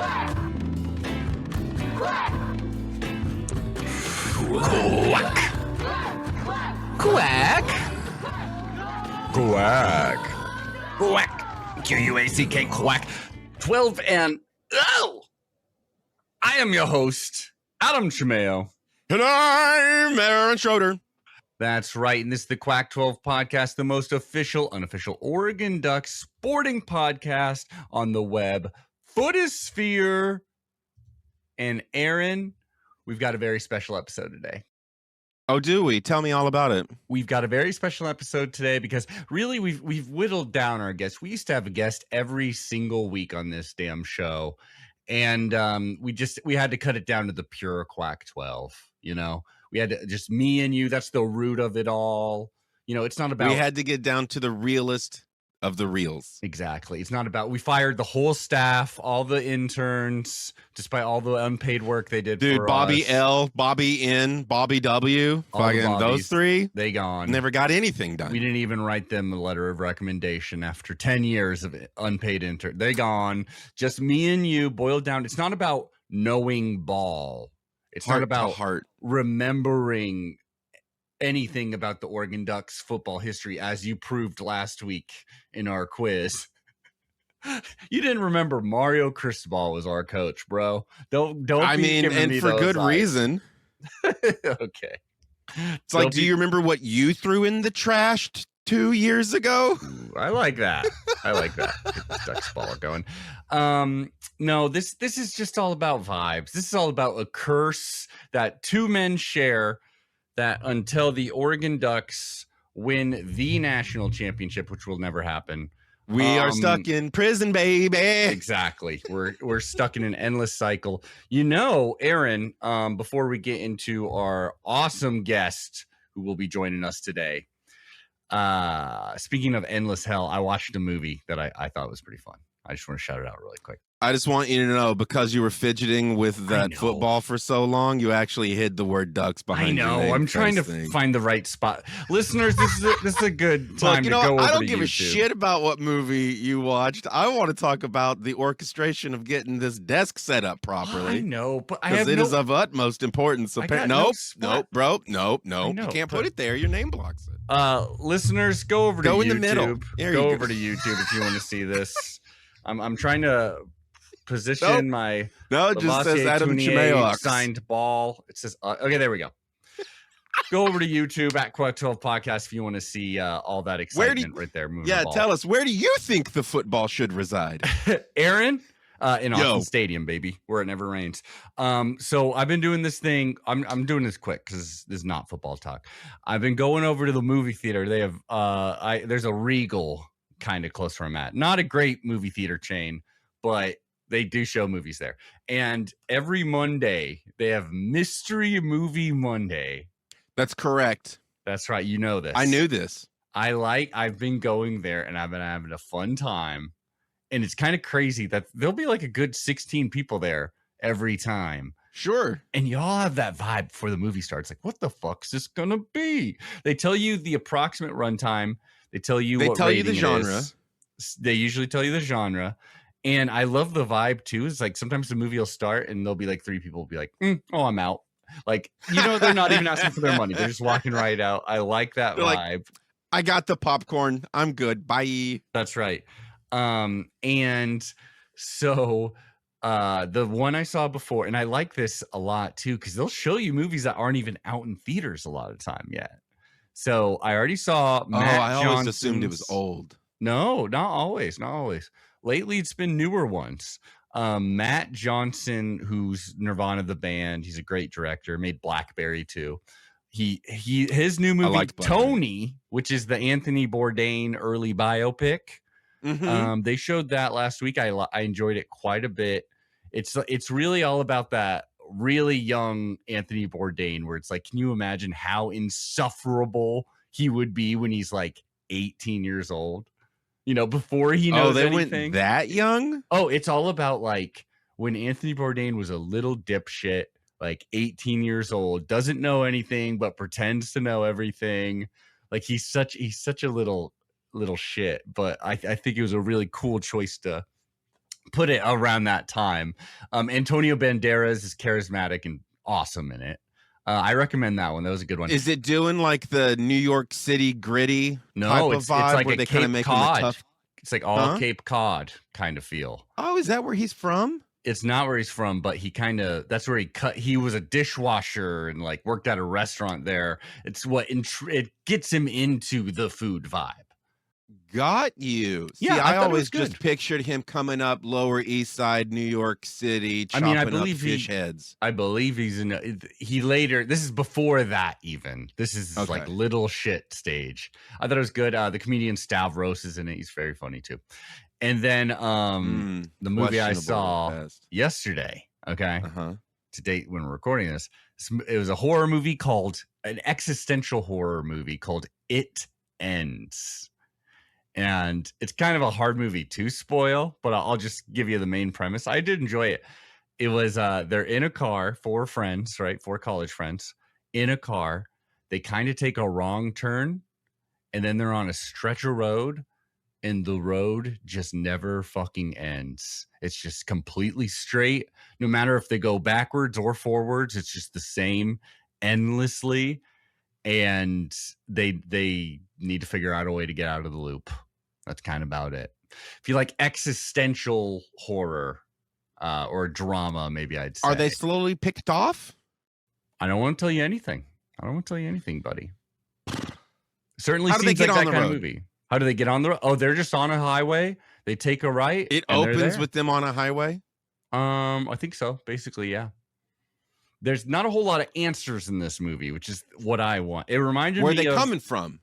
Quack. Quack. Quack. Quack. 12 and... Oh! I am your host, Adam Chimeo. And I'm Aaron Schroeder. That's right. And this is the Quack 12 podcast, the most official, unofficial Oregon Ducks sporting podcast on the web. Footosphere. And Aaron, we've got a very special episode today. Oh, do we? Tell me all about it. We've got a very special episode today because really we've whittled down our guests. We used to have a guest every single week on this damn show. And we had to cut it down to the pure Quack 12, you know. We had to, just me and you. That's the root of it all. You know, it's not about... We had to get down to the realest of the reals. Exactly. It's not about... We fired the whole staff, all the interns, despite all the unpaid work they did for Bobby us. L, Bobby N, Bobby W. Fucking those three. They gone. Never got anything done. We didn't even write them a letter of recommendation after 10 years of unpaid intern. They gone. Just me and you boiled down. It's not about knowing ball. It's not about remembering anything about the Oregon Ducks football history, as you proved last week in our quiz. You didn't remember Mario Cristobal was our coach, bro. Don't. I mean, and for good reason. Okay. It's like, do you remember what you threw in the trash 2 years ago? Ooh, I like that. Get the Ducks ball going. No, this is just all about vibes. This is all about a curse that two men share, that until the Oregon Ducks win the national championship, which will never happen, we are stuck in prison, baby. Exactly. We're stuck in an endless cycle. You know, Aaron, before we get into our awesome guest who will be joining us today, speaking of endless hell, I watched a movie that I thought was pretty fun. I just want to shout it out really quick. I just want you to know, because you were fidgeting with that football for so long, you actually hid the word Ducks behind you. I know. I'm trying to find the right spot. Listeners, this is a good time to go over to YouTube. I don't give a shit about what movie you watched. I want to talk about the orchestration of getting this desk set up properly. I know, but because it is of utmost importance. Nope, bro. Nope. You can't put it there. Your name blocks it. Listeners, go over to YouTube. Go in the middle. Go over to YouTube if you want to see this. I'm trying to position my it just says Adam Chimeo signed ball. It says okay, there we go. Go over to YouTube at Quack 12 Podcast if you want to see all that excitement right there. Yeah, tell us, where do you think the football should reside? Aaron, in Austin Stadium, baby, where it never rains. So I've been doing this thing. I'm doing this quick because this is not football talk. I've been going over to the movie theater. They have there's a Regal kind of close where I'm at. Not a great movie theater chain, but they do show movies there. And every Monday, they have Mystery Movie Monday. That's correct. That's right. You know this. I knew this. I've been going there, and I've been having a fun time. And it's kind of crazy that there'll be like a good 16 people there every time. Sure. And y'all have that vibe before the movie starts. Like, what the fuck's this going to be? They tell you the approximate runtime. They tell you the genre. They usually tell you the genre. And I love the vibe too. It's like sometimes the movie will start and there'll be like three people will be like, oh, I'm out. Like, you know, they're not even asking for their money. They're just walking right out. I like that vibe. Like, I got the popcorn. I'm good. Bye. That's right. And so the one I saw before, and I like this a lot too, because they'll show you movies that aren't even out in theaters a lot of time yet. So I already saw Matt I always assumed it was old. No, not always. Lately, it's been newer ones. Matt Johnson, who's Nirvana the band, he's a great director. Made Blackberry too. His new movie Tony, which is the Anthony Bourdain early biopic. Mm-hmm. They showed that last week. I enjoyed it quite a bit. It's really all about that really young Anthony Bourdain, where it's like, can you imagine how insufferable he would be when he's like 18 years old? You know, before he knows anything. Went that young? Oh, it's all about like when Anthony Bourdain was a little dipshit, like 18 years old, doesn't know anything but pretends to know everything. Like he's such a little shit. But I think it was a really cool choice to put it around that time. Antonio Banderas is charismatic and awesome in it. I recommend that one. That was a good one. Is it doing like the New York City gritty type No, of it's vibe like where a they kind of Cape make him a Cod. tough? It's like all Huh? Cape Cod kind of feel. Oh, is that where he's from? It's not where he's from, but that's where he was a dishwasher and like worked at a restaurant there. It's what it gets him into the food vibe. Got you. See, Yeah, I I thought it was always good. just pictured him coming up Lower East Side, New York City, I chopping believe up fish heads. I believe he's he later, this is before that even. This is Okay. like little shit stage. I thought it was good. The comedian Stavros is in it. He's very funny too. And then the movie I saw yesterday, okay, to date when we're recording this, it was a horror movie an existential horror movie called It Ends. And it's kind of a hard movie to spoil, but I'll just give you the main premise. I did enjoy it. It was they're in a car, 4 friends, right? 4 college friends in a car. They kind of take a wrong turn, and then they're on a stretch of road, and the road just never fucking ends. It's just completely straight. No matter if they go backwards or forwards, it's just the same endlessly. And they need to figure out a way to get out of the loop. That's kind of about it. If you like existential horror or drama, maybe I'd say. Are they slowly picked off? I don't want to tell you anything. Buddy. Certainly How do they seems get like on that the kind road? of movie. How do they get on the road? Oh, they're just on a highway. They take a right. It opens with them on a highway? I think so. Basically, yeah. There's not a whole lot of answers in this movie, which is what I want. It reminded me Where of... are they coming from?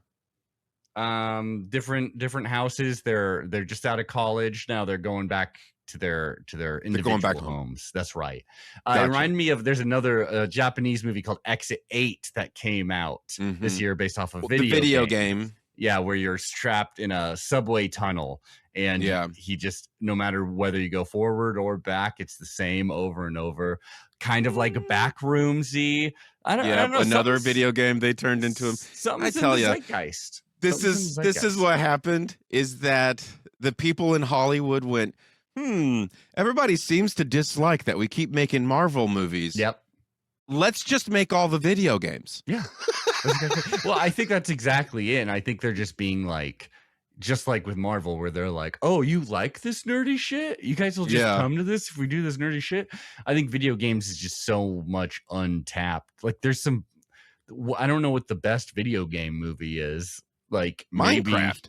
Different houses. They're just out of college now. They're going back to their individual homes. That's right. Gotcha. It reminded me of, there's another Japanese movie called Exit 8 that came out this year based off of the video game. Yeah, where you're trapped in a subway tunnel, and he just, no matter whether you go forward or back, it's the same over and over. Kind of like a Backroomsy. I don't know. Another video game they turned into him. I tell you, zeitgeist. This is what happened, is that the people in Hollywood went, everybody seems to dislike that we keep making Marvel movies. Yep. Let's just make all the video games. Yeah. Well, I think that's exactly it. And I think they're just being like, just like with Marvel, where they're like, oh, you like this nerdy shit? You guys will just come to this if we do this nerdy shit. I think video games is just so much untapped. Like there's some, I don't know what the best video game movie is. Like Minecraft.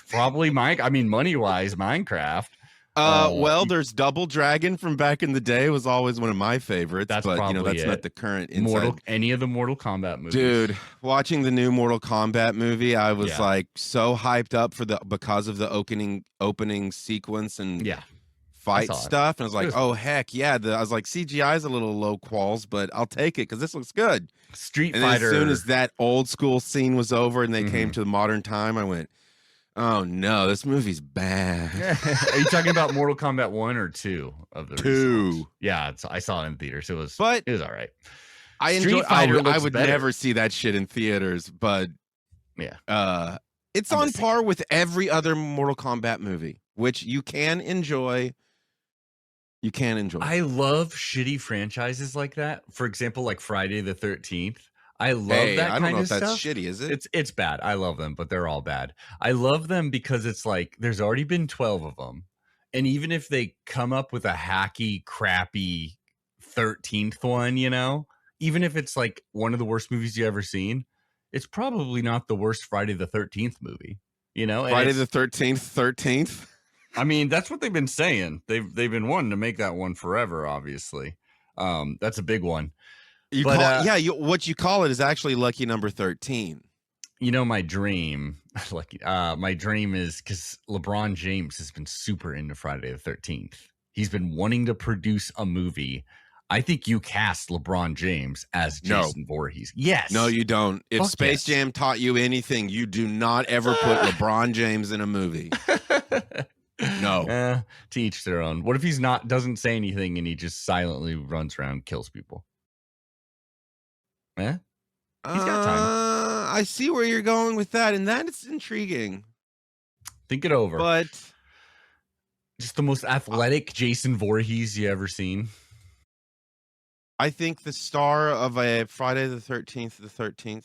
Probably money wise, Minecraft. Well, there's Double Dragon from back in the day, was always one of my favorites. That's but probably that's not the current inside. Any of the Mortal Kombat movies. Dude, watching the new Mortal Kombat movie, I was like so hyped up because of the opening sequence and fight stuff. And I was like, oh heck yeah. I was like, CGI is a little low quals, but I'll take it because this looks good. Street Fighter. As soon as that old school scene was over and they came to the modern time, I went, oh no, this movie's bad. Are you talking about Mortal Kombat 1 or 2 of the 2? Yeah, I saw it in theaters. It was all right. I enjoy. I would never see that shit in theaters, but it's on par with every other Mortal Kombat movie, which you can enjoy. I love shitty franchises like that. For example, like Friday the 13th. I love that kind of stuff. I don't know if that's shitty, is it? It's bad. I love them, but they're all bad. I love them because it's like there's already been 12 of them. And even if they come up with a hacky, crappy 13th one, even if it's like one of the worst movies you ever seen, it's probably not the worst Friday the 13th movie. Friday the 13th. I mean, that's what they've been saying. They've been wanting to make that one forever, obviously. That's a big one. What you call it is actually lucky number 13. My dream, my dream is because LeBron James has been super into Friday the 13th. He's been wanting to produce a movie. I think you cast LeBron James as Jason Voorhees. Yes. No, you don't. If Space Jam taught you anything, you do not ever put LeBron James in a movie. No. To each their own. What if he's doesn't say anything and he just silently runs around and kills people? He's got time. I see where you're going with that, and that is intriguing. Think it over. But Just the most athletic Jason Voorhees you ever seen. I think the star of a Friday the 13th.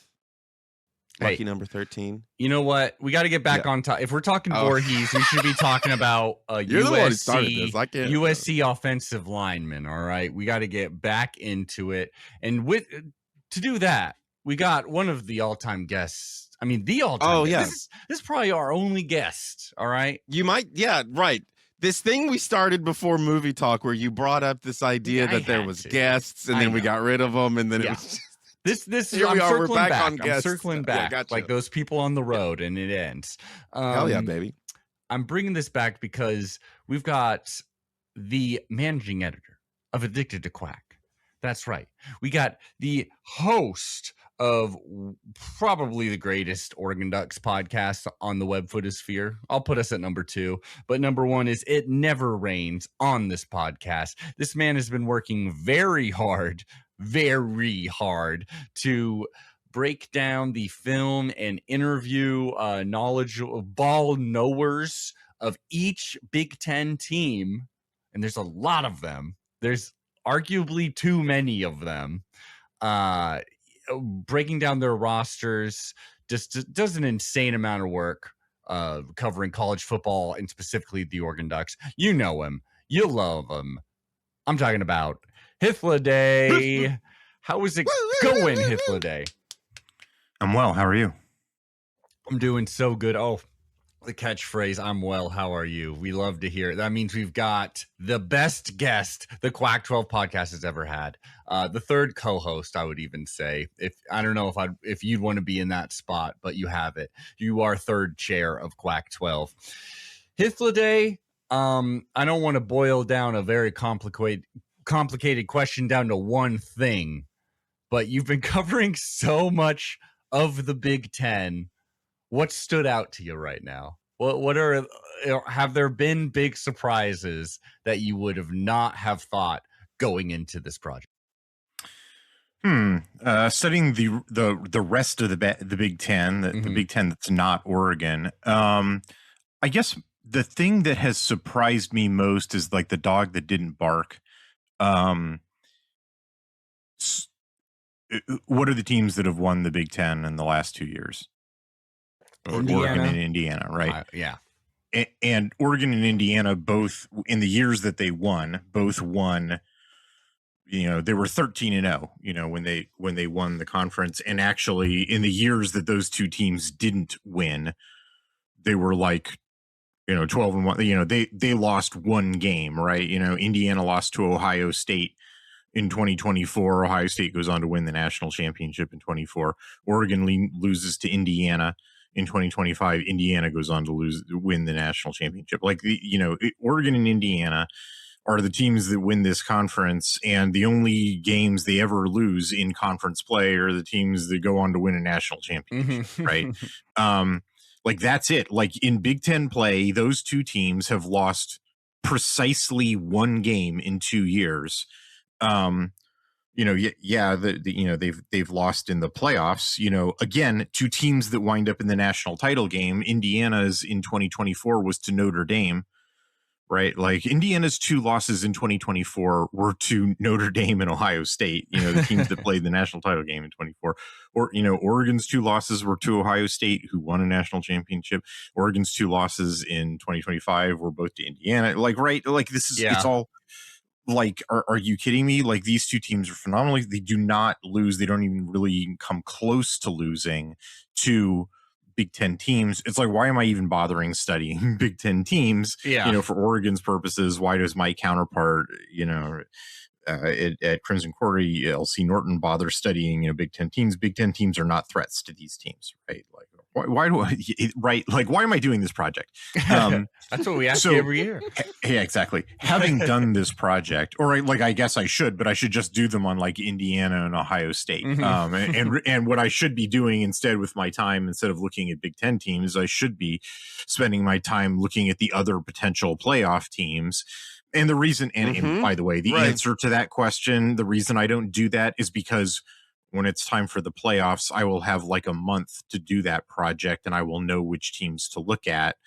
Lucky number 13. You know what? We got to get back on top. If we're talking Voorhees, we should be talking about USC offensive lineman. All right, we got to get back into it, and to do that, we got one of the all-time guests. I mean, the all-time. Oh yeah, this is probably our only guest. All right, right. This thing we started before movie talk, where you brought up this idea that there was guests, and then we got rid of them, and then it was. This here we are. We're back on guests. I'm circling back, gotcha. Like those people on the road, and it ends. Hell yeah, baby! I'm bringing this back because we've got the managing editor of Addicted to Quack. That's right. We got the host of probably the greatest Oregon Ducks podcast on the web footosphere. I'll put us at number 2, but number 1 is It Never Rains on this podcast. This man has been working very hard to break down the film and interview knowledge of ball knowers of each Big Ten team. And there's a lot of them. There's arguably too many of them. Breaking down their rosters, just does an insane amount of work covering college football and specifically the Oregon Ducks. You know him. You love him. I'm talking about Hythloday. How is it going, Hythloday? I'm well. How are you? I'm doing so good. Oh, the catchphrase, I'm well, how are you? We love to hear it. That means we've got the best guest the Quack 12 podcast has ever had. The third co-host, I would even say. I don't know if you'd want to be in that spot, but you have it. You are third chair of Quack 12. Hythloday, I don't want to boil down a very complicated question down to one thing, but you've been covering so much of the Big Ten. What stood out to you right now? Have there been big surprises that you would have not have thought going into this project? Studying the rest of the Big Ten, the Big Ten that's not Oregon. I guess the thing that has surprised me most is like the dog that didn't bark. What are the teams that have won the Big Ten in the last 2 years? Oregon and Indiana, right? Yeah. And Oregon and Indiana, both in the years that they won, both won. You know, they were 13-0. You know, when they won the conference, and actually in the years that those two teams didn't win, they were like, 12-1. You know, they lost one game, right? You know, Indiana lost to Ohio State in 2024. Ohio State goes on to win the national championship in 24. Oregon loses to Indiana in 2025. Indiana goes on to win the national championship. Like Oregon and Indiana are the teams that win this conference, and the only games they ever lose in conference play are the teams that go on to win a national championship, right? Like that's it. Like in Big Ten play, those two teams have lost precisely one game in 2 years. They've lost in the playoffs, again, to teams that wind up in the national title game. Indiana's in 2024 was to Notre Dame, right? Like Indiana's 2 losses in 2024 were to Notre Dame and Ohio State, the teams that played the national title game in 24. Or, Oregon's 2 losses were to Ohio State, who won a national championship. Oregon's 2 losses in 2025 were both to Indiana. Like, right? Like this is, It's all like, are you kidding me? Like these two teams are phenomenal. They do not lose. They don't even really come close to losing to Big Ten teams. It's like, why am I even bothering studying Big Ten teams? Yeah. For Oregon's purposes, why does my counterpart, at Crimson Quarter, LC Norton, bother studying, Big Ten teams? Big Ten teams are not threats to these teams, right? Like, why do I, right? Like, why am I doing this project? That's what we ask you every year. Yeah, exactly. Having done this project, or I guess I should, but I should just do them on like Indiana and Ohio State. And what I should be doing instead with my time, instead of looking at Big Ten teams, I should be spending my time looking at the other potential playoff teams. And the reason, and by the way, the answer to that question, the reason I don't do that is because when it's time for the playoffs, I will have like a month to do that project, and I will know which teams to look at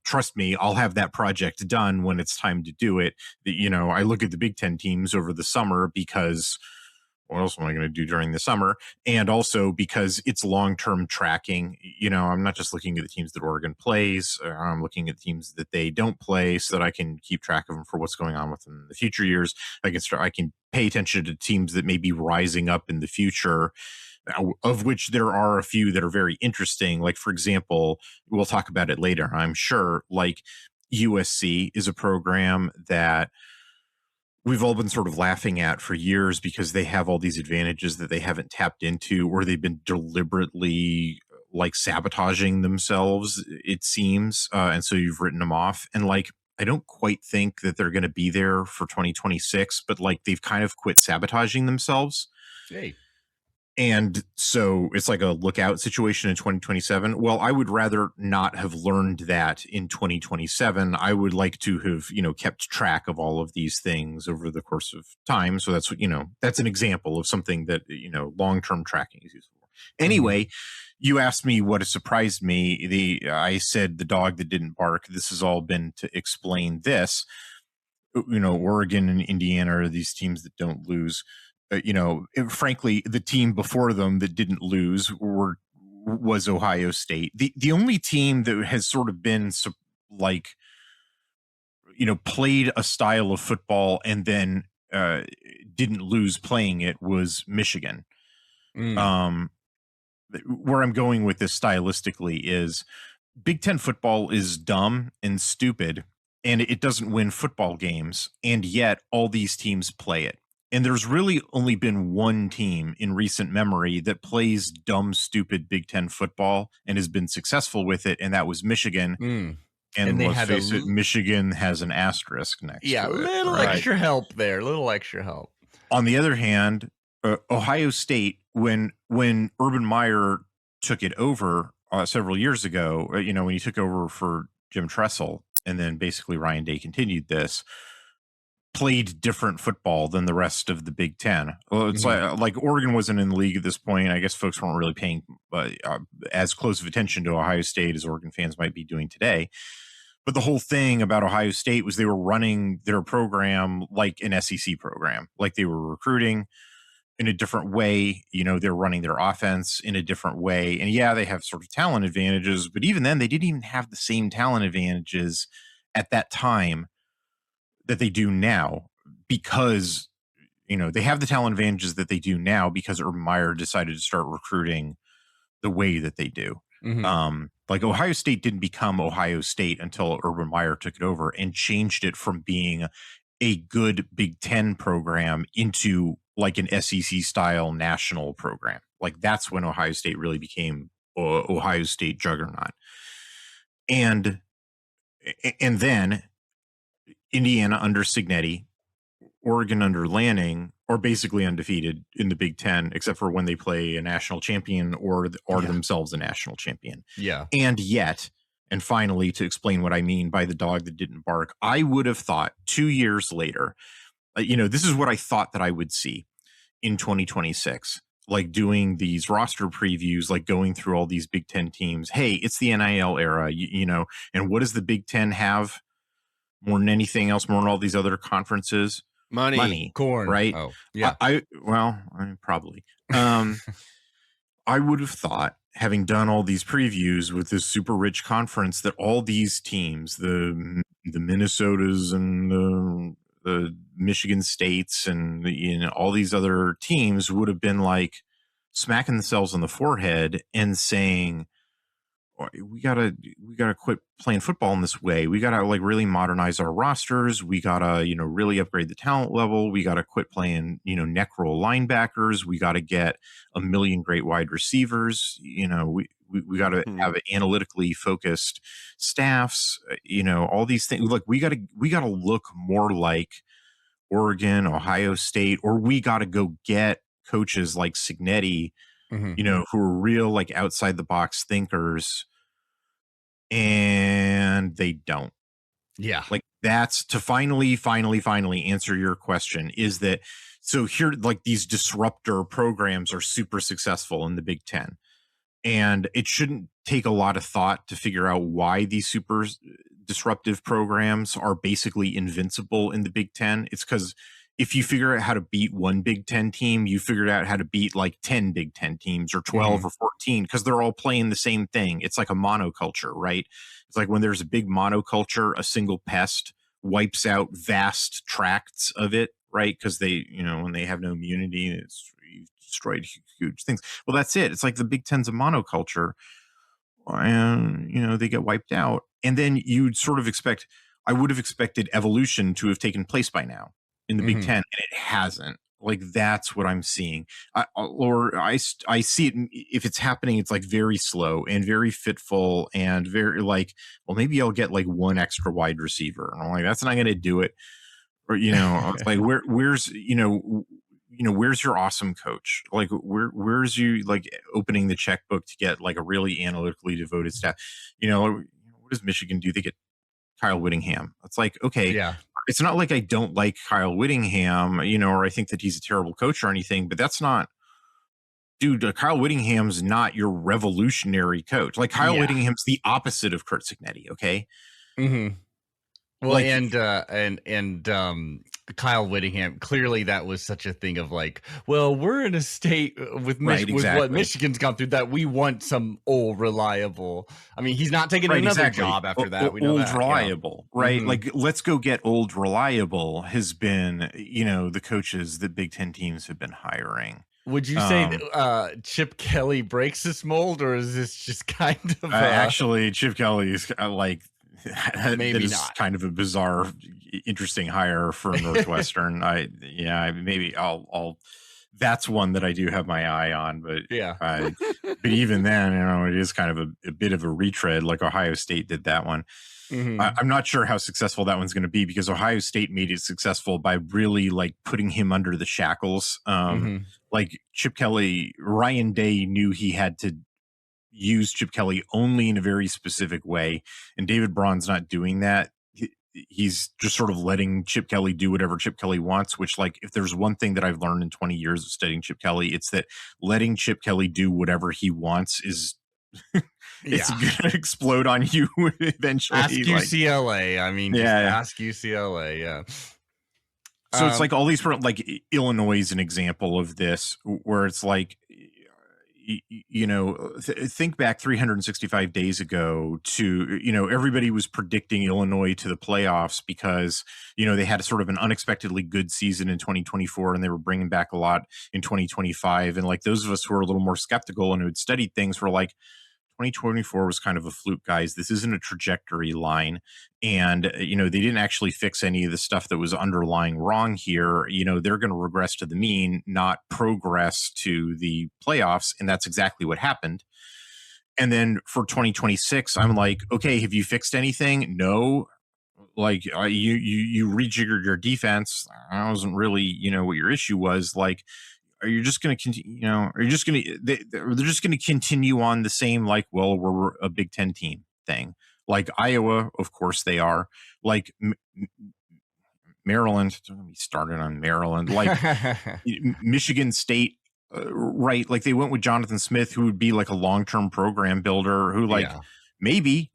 trust me, I'll have that project done when it's time to do it. I look at the Big Ten teams over the summer because what else am I going to do during the summer? And also because it's long-term tracking. I'm not just looking at the teams that Oregon plays. I'm looking at teams that they don't play so that I can keep track of them for what's going on with them in the future years. I can pay attention to teams that may be rising up in the future, of which there are a few that are very interesting. Like, for example, we'll talk about it later, I'm sure, like USC is a program that we've all been sort of laughing at for years because they have all these advantages that they haven't tapped into, or they've been deliberately like sabotaging themselves, it seems. And so you've written them off. And like, I don't quite think that they're going to be there for 2026, but like they've kind of quit sabotaging themselves. Hey. And so it's like a lookout situation in 2027. Well, I would rather not have learned that in 2027. I would like to have, kept track of all of these things over the course of time. So that's what, that's an example of something that, long-term tracking is useful for. Anyway, you asked me what has surprised me. I said the dog that didn't bark. This has all been to explain this. Oregon and Indiana are these teams that don't lose. Frankly, the team before them that didn't lose was Ohio State. The only team that has sort of been like, played a style of football and then didn't lose playing it was Michigan. Where I'm going with this stylistically is Big Ten football is dumb and stupid, and it doesn't win football games, and yet all these teams play it. And there's really only been one team in recent memory that plays dumb, stupid Big Ten football and has been successful with it, and that was Michigan. And let's face it, Michigan has an asterisk next to it. Yeah, little extra help there, little extra help. On the other hand, Ohio State, when Urban Meyer took it over several years ago, when he took over for Jim Tressel, and then basically Ryan Day continued this, played different football than the rest of the Big Ten. Well, it's like Oregon wasn't in the league at this point. I guess folks weren't really paying as close of attention to Ohio State as Oregon fans might be doing today. But the whole thing about Ohio State was they were running their program like an SEC program, like they were recruiting in a different way. They're running their offense in a different way. And yeah, they have sort of talent advantages, but even then they didn't even have the same talent advantages at that time that they do now, because they have the talent advantages that they do now because Urban Meyer decided to start recruiting the way that they do. Like Ohio State didn't become Ohio State until Urban Meyer took it over and changed it from being a good Big Ten program into like an SEC style national program. Like that's when Ohio State really became Ohio State juggernaut. And then Indiana under Cignetti, Oregon under Lanning are basically undefeated in the Big Ten, except for when they play a national champion or themselves a national champion. Yeah. And yet, and finally, to explain what I mean by the dog that didn't bark, I would have thought 2 years later, this is what I thought that I would see in 2026, like doing these roster previews, like going through all these Big Ten teams. Hey, it's the NIL era, and what does the Big Ten have more than anything else, more than all these other conferences? Money, corn, right? Oh, yeah. Probably. I would have thought, having done all these previews with this super rich conference, that all these teams, the Minnesotas and the Michigan States and all these other teams, would have been like smacking themselves on the forehead and saying, we gotta quit playing football in this way. We gotta like really modernize our rosters. We gotta really upgrade the talent level. We gotta quit playing neck roll linebackers. We gotta get a million great wide receivers. We gotta have analytically focused staffs. All these things. Like we gotta look more like Oregon, Ohio State, or we gotta go get coaches like Cignetti, who are real like outside the box thinkers, and they don't. Yeah. Like that's to finally answer your question, is that so here, like these disruptor programs are super successful in the Big Ten. and it shouldn't take a lot of thought to figure out why these super disruptive programs are basically invincible in the Big Ten. It's because if you figure out how to beat one Big Ten team, you figured out how to beat like 10 Big Ten teams or 12 or 14 because they're all playing the same thing. It's like a monoculture, right? It's like when there's a big monoculture, a single pest wipes out vast tracts of it, right? Because they, when they have no immunity, it's destroyed huge things. Well, that's it. It's like the Big Ten's a monoculture, and they get wiped out. And then you'd sort of expect, I would have expected evolution to have taken place by now in the Big Ten, and it hasn't. Like, that's what I'm seeing. I see it. If it's happening, it's like very slow and very fitful and very like, well, maybe I'll get like one extra wide receiver. And I'm like, that's not going to do it. Or, it's like, where's your awesome coach? Like, where's you like opening the checkbook to get like a really analytically devoted staff? What does Michigan do? They get Kyle Whittingham. It's like, okay, yeah. It's not like I don't like Kyle Whittingham, or I think that he's a terrible coach or anything, but that's not, dude, Kyle Whittingham's not your revolutionary coach. Like, Kyle Whittingham's the opposite of Curt Cignetti, okay? Well, like, and Kyle Whittingham, clearly that was such a thing of like, well, we're in a state with with what Michigan's gone through that we want some old reliable. I mean, he's not taking another job after that. We know old that, reliable, right? Like, let's go get old reliable has been, the coaches that Big Ten teams have been hiring. Would you say that, Chip Kelly breaks this mold, or is this just kind of actually Chip Kelly is like, maybe that is not kind of a bizarre, interesting hire for Northwestern. Maybe I'll that's one that I do have my eye on, but but even then, it is kind of a bit of a retread. Like Ohio State did that one. I'm not sure how successful that one's going to be, because Ohio State made it successful by really like putting him under the shackles. Like Chip Kelly, Ryan Day knew he had to use Chip Kelly only in a very specific way, and David Braun's not doing that. He's just sort of letting Chip Kelly do whatever Chip Kelly wants, which, like, if there's one thing that I've learned in 20 years of studying Chip Kelly, it's that letting Chip Kelly do whatever he wants is it's gonna explode on you eventually. Ask UCLA. I mean, ask UCLA. Yeah. So it's like all these, like, Illinois is an example of this, where it's like, think back 365 days ago to, everybody was predicting Illinois to the playoffs because, they had a sort of an unexpectedly good season in 2024, and they were bringing back a lot in 2025. And like, those of us who were a little more skeptical and who had studied things were like, 2024 was kind of a fluke, guys. This isn't a trajectory line. And, they didn't actually fix any of the stuff that was underlying wrong here. They're going to regress to the mean, not progress to the playoffs. And that's exactly what happened. And then for 2026, I'm like, okay, have you fixed anything? No. Like, you rejiggered your defense. I wasn't really, what your issue was. Like, are you just going to continue, are you just going to, they're just going to continue on the same, like, well, we're a Big Ten team thing. Like Iowa, of course they are. Like Maryland, don't get me started on Maryland. Like Michigan State, right? Like, they went with Jonathan Smith, who would be like a long-term program builder, who maybe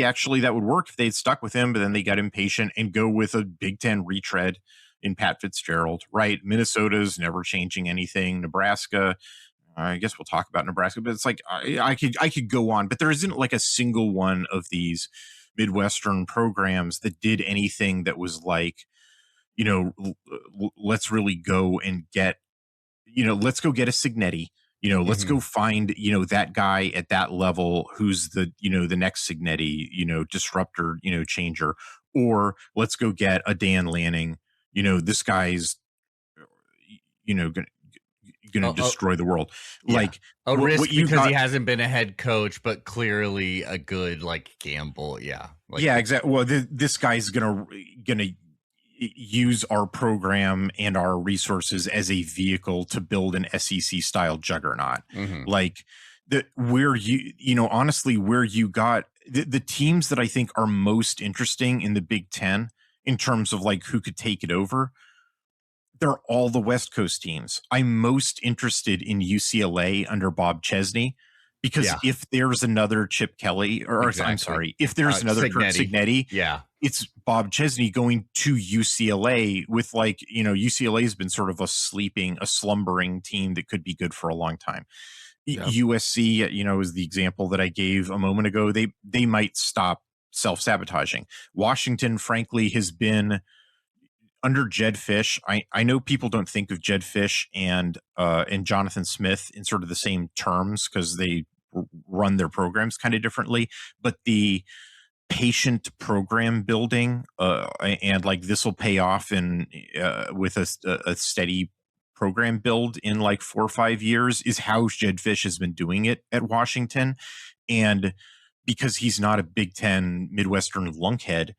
actually that would work if they'd stuck with him, but then they got impatient and go with a Big Ten retread in Pat Fitzgerald, right? Minnesota's never changing anything. Nebraska, I guess we'll talk about Nebraska, but it's like, I could go on, but there isn't like a single one of these Midwestern programs that did anything that was like, let's really go and get, let's go get a Cignetti, let's go find, that guy at that level who's the, the next Cignetti, disruptor, changer, or let's go get a Dan Lanning. This guy's, gonna destroy the world. Like a risk because he hasn't been a head coach, but clearly a good like gamble. Yeah. Like, exactly. Well, this guy's gonna use our program and our resources as a vehicle to build an SEC style juggernaut. Like where honestly, where you got the teams that I think are most interesting in the Big Ten in terms of like who could take it over, they're all the West Coast teams. I'm most interested in UCLA under Bob Chesney Because if there's another Chip Kelly, or I'm sorry, if there's another Curt Cignetti, it's Bob Chesney going to UCLA with UCLA has been sort of a slumbering team that could be good for a long time. USC, is the example that I gave a moment ago. They might stop self-sabotaging. Washington, frankly, has been under Jed Fish. I know people don't think of Jed Fish and Jonathan Smith in sort of the same terms because they run their programs kind of differently, but the patient program building and this will pay off with a steady program build in 4 or 5 years is how Jed Fish has been doing it at Washington. And because he's not a Big Ten Midwestern lunkhead,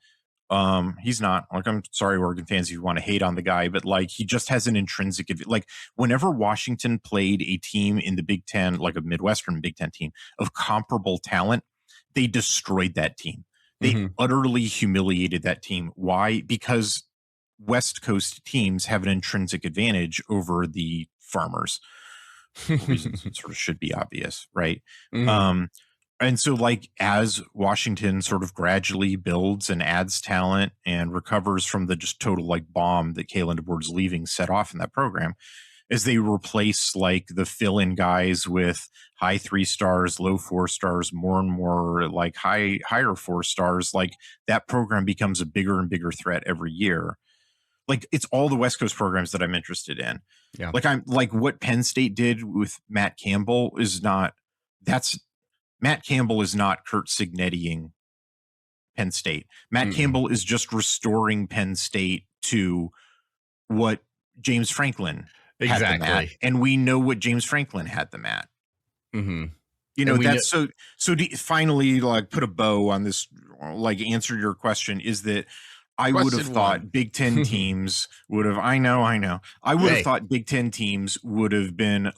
he's not I'm sorry, Oregon fans, if you want to hate on the guy, but he just has an intrinsic, whenever Washington played a team in the Big Ten, a Midwestern Big Ten team of comparable talent, they destroyed that team. They utterly humiliated that team. Why? Because West Coast teams have an intrinsic advantage over the Farmers. Reasons sort of should be obvious, right? And so as Washington sort of gradually builds and adds talent and recovers from the just total bomb that Kalen DeBoer's leaving set off in that program, as they replace the fill-in guys with high 3 stars, low 4 stars, more and more higher 4 stars, that program becomes a bigger and bigger threat every year. It's all the West Coast programs that I'm interested in. Yeah. What Penn State did with Matt Campbell Matt Campbell is not Curt Cignetti-ing Penn State. Matt Campbell is just restoring Penn State to what James Franklin had them at. And we know what James Franklin had them at. Finally, put a bow on this, answer your question is that I would have thought Big Ten teams would have, I know. I would have thought Big Ten teams would have been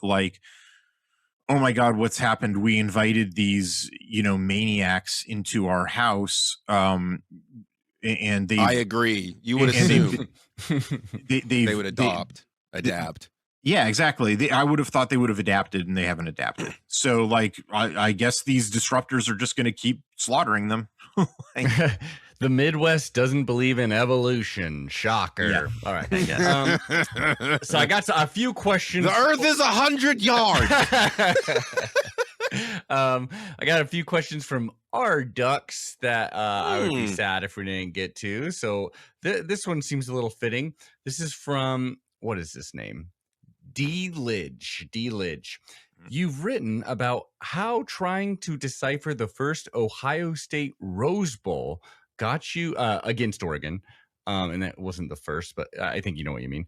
oh my God, what's happened? We invited these, maniacs into our house. And they, I agree. You would assume they would adapt. Yeah, exactly. I would have thought they would have adapted, and they haven't adapted. So I guess these disruptors are just going to keep slaughtering them. The Midwest doesn't believe in evolution. Shocker. Yeah. All right. So I got a few questions. The Earth is 100 yards. I got a few questions from our Ducks that I would be sad if we didn't get to. So this one seems a little fitting. This is from, what is this name? D. Lidge. You've written about how trying to decipher the first Ohio State Rose Bowl got you against Oregon, and that wasn't the first, but I think you know what you mean,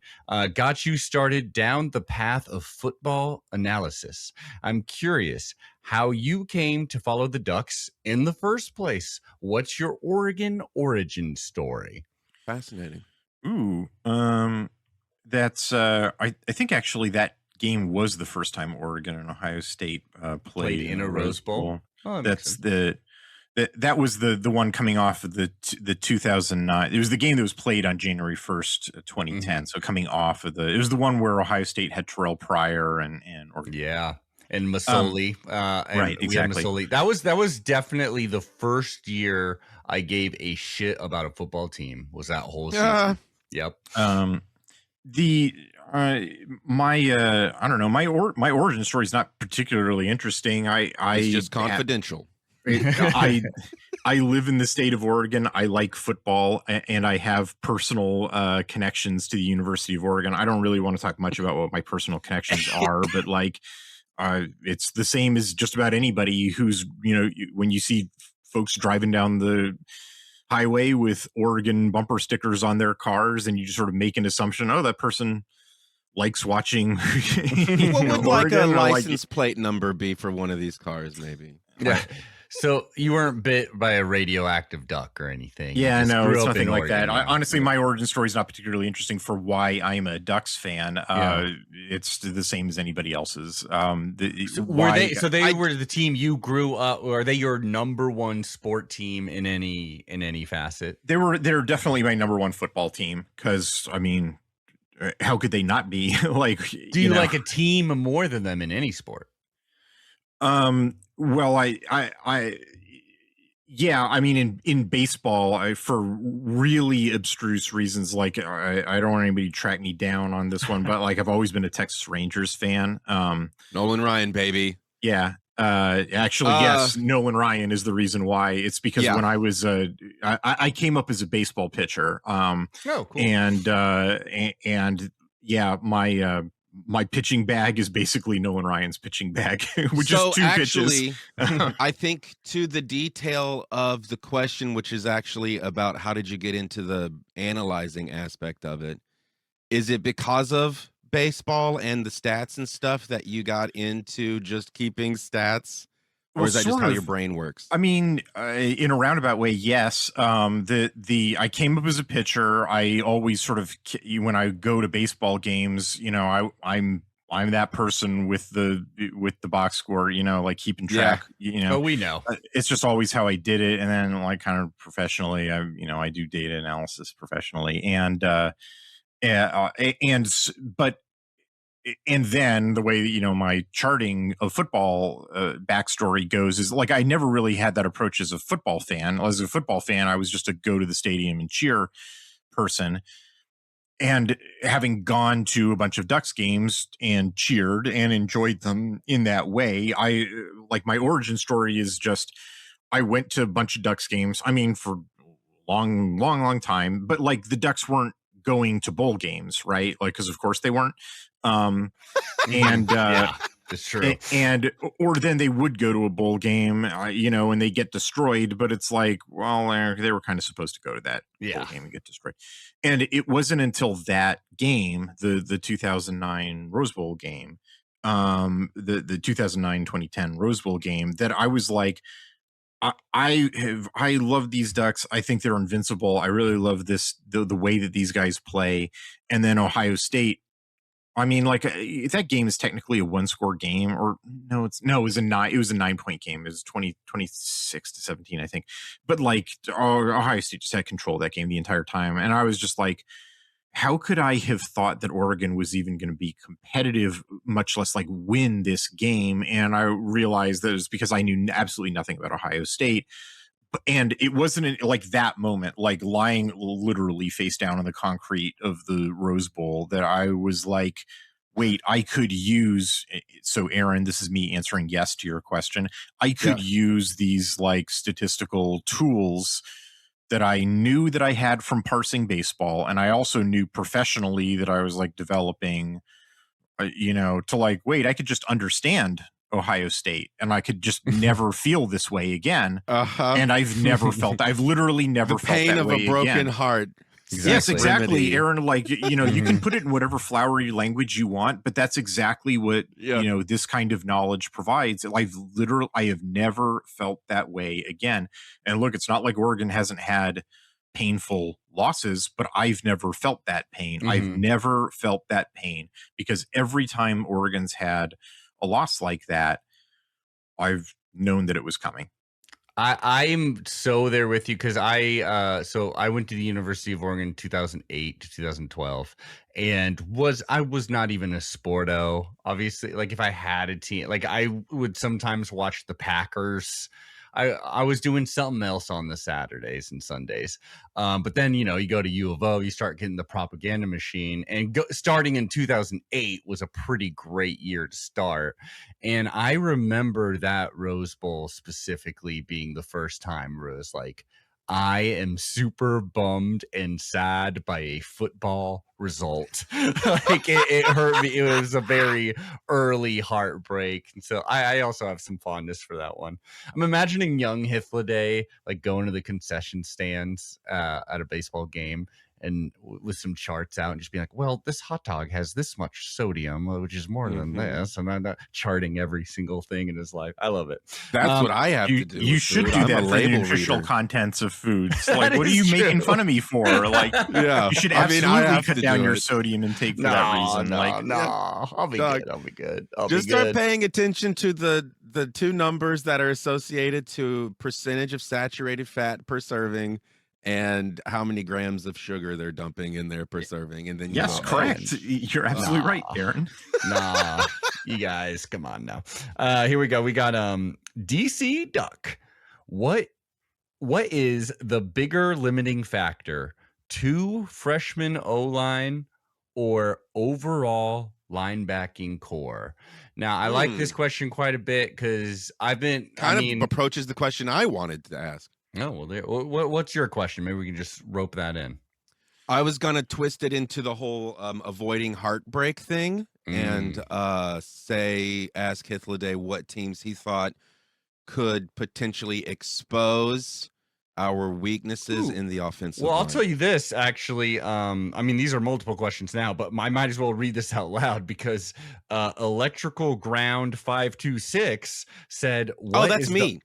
got you started down the path of football analysis. I'm curious how you came to follow the Ducks in the first place. What's your Oregon origin story? Fascinating. Ooh, that's I think actually that game was the first time Oregon and Ohio State played in a Rose Bowl. Oh, that was the one coming off of the 2009. It was the game that was played on January 1st, 2010. So coming off of it was the one where Ohio State had Terrell Pryor and Oregon. Yeah. And Masoli. Right, exactly. Masoli. That was definitely the first year I gave a shit about a football team, was that whole season. Yep. I don't know, my origin story is not particularly interesting. It's just confidential. I live in the state of Oregon. I like football, and I have personal connections to the University of Oregon. I don't really want to talk much about what my personal connections are, but it's the same as just about anybody who's, when you see folks driving down the highway with Oregon bumper stickers on their cars, and you just sort of make an assumption, oh, that person likes watching. What would a license plate number be for one of these cars, maybe? Yeah. So you weren't bit by a radioactive duck or anything? Yeah, no, it's nothing like that. Honestly, my origin story is not particularly interesting for why I'm a Ducks fan. It's the same as anybody else's. They were the team you grew up, or are they your number one sport team in any facet? They're definitely my number one football team, because I mean, how could they not be? Do you like a team more than them in any sport? Well, yeah, I mean, in baseball, for really abstruse reasons, like I don't want anybody to track me down on this one, but like I've always been a Texas Rangers fan. Nolan Ryan, baby. Yeah. Actually, yes, Nolan Ryan is the reason why. It's because when I was I came up as a baseball pitcher. Oh, cool. And yeah, my pitching bag is basically Nolan Ryan's pitching bag, which is 2 pitches. I think to the detail of the question, which is actually about how did you get into the analyzing aspect of it? Is it because of baseball and the stats and stuff that you got into just keeping stats? Or is that just how your brain works? I mean, in a roundabout way, yes. I came up as a pitcher. I always sort of, when I go to baseball games, I'm that person with the box score, like keeping track. Oh, we know. It's just always how I did it, and then like kind of professionally, I do data analysis professionally, and then the way my charting of football backstory goes is like I never really had that approach as a football fan. As a football fan, I was just a go to the stadium and cheer person. And having gone to a bunch of Ducks games and cheered and enjoyed them in that way, I like my origin story is just I went to a bunch of Ducks games. I mean, for long time, but like the Ducks weren't going to bowl games, right? Like, because of course they weren't. And yeah, it's true. And or then they would go to a bowl game, and they get destroyed. But it's like, well, they were kind of supposed to go to that bowl game and get destroyed. And it wasn't until that game, the 2009 Rose Bowl game, the 2009-2010 Rose Bowl game, that I was like, I love these Ducks. I think they're invincible. I really love the way that these guys play. And then Ohio State. I mean, like that game is technically a 1-score game, or no, it was a 9-point game. It was 26-17, I think. But like Ohio State just had control of that game the entire time. And I was just like, how could I have thought that Oregon was even going to be competitive, much less like win this game? And I realized that it was because I knew absolutely nothing about Ohio State. And it wasn't like that moment, like lying literally face down on the concrete of the Rose Bowl, that I was like, wait, I could use. So Aaron, this is me answering yes to your question. I could use these like statistical tools that I knew that I had from parsing baseball. And I also knew professionally that I was like developing, to like, wait, I could just understand Ohio State and I could just never feel this way again. And I've literally never felt that way again. The pain of a broken heart. Exactly. Yes, exactly, Aaron. Like, you can put it in whatever flowery language you want, but that's exactly what, this kind of knowledge provides. I have never felt that way again. And look, it's not like Oregon hasn't had painful losses, but I've never felt that pain. Mm-hmm. I've never felt that pain because every time Oregon's had a loss like that, I've known that it was coming. I'm so there with you because I went to the University of Oregon 2008 to 2012 and I was not even a sporto. Obviously, like if I had a team, like I would sometimes watch the Packers. I was doing something else on the Saturdays and Sundays. But then, you go to U of O, you start getting the propaganda machine, and starting in 2008 was a pretty great year to start. And I remember that Rose Bowl specifically being the first time where it was like, I am super bummed and sad by a football result. Like it hurt me. It was a very early heartbreak. And so I also have some fondness for that one. I'm imagining young Hythloday like going to the concession stands at a baseball game and with some charts out and just being like, well, this hot dog has this much sodium, which is more than this. And I'm not charting every single thing in his life. I love it. That's what I have to do. You should do that for the nutritional contents of foods. Like, what are you making fun of me for? Like, you should absolutely cut down your sodium intake for that reason. I'll be good. I'll be good. Just start paying attention to the two numbers that are associated to percentage of saturated fat per serving and how many grams of sugar they're dumping in there per serving. And then correct. You're absolutely right, Aaron. You guys, come on now. Here we go. We got DC Duck. What is the bigger limiting factor? 2 freshman O-line or overall linebacking core? Now, I like this question quite a bit because approaches the question I wanted to ask. Oh, well, what's your question? Maybe we can just rope that in. I was going to twist it into the whole avoiding heartbreak thing and ask Hythloday what teams he thought could potentially expose our weaknesses in the offensive line. I'll tell you this, actually. These are multiple questions now, but I might as well read this out loud because Electrical Ground 526 said, that's me.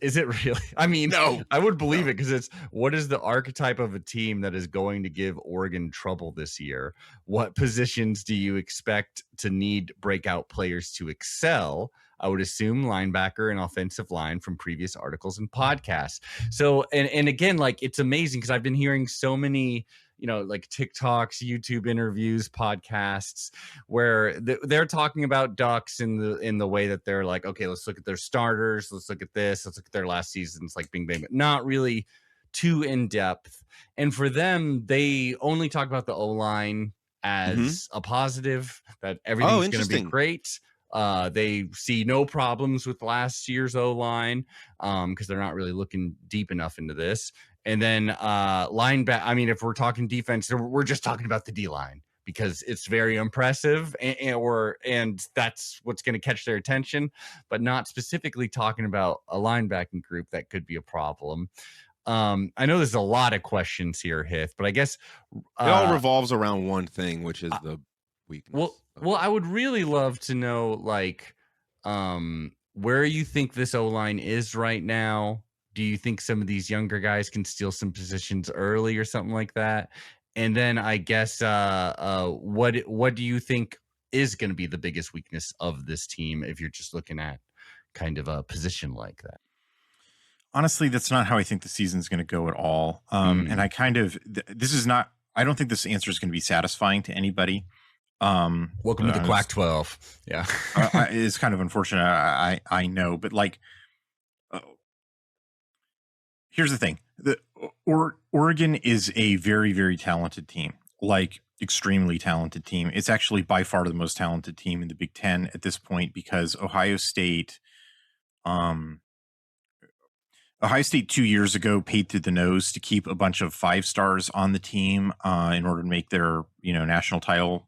Is it really? I mean, no, I would believe it because it's what is the archetype of a team that is going to give Oregon trouble this year? What positions do you expect to need breakout players to excel? I would assume linebacker and offensive line from previous articles and podcasts. So, and again, like it's amazing because I've been hearing so many, like TikToks, YouTube interviews, podcasts where they're talking about Ducks in the way that they're like, okay, let's look at their starters. Let's look at this. Let's look at their last seasons, like bing, bang, but not really too in depth. And for them, they only talk about the O-line as a positive, that everything's going to be great. They see no problems with last year's O-line because they're not really looking deep enough into this. And then linebacker, if we're talking defense, we're just talking about the D-line because it's very impressive and that's what's going to catch their attention, but not specifically talking about a linebacking group that could be a problem. I know there's a lot of questions here, Hith, but I guess it all revolves around one thing, which is the weakness. Well, I would really love to know, like, where you think this O-line is right now. Do you think some of these younger guys can steal some positions early or something like that? And then I guess what do you think is going to be the biggest weakness of this team if you're just looking at kind of a position like that? Honestly, that's not how I think the season's going to go at all. And I I don't think this answer is going to be satisfying to anybody. Welcome to the Quack 12. Yeah. It's kind of unfortunate. I know, but like, here's the thing. Oregon is a very, very talented team, like extremely talented team. It's actually by far the most talented team in the Big Ten at this point because Ohio State 2 years ago paid through the nose to keep a bunch of 5-stars on the team in order to make their, national title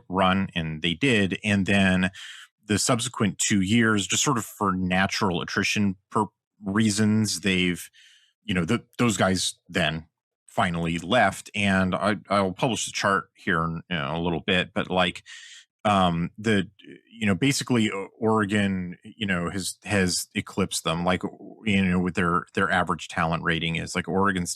run, and they did. And then the subsequent 2 years, just sort of for natural attrition reasons, they've, those guys then finally left. And I'll publish the chart here in a little bit, but like basically Oregon, has eclipsed them, like, with their average talent rating is like Oregon's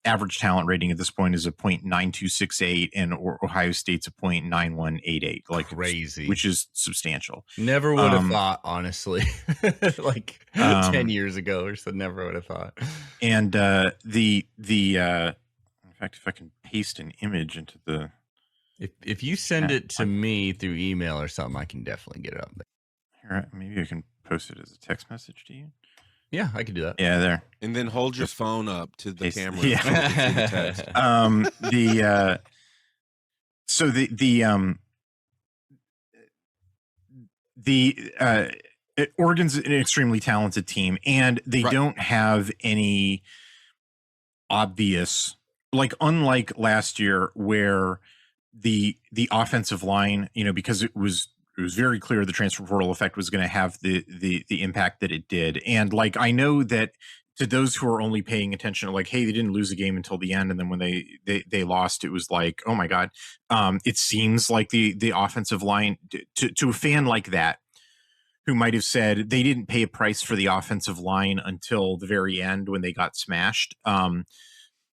average talent rating at this point is a 0.9268 and Ohio State's a 0.9188, like crazy, which is substantial. Never would have thought, honestly, like 10 years ago or so, never would have thought. And in fact, if I can paste an image into the, if you send it to me through email or something, I can definitely get it up there. Here, maybe I can post it as a text message to you. Yeah, I can do that. Yeah, there. And then hold your phone up to the camera. Yeah. Oregon's an extremely talented team, and they don't have any obvious, like, unlike last year where the offensive line, because it was very clear the transfer portal effect was going to have the impact that it did. And like, I know that to those who are only paying attention, like, hey, they didn't lose a game until the end, and then when they lost, it was like, oh my God. It seems like the offensive line, to a fan like that, who might have said they didn't pay a price for the offensive line until the very end when they got smashed.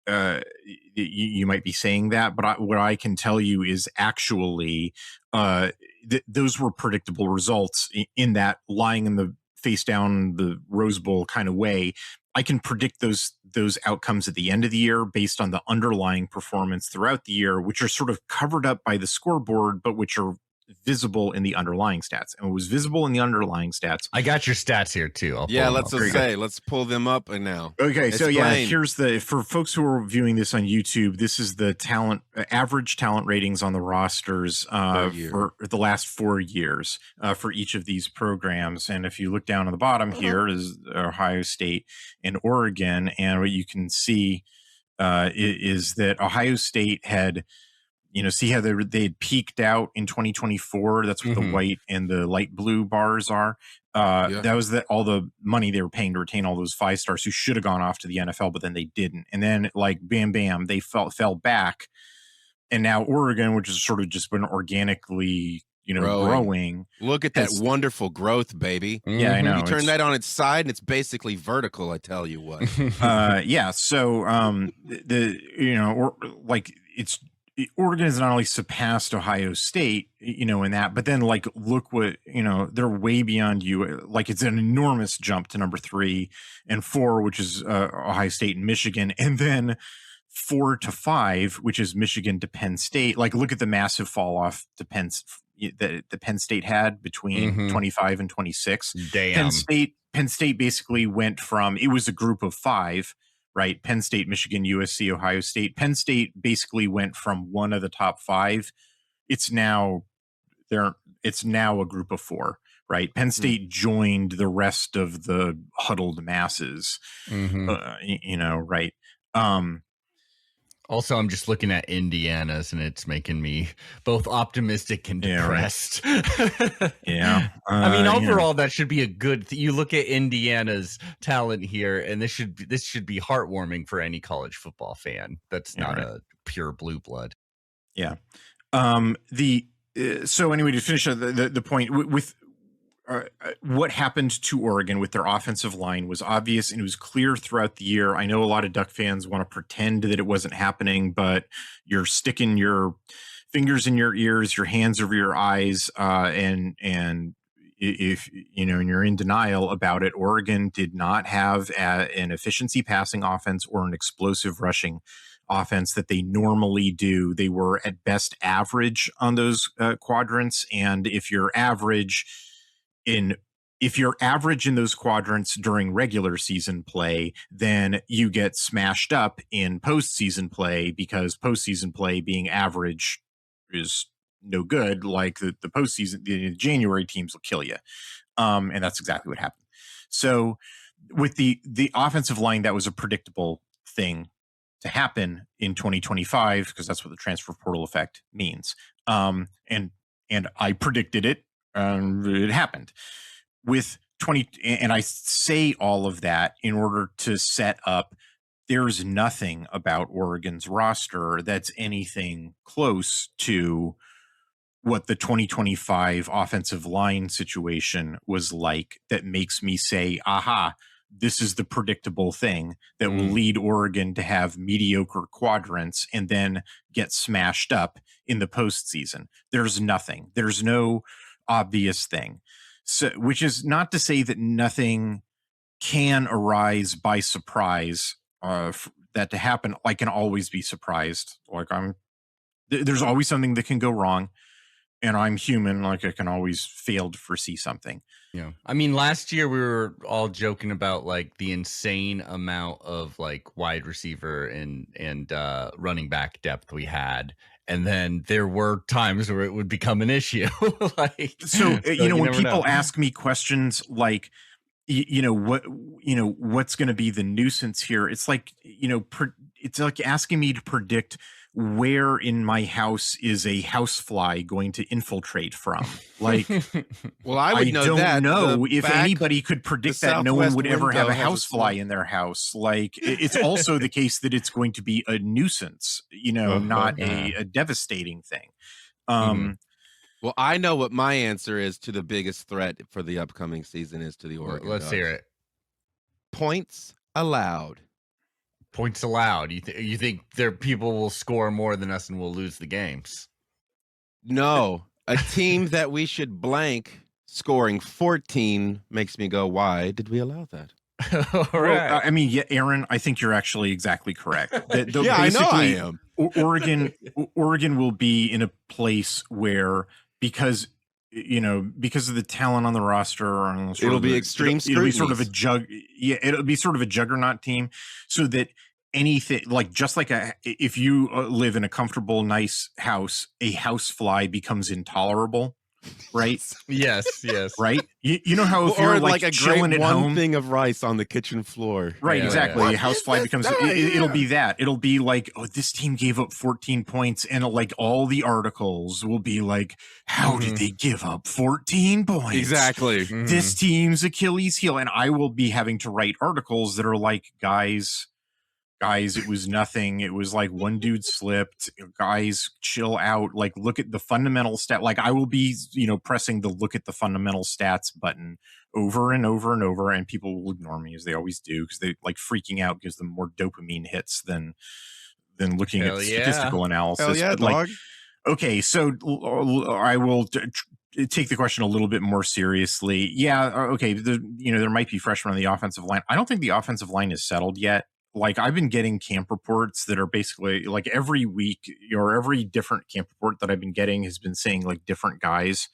You might be saying that, but what I can tell you is actually those were predictable results in that lying in the face down the Rose Bowl kind of way. I can predict those outcomes at the end of the year based on the underlying performance throughout the year, which are sort of covered up by the scoreboard, but which are visible in the underlying stats. And what was visible in the underlying stats. I got your stats here too. Let's pull them up now. Okay, so here's for folks who are viewing this on YouTube, this is the average talent ratings on the rosters for the last 4 years for each of these programs. And if you look down on the bottom here is Ohio State and Oregon, and what you can see is that Ohio State had, see how they had peaked out in 2024. That's what the white and the light blue bars are. That was all the money they were paying to retain all those 5 stars who should have gone off to the NFL, but then they didn't. And then bam, they fell back. And now Oregon, which has sort of just been organically, growing. Look at that wonderful growth, baby. Yeah, I know. You turn that on its side and it's basically vertical, I tell you what. So Oregon has not only surpassed Ohio State, in that, but then look what, they're way beyond you. It's an enormous jump to number 3 and 4, which is Ohio State and Michigan. And then 4 to 5, which is Michigan to Penn State. Look at the massive fall off to Penn State had between 25 and 26. Damn. Penn State basically went from, it was a group of 5, right? Penn State, Michigan, USC, Ohio State. Penn State basically went from one of the top 5. It's now a group of 4, right? Penn State joined the rest of the huddled masses, right? Also, I'm just looking at Indiana's, and it's making me both optimistic and depressed. Yeah. Overall, that should be a good thing. You look at Indiana's talent here, and this should be heartwarming for any college football fan that's not a pure blue blood. Yeah. So anyway, to finish the point with what happened to Oregon with their offensive line was obvious, and it was clear throughout the year. I know a lot of Duck fans want to pretend that it wasn't happening, but you're sticking your fingers in your ears, your hands over your eyes, and if and you're in denial about it. Oregon did not have an efficiency passing offense or an explosive rushing offense that they normally do. They were at best average on those quadrants, and if you're average in those quadrants during regular season play, then you get smashed up in postseason play, because postseason play being average is no good. The postseason, the January teams will kill you. And that's exactly what happened. So with the offensive line, that was a predictable thing to happen in 2025, because that's what the transfer portal effect means. And I predicted it. It happened with 20, and I say all of that in order to set up. There's nothing about Oregon's roster that's anything close to what the 2025 offensive line situation was like that makes me say, aha, this is the predictable thing that will lead Oregon to have mediocre quadrants and then get smashed up in the postseason. There's nothing. There's no obvious thing. So, which is not to say that nothing can arise by surprise, that to happen. I can always be surprised. There's always something that can go wrong, and I'm human. I can always fail to foresee something. Yeah. Last year we were all joking about the insane amount of wide receiver and running back depth we had. And then there were times where it would become an issue. When people ask me questions like, what's going to be the nuisance here? It's it's like asking me to predict where in my house is a housefly going to infiltrate from. Well, I don't know if anybody could predict that. No one would ever have a housefly in their house. It's also the case that it's going to be a nuisance, not a devastating thing. Well, I know what my answer is to the biggest threat for the upcoming season is to the Oregon Let's hear it. Points allowed. Points allowed. You think people will score more than us and we'll lose the games? No. A team that we should blank scoring 14 makes me go, why did we allow that? All right. Aaron, I think you're actually exactly correct. I know I am. Oregon will be in a place where because because of the talent on the roster, it'll be extreme scrutiny. It'll be sort of a it'll be sort of a juggernaut team, so that anything like just like if you live in a comfortable, nice house, a house fly becomes intolerable. Right. Yes. Right. You know how if you're like a chilling great at home, one thing of rice on the kitchen floor. Right. Exactly. A housefly becomes. It'll be that. It'll be like, oh, this team gave up 14 points, and like all the articles will be like, how did they give up 14 points? Exactly. This team's Achilles heel, and I will be having to write articles that are like, guys, it was nothing. It was like one dude slipped. Guys, chill out. Like, look at the fundamental stat. Like, I will be, pressing the look at the fundamental stats button over and over and over, and people will ignore me as they always do, because they like freaking out gives them more dopamine hits than looking at statistical analysis. Hell yeah, but dog. like, okay, so I will take the question a little bit more seriously. Yeah, okay. There might be freshmen on the offensive line. I don't think the offensive line is settled yet. Like, I've been getting camp reports that are basically like every week, or every different camp report that I've been getting has been saying like different guys,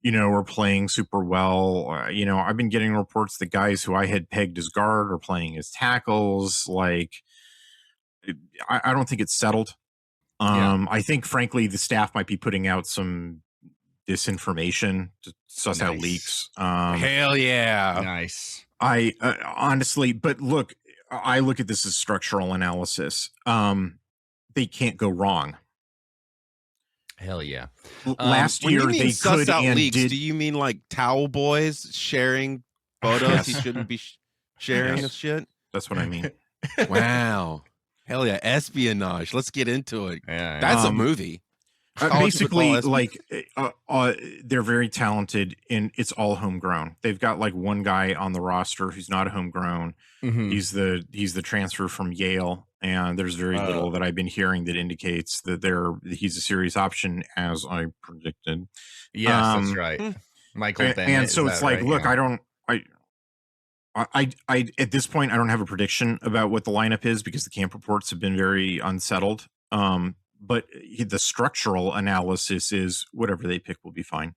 are playing super well. I've been getting reports that guys who I had pegged as guard are playing as tackles. Like, I don't think it's settled. I think, frankly, the staff might be putting out some disinformation to suss out leaks. Hell yeah. Nice. I honestly, but look, I look at this as structural analysis. They can't go wrong. Hell yeah. Last year they could and leaks, did. Do you mean like towel boys sharing photos he shouldn't be sharing of shit? That's what I mean. Wow. Hell yeah. Espionage. Let's get into it. Yeah. That's a movie. Basically, like, they're very talented, and it's all homegrown. They've got like one guy on the roster who's not a homegrown. He's the transfer from Yale, and there's very little that I've been hearing that indicates that he's a serious option, as I predicted. Yes, that's right. Michael Bennett. And so it's like, right? look, I at this point I don't have a prediction about what the lineup is, because the camp reports have been very unsettled. But the structural analysis is whatever they pick will be fine.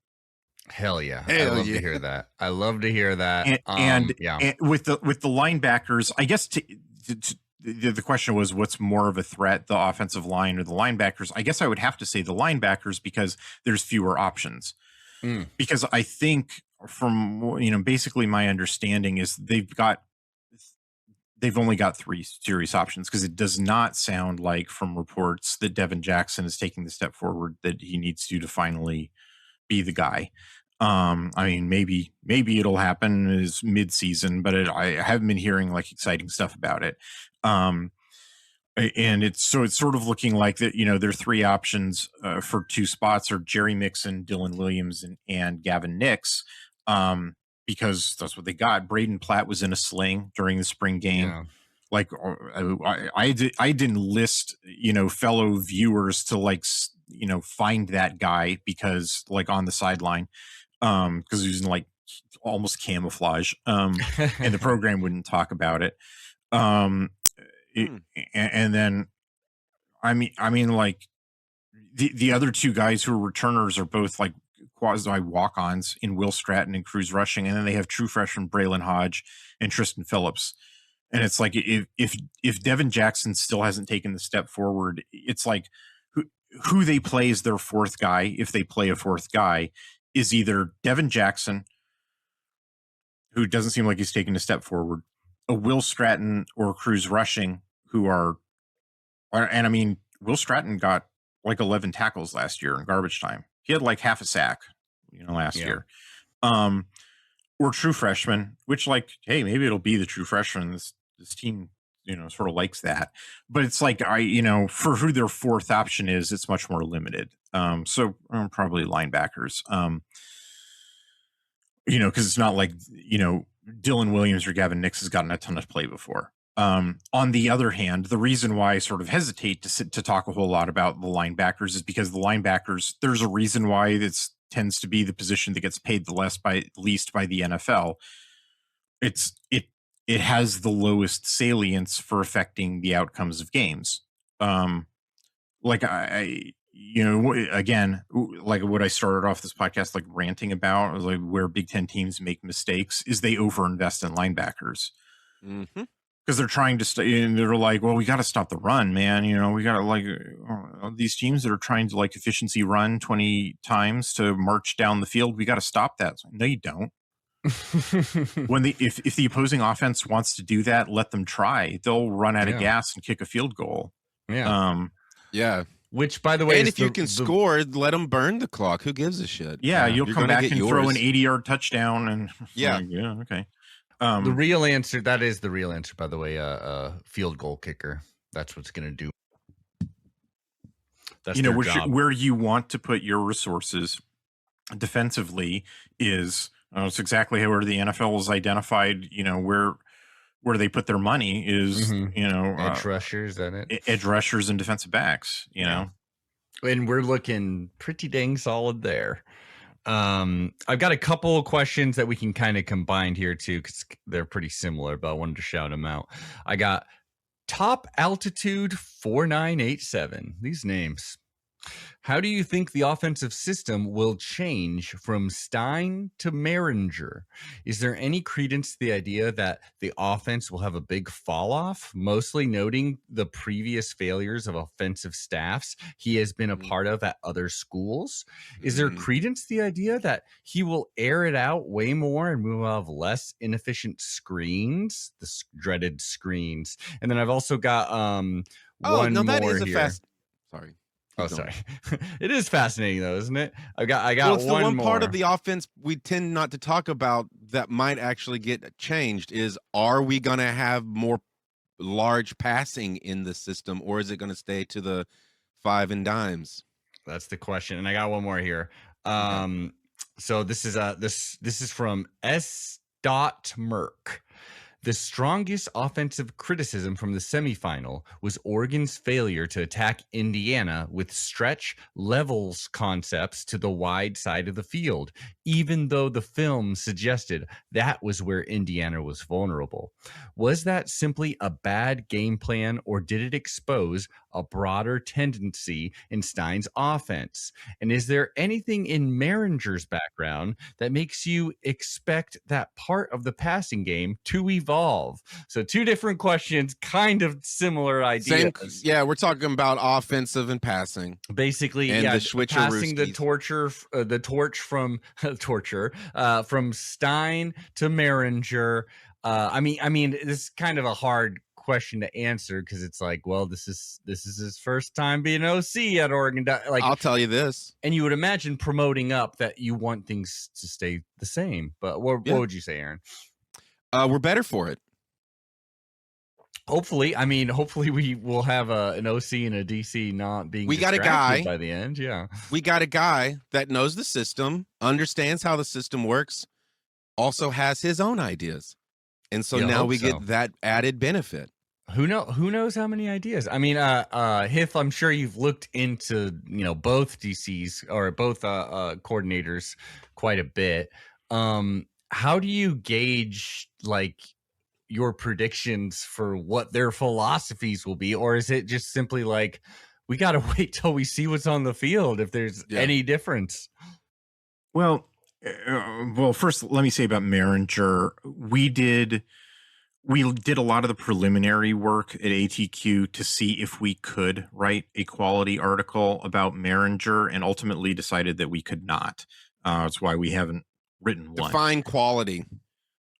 Hell yeah. I love to hear that. I love to hear that. And with the linebackers, I guess the question was, what's more of a threat, the offensive line or the linebackers? I guess I would have to say the linebackers, because there's fewer options. Because I think from, basically my understanding is they've only got 3 serious options, because it does not sound like, from reports, that Devin Jackson is taking the step forward that he needs to finally be the guy. I mean, maybe it'll happen as mid-season, but I haven't been hearing like exciting stuff about it. And it's sort of looking like that, their 3 options for 2 spots are Jerry Mixon, Dylan Williams, and Gavin Nix. Because that's what they got. Braden Platt was in a sling during the spring game. Yeah. Like, I didn't list, fellow viewers to like, find that guy, because like on the sideline, because he was in like almost camouflage, and the program wouldn't talk about it. And then, I mean, like the other 2 guys who are returners are both like quasi walk-ons in Will Stratton and Cruz Rushing, and then they have true freshman Braylon Hodge and Tristan Phillips. And it's like, if Devin Jackson still hasn't taken the step forward, it's like who they play as their 4th guy, if they play a 4th guy, is either Devin Jackson, who doesn't seem like he's taken a step forward, a Will Stratton or Cruz Rushing, and I mean, Will Stratton got like 11 tackles last year in garbage time. He had like half a sack, last year. Or true freshman, which, like, hey, maybe it'll be the true freshman. This team, sort of likes that. But it's like, for who their 4th option is, it's much more limited. So probably linebackers. Because it's not like, Dylan Williams or Gavin Nix has gotten a ton of play before. On the other hand, the reason why I sort of hesitate to talk a whole lot about the linebackers is because the linebackers, there's a reason why it tends to be the position that gets paid the least by the NFL. It has the lowest salience for affecting the outcomes of games. Like again, like what I started off this podcast like ranting about, like where Big Ten teams make mistakes is they overinvest in linebackers. Mm-hmm. Because they're trying to stay, and they're like, well, we got to stop the run, man. We got to like these teams that are trying to like efficiency run 20 times to march down the field. We got to stop that. No, you don't. If the opposing offense wants to do that, let them try. They'll run out of gas and kick a field goal. Yeah. Which, by the way, and if you can score, let them burn the clock. Who gives a shit? Yeah, you'll come back and throw an 80-yard touchdown, and okay. The real answer, that is the real answer, by the way, field goal kicker. That's what's going to do. That's where you want to put your resources defensively is it's exactly where the NFL has identified, where they put their money is, edge rushers, edge rushers and defensive backs, and we're looking pretty dang solid there. I've got a couple of questions that we can kind of combine here too, because they're pretty similar, but I wanted to shout them out. I got Top Altitude 4987. These names. How do you think the offensive system will change from Stein to Maringer? Is there any credence to the idea that the offense will have a big fall off, mostly noting the previous failures of offensive staffs he has been a part of at other schools? Is there credence to the idea that he will air it out way more and move out of less inefficient screens, the dreaded screens? And then I've also got one more here. Sorry. Oh, sorry. It is fascinating though, isn't it? I got it's the one part of the offense we tend not to talk about that might actually get changed is, are we going to have more large passing in the system, or is it going to stay to the 5 and dimes? That's the question. And I got one more here. So this is from S. Merck. The strongest offensive criticism from the semifinal was Oregon's failure to attack Indiana with stretch levels concepts to the wide side of the field, even though the film suggested that was where Indiana was vulnerable. Was that simply a bad game plan, or did it expose a broader tendency in Stein's offense? And is there anything in Maringer's background that makes you expect that part of the passing game to evolve? So 2 different questions, kind of similar ideas. We're talking about offensive and passing, basically. And the passing the torch from Stein to Maringer. I mean, this is kind of a hard question to answer because it's like, well, this is his first time being OC at Oregon. Like, I'll tell you this, and you would imagine promoting up that you want things to stay the same. But what would you say, Aaron? We're better for it. Hopefully, we will have an OC and a DC not being. We got a guy by the end. Yeah, we got a guy that knows the system, understands how the system works, also has his own ideas, and so now we get that added benefit. Who knows how many ideas? I mean, Hyth, I'm sure you've looked into both DCs or both coordinators quite a bit. How do you gauge like your predictions for what their philosophies will be? Or is it just simply like, we got to wait till we see what's on the field if there's any difference? Well, first let me say about Maringer, we did a lot of the preliminary work at ATQ to see if we could write a quality article about Maringer, and ultimately decided that we could not. That's why we haven't written one. Define quality.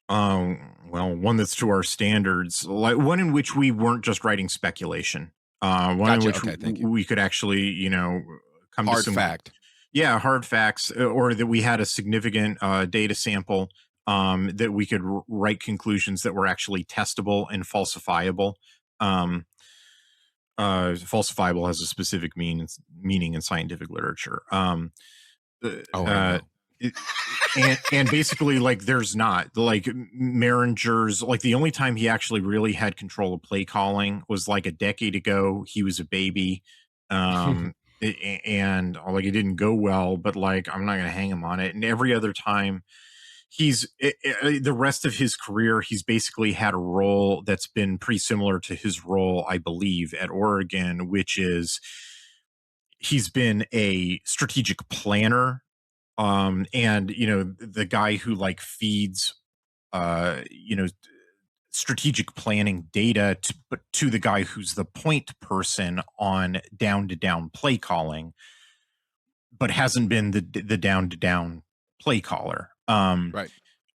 Well, one that's to our standards, like one in which we weren't just writing speculation. One in which we could actually, come hard to some fact. Yeah, hard facts, or that we had a significant data sample that we could write conclusions that were actually testable and falsifiable. Falsifiable has a specific meaning in scientific literature. And basically, like, there's not, like, Maringer's, like, the only time he actually really had control of play calling was like a decade ago. He was a baby, and like, it didn't go well, but like, I'm not gonna hang him on it. And every other time, the rest of his career, he's basically had a role that's been pretty similar to his role, I believe, at Oregon, which is he's been a strategic planner, and the guy who like feeds strategic planning data to the guy who's the point person on down to down play calling, but hasn't been the down to down play caller. Right.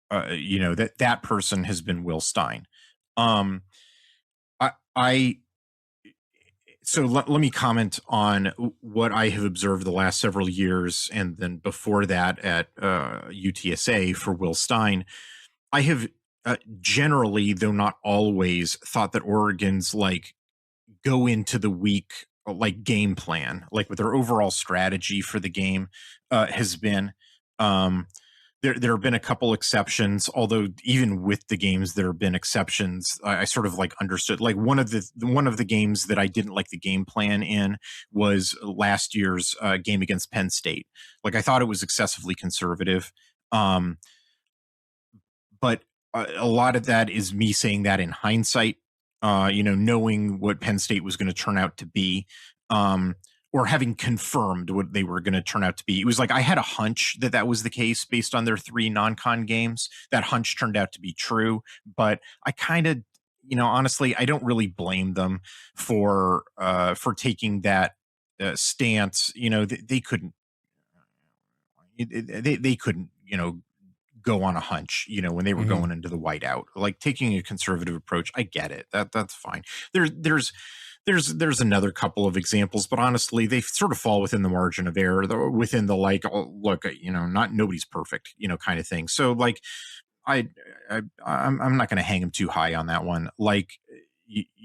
That person has been Will Stein. I so let me comment on what I have observed the last several years, and then before that at UTSA for Will Stein. I have generally, though not always, thought that Oregon's like go into the week like game plan, like what their overall strategy for the game has been. There have been a couple exceptions, although even with the games there have been exceptions. I sort of like understood, like one of the games that I didn't like the game plan in was last year's game against Penn State. Like I thought it was excessively conservative. But a lot of that is me saying that in hindsight, knowing what Penn State was going to turn out to be, or having confirmed what they were going to turn out to be. It was like I had a hunch that was the case based on their 3 non-con games. That hunch turned out to be true, but I kind of, honestly, I don't really blame them for taking that stance. They couldn't, they couldn't, go on a hunch, when they were going into the whiteout, like taking a conservative approach. I get it. That's fine. There's another couple of examples, but honestly, they sort of fall within the margin of error, within the like, oh, look, not nobody's perfect, kind of thing. So like, I'm not going to hang him too high on that one. Like,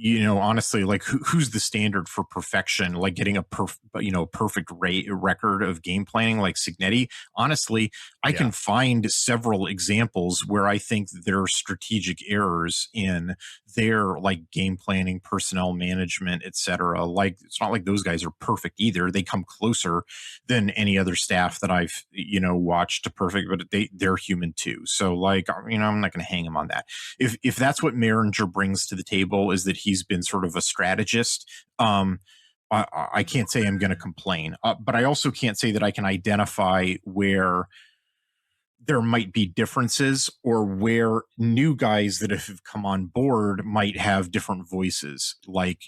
honestly, like who's the standard for perfection? Like getting a perfect record of game planning, like Cignetti. Honestly, I can find several examples where I think there are strategic errors in their like game planning, personnel management, etc. Like it's not like those guys are perfect either. They come closer than any other staff that I've watched to perfect, but they're human too. So like I'm not going to hang him on that. If that's what Maringer brings to the table, is that he's been sort of a strategist. I can't say I'm going to complain, but I also can't say that I can identify where there might be differences or where new guys that have come on board might have different voices. Like,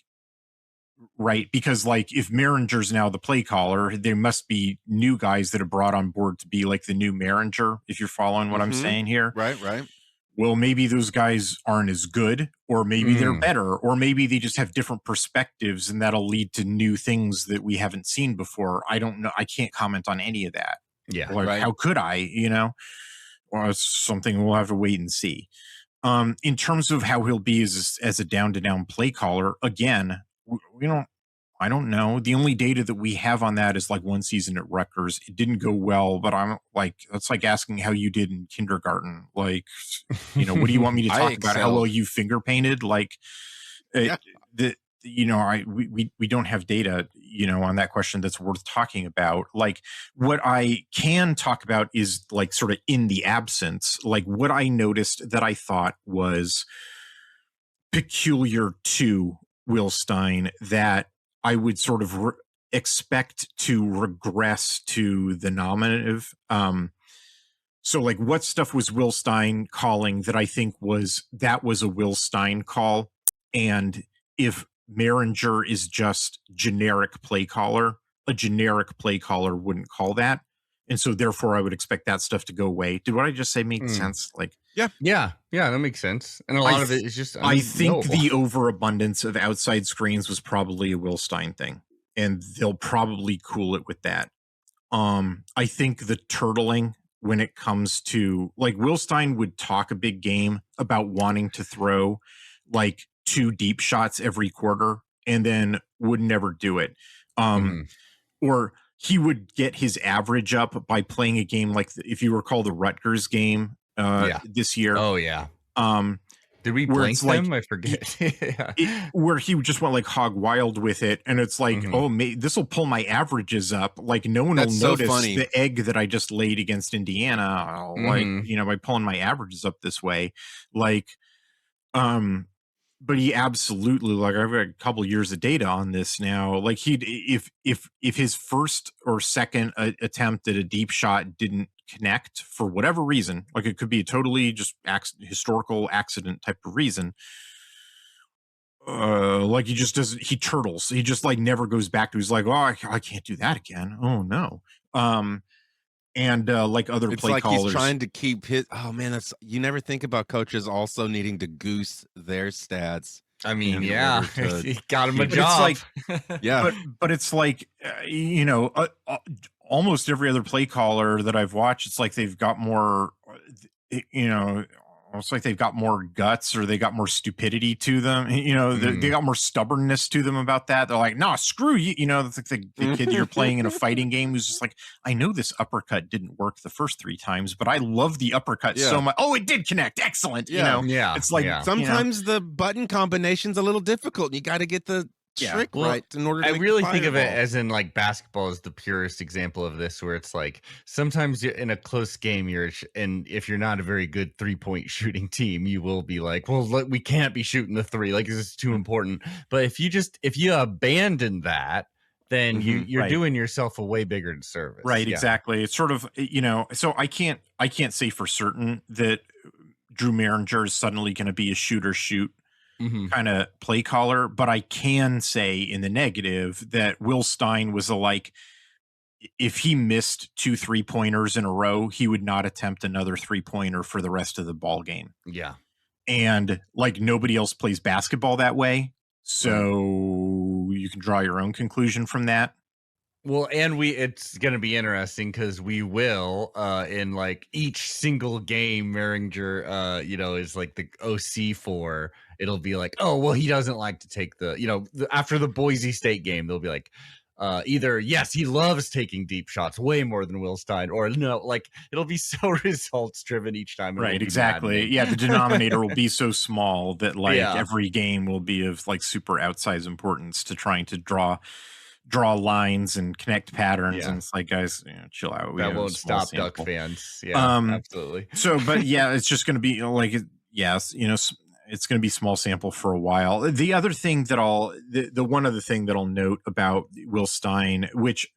right? Because like if Maringer's now the play caller, there must be new guys that are brought on board to be like the new Maringer, if you're following what I'm saying here. Right. Well, maybe those guys aren't as good, or maybe they're better, or maybe they just have different perspectives, and that'll lead to new things that we haven't seen before. I don't know. I can't comment on any of that. Yeah. Like, how could I, or it's something we'll have to wait and see. In terms of how he'll be as a down to down play caller, again, I don't know. The only data that we have on that is like one season at Rutgers. It didn't go well, but I'm like, that's like asking how you did in kindergarten. Like, what do you want me to talk about? How well you finger painted? Like, we don't have data, on that question that's worth talking about. Like, what I can talk about is like sort of in the absence, like what I noticed that I thought was peculiar to Will Stein that I would sort of expect to regress to the nominative. So like what stuff was Will Stein calling that I think was a Will Stein call? And if Maringer is just generic play caller, a generic play caller wouldn't call that. And so therefore I would expect that stuff to go away. Did what I just say make sense? Like, yeah, that makes sense. And a lot of it is just I think the overabundance of outside screens was probably a Will Stein thing, and they'll probably cool it with that. I think the turtling when it comes to like Will Stein would talk a big game about wanting to throw like 2 deep shots every quarter and then would never do it. Or he would get his average up by playing a game like if you recall the Rutgers game this year. Oh yeah. Did we blank them? Like, I forget. Where he just went like hog wild with it, and it's like, this will pull my averages up. Like no one will notice the egg that I just laid against Indiana, like by pulling my averages up this way. Like, he absolutely, like, I've got a couple years of data on this now. Like, if his first or second attempt at a deep shot didn't connect for whatever reason, like it could be a totally just historical accident type of reason, like he just doesn't, he turtles, he just like never goes back to, he's like, oh, I can't do that again, oh no. And like other it's play like callers, he's trying to keep his, oh man, that's, you never think about coaches also needing to goose their stats. I mean, yeah, he got him a job. It's like, yeah, but it's like, you know, almost every other play caller that I've watched, it's like they've got more, you know, it's like they've got more guts, or they got more stupidity to them. You know, they got more stubbornness to them about that. They're like, nah, screw you. You know, it's like the kid you're playing in a fighting game who's just like, I know this uppercut didn't work the first 3 times, but I love the uppercut so much. Oh, it did connect. Excellent. You know, it's like, sometimes the button combination's a little difficult, and you got to get the trick right in order to I really think of it as in like basketball is the purest example of this, where it's like sometimes you're in a close game, and if you're not a very good 3-point shooting team, you will be like, well, we can't be shooting the 3, like this is too important. But if you abandon that, then you're doing yourself a way bigger disservice. Right, exactly. It's sort of, you know, so I can't say for certain that Drew Maringer is suddenly going to be a shoot kind of play caller, but I can say in the negative that Will Stein was if he missed 2 3-pointers in a row, he would not attempt another 3-pointer for the rest of the ball game. Yeah. And like nobody else plays basketball that way. So you can draw your own conclusion from that. Well, and it's going to be interesting because we will, in like each single game, Maringer, you know, is like the OC for, it'll be like, oh, well, he doesn't like to take after the Boise State game, they'll be like, either, yes, he loves taking deep shots way more than Will Stein, or no, like it'll be so results driven each time. Right, exactly. Yeah, the denominator will be so small that like every game will be of like super outsized importance to trying to draw lines and connect patterns, and it's like, guys, chill out. That won't stop Duck fans. Absolutely. So, but yeah, it's just going to be like, yes, it's going to be small sample for a while. The other thing that the one other thing that I'll note about Will Stein, which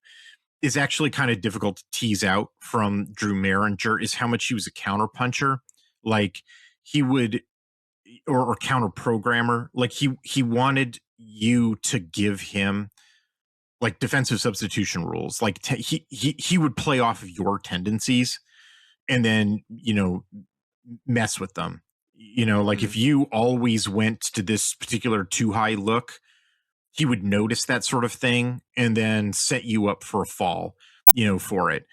is actually kind of difficult to tease out from Drew Maringer, is how much he was a counter puncher. Like he would, or counter programmer. Like he wanted you to give him like defensive substitution rules. Like he would play off of your tendencies and then, mess with them. Like if you always went to this particular too high look, he would notice that sort of thing and then set you up for a fall, for it.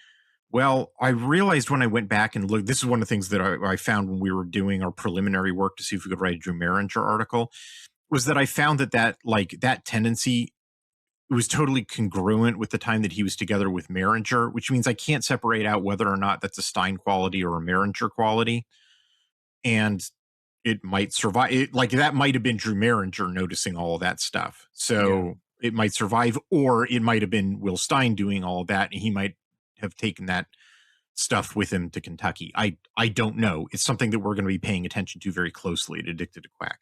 Well, I realized when I went back and looked, this is one of the things that I found when we were doing our preliminary work to see if we could write a Drew Maringer article, was that I found that tendency was totally congruent with the time that he was together with Maringer, which means I can't separate out whether or not that's a Stein quality or a Maringer quality. And it might survive. That might have been Drew Maringer noticing all of that stuff. So it might survive, or it might have been Will Stein doing all of that, and he might have taken that stuff with him to Kentucky. I don't know. It's something that we're going to be paying attention to very closely at Addicted to Quack.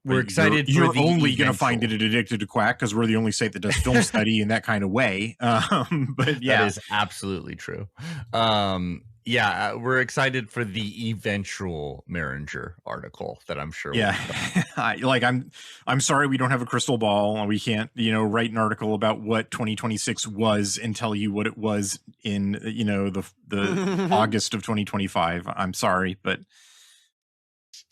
We're excited. You're only going to find it at Addicted to Quack because we're the only site that does film study in that kind of way. But yeah, that is absolutely true. We're excited for the eventual Maringer article that I'm sure. Yeah, I'm sorry we don't have a crystal ball and we can't write an article about what 2026 was and tell you what it was in the August of 2025. I'm sorry, but.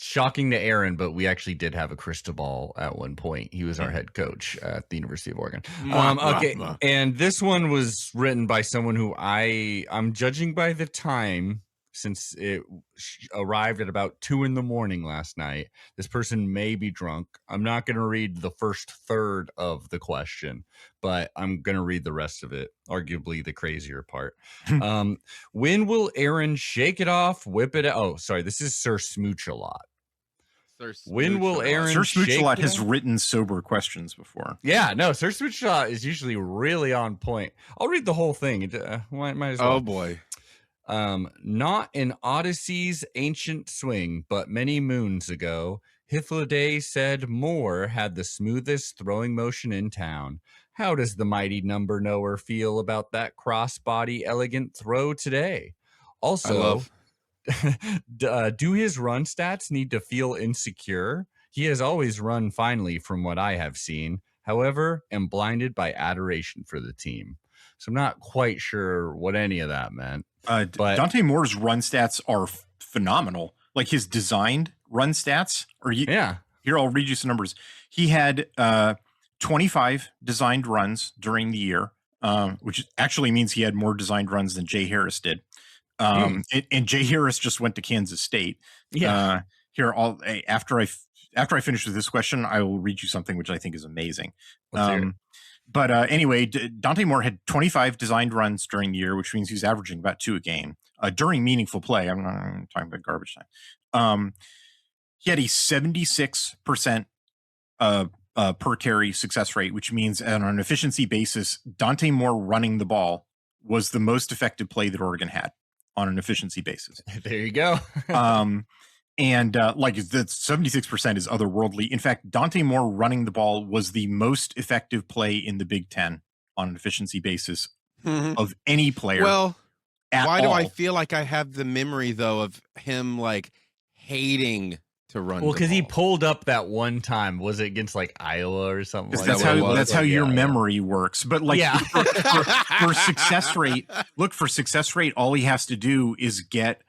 Shocking to Aaron, but we actually did have a crystal ball at one point. He was our head coach at the University of Oregon. Okay, and this one was written by someone who I'm judging by the time, since it arrived at about 2 a.m. last night. This person may be drunk. I'm not going to read the first third of the question, but I'm going to read the rest of it, arguably the crazier part. When will Aaron shake it off, whip it out? Oh, sorry, this is Sir Smooch-a-Lot. When will Aaron Sir Smooch-a-Lot has written sober questions before. Yeah, no, Sir Smooch-a-Lot is usually really on point. I'll read the whole thing. Might as well. Oh, boy. Not in Odyssey's ancient swing, but many moons ago, Hythloday said Moore had the smoothest throwing motion in town. How does the mighty number knower feel about that crossbody elegant throw today? Also, do his run stats need to feel insecure? He has always run finely from what I have seen. However, am blinded by adoration for the team. So I'm not quite sure what any of that meant. But Dante Moore's run stats are phenomenal. Like his designed run stats here, I'll read you some numbers. He had 25 designed runs during the year, which actually means he had more designed runs than Jay Harris did. And Jay Harris just went to Kansas State. Yeah. Here, after I finish with this question, I will read you something which I think is amazing. But anyway, Dante Moore had 25 designed runs during the year, which means he's averaging about 2 a game during meaningful play. I'm not talking about garbage time. He had a 76% per carry success rate, which means on an efficiency basis, Dante Moore running the ball was the most effective play that Oregon had on an efficiency basis. There you go. And like the 76% is otherworldly. In fact, Dante Moore running the ball was the most effective play in the Big Ten on an efficiency basis of any player. Well, why do all. I feel like I have the memory though of him like hating to run? Well, because he pulled up that one time. Was it against like Iowa or something? Like that's how your memory works. But like for success rate, for success rate, all he has to do is get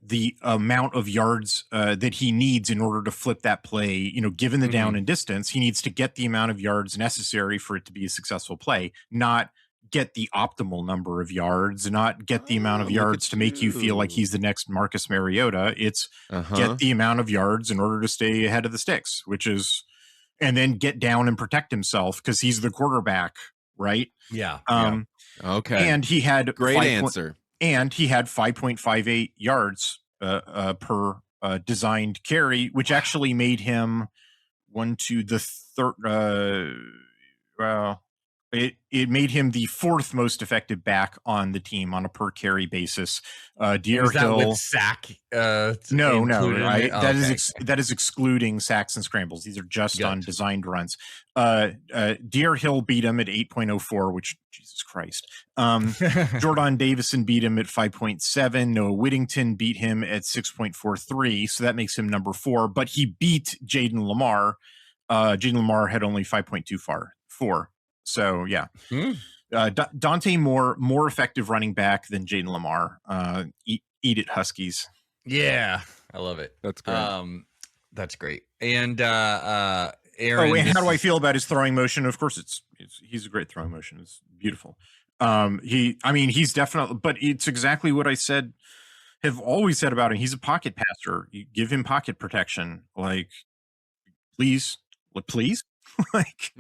the amount of yards that he needs in order to flip that play. Given the down and distance, he needs to get the amount of yards necessary for it to be a successful play, not get the optimal number of yards, not get the amount of yards to make you feel like he's the next Marcus Mariota. It's get the amount of yards in order to stay ahead of the sticks, and then get down and protect himself because he's the quarterback, right? Yeah. Okay. And he had great answer. And he had 5.58 yards per designed carry, which actually made him it made him the 4th most effective back on the team on a per carry basis. Is that Hill with sack? No, right? Oh, that is excluding sacks and scrambles. These are just on designed runs. Deer Hill beat him at 8.04, which Jesus Christ. Jordan Davison beat him at 5.7. Noah Whittington beat him at 6.43. So that makes him number 4. But he beat Jaden Lamar. Jaden Lamar had only 5.24. So yeah, Dante Moore, more effective running back than Jaden Lamar. Eat it, Huskies. Yeah, I love it. That's great. That's great. And Aaron, and how do I feel about his throwing motion? Of course, he's a great throwing motion. It's beautiful. He's definitely, but it's exactly what I have always said about him. He's a pocket passer. You give him pocket protection, like please, like.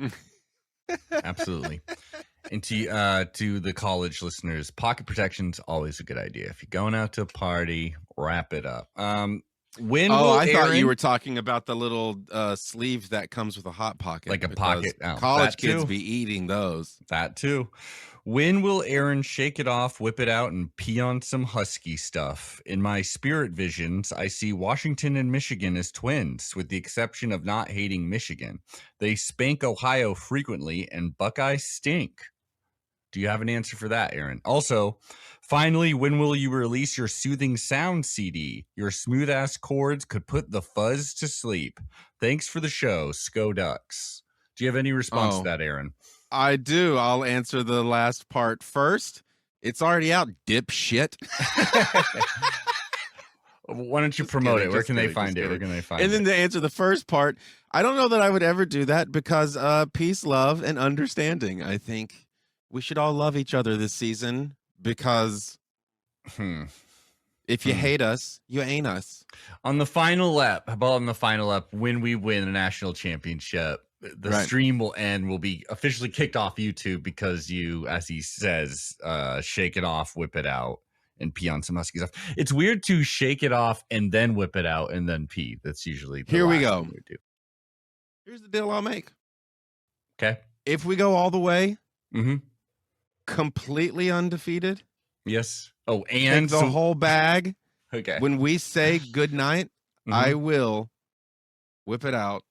Absolutely. And to the college listeners, pocket protection's always a good idea. If you're going out to a party, wrap it up. I thought you were talking about the little sleeve that comes with a hot pocket. Like a pocket. College kids be eating those. That too. When will Aaron shake it off, whip it out, and pee on some Husky stuff? In my spirit visions, I see Washington and Michigan as twins, with the exception of not hating Michigan. They spank Ohio frequently, and Buckeyes stink. Do you have an answer for that, Aaron? Also, finally, when will you release your soothing sound CD? Your smooth-ass chords could put the fuzz to sleep. Thanks for the show, Sco Ducks. Do you have any response to that, Aaron? I do. I'll answer the last part first. It's already out, dipshit. Why don't you promote it? Where can they find it? And then to answer the first part, I don't know that I would ever do that because peace, love, and understanding. I think we should all love each other this season because if you hate us, you ain't us. On the final lap, how about on the final lap, when we win a national championship, the stream will end, will be officially kicked off YouTube because you, as he says, shake it off, whip it out, and pee on some Husky stuff. It's weird to shake it off and then whip it out and then pee. That's usually the Here we last go. thing we do. Here's the deal I'll make. Okay. If we go all the way, completely undefeated. Yes. Oh, and the whole bag. Okay. When we say good night, I will whip it out,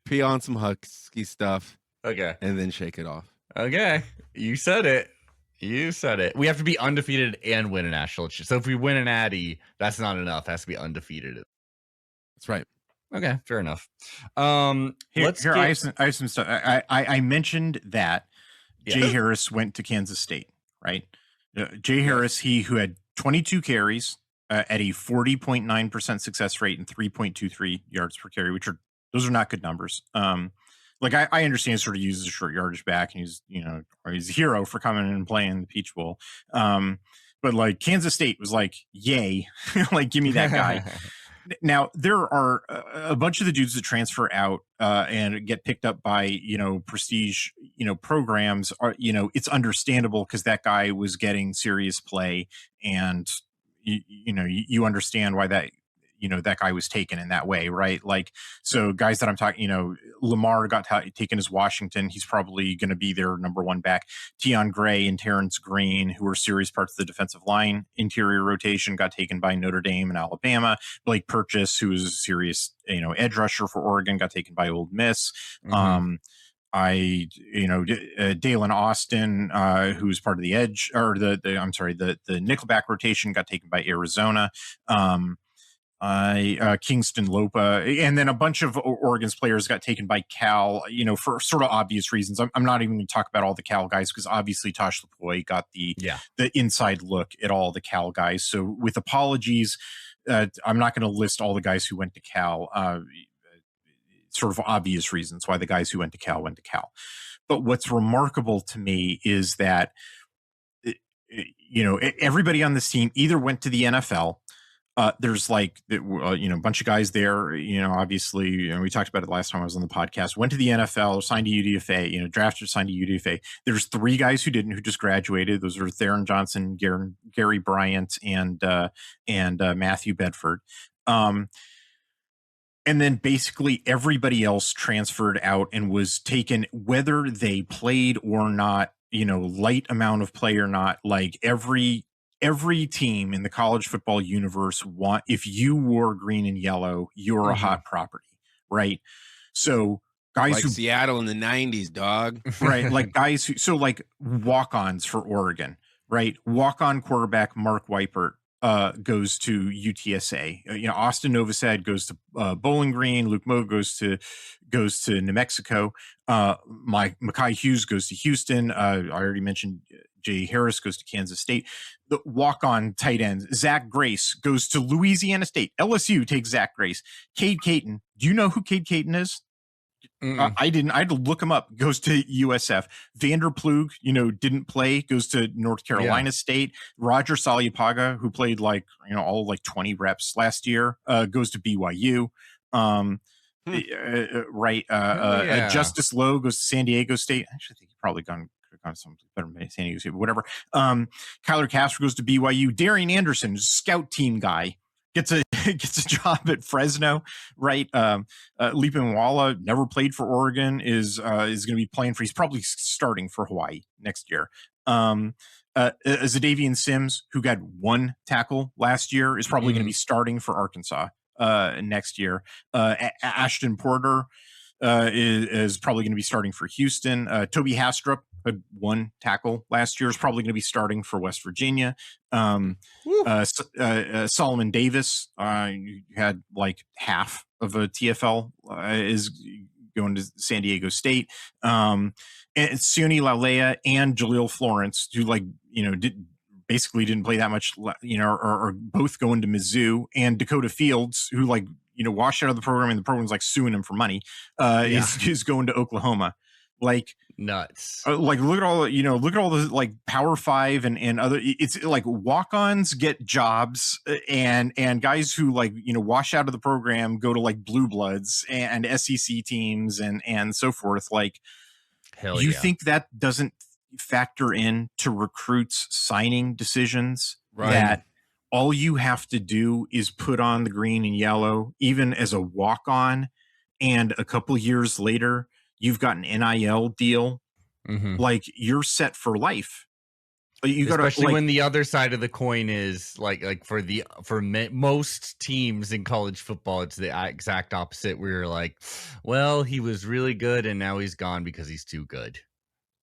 pee on some Husky stuff. Okay. And then shake it off. Okay. You said it. You said it. We have to be undefeated and win a national. So if we win an Addy, that's not enough. It has to be undefeated. That's right. Okay, fair enough. I have some stuff. I mentioned that Jay Harris went to Kansas State, right? Jay Harris, he who had 22 carries at a 40.9% success rate and 3.23 yards per carry, those are not good numbers. Like I understand sort of uses a short yardage back, and he's a hero for coming in and playing the Peach Bowl. But like Kansas State was like, yay, like give me that guy. Now there are a bunch of the dudes that transfer out and get picked up by prestige programs. It's understandable because that guy was getting serious play, and you understand why that that guy was taken in that way, right? Like, so guys that I'm talking, Lamar got taken as Washington. He's probably going to be their number one back. Tion Gray and Terrence Green, who are serious parts of the defensive line interior rotation, got taken by Notre Dame and Alabama. Blake Purchase, who is a serious, edge rusher for Oregon, got taken by Ole Miss. Mm-hmm. Dalen Austin, who's part of the edge or the nickelback rotation, got taken by Arizona. Kingston Lopa, and then a bunch of Oregon's players got taken by Cal, for sort of obvious reasons. I'm not even going to talk about all the Cal guys because obviously Tosh Lupoi got the inside look at all the Cal guys. So with apologies, I'm not going to list all the guys who went to Cal. Sort of obvious reasons why the guys who went to Cal went to Cal. But what's remarkable to me is that everybody on this team either went to the NFL. There's a bunch of guys there, obviously, we talked about it last time I was on the podcast, went to the NFL, signed to UDFA, drafted, signed to UDFA. There's 3 guys who didn't, who just graduated. Those are Theron Johnson, Gary Bryant, and Matthew Bedford. And then basically everybody else transferred out and was taken, whether they played or not, light amount of play or not. Like every team in the college football universe if you wore green and yellow, you're a hot property, right? So guys like Seattle in the 90s, dog. Right. Like guys like walk-ons for Oregon, right? Walk-on quarterback Mark Weipert goes to UTSA. Austin Novosad goes to Bowling Green. Luke Moe goes to New Mexico. Mekhi Hughes goes to Houston. I already mentioned Jay Harris goes to Kansas State. The walk-on tight end Zach Grace goes to Louisiana State. LSU takes Zach Grace. Cade Caton. Do you know who Cade Caton is? I didn't. I had to look him up. Goes to USF. Vander Plug, didn't play. Goes to North Carolina State. Roger Saliapaga, who played all 20 reps last year, goes to BYU. Justice Lowe goes to San Diego State. I actually think he probably could have gone some better than San Diego State, but whatever. Kyler Castro goes to BYU. Darian Anderson, scout team guy, gets a job at Fresno, right? Leapin Walla never played for Oregon, is going to be playing he's probably starting for Hawaii next year. Zadavian Sims, who got 1 tackle last year, is probably going to be starting for Arkansas next year. Ashton Porter is probably going to be starting for Houston. Toby Hastrup had 1 tackle last year, is probably going to be starting for West Virginia. Solomon Davis had like half of a TFL, is going to San Diego State. And Sione Laulea and Jaleel Florence, who basically didn't play that much, are both going to Mizzou. And Dakota Fields, who washed out of the program, and the program's suing him for money, is going to Oklahoma. Nuts. Look at all the Power 5 and other. It's walk-ons get jobs, and guys who wash out of the program go to Blue Bloods and SEC teams and so forth. Hell you yeah. think that doesn't factor in to recruits signing decisions? Right. That all you have to do is put on the green and yellow, even as a walk-on, and a couple years later, you've got an NIL deal. You're set for life. Especially when the other side of the coin is like for most teams in college football, it's the exact opposite. Where you're like, well, he was really good and now he's gone because he's too good.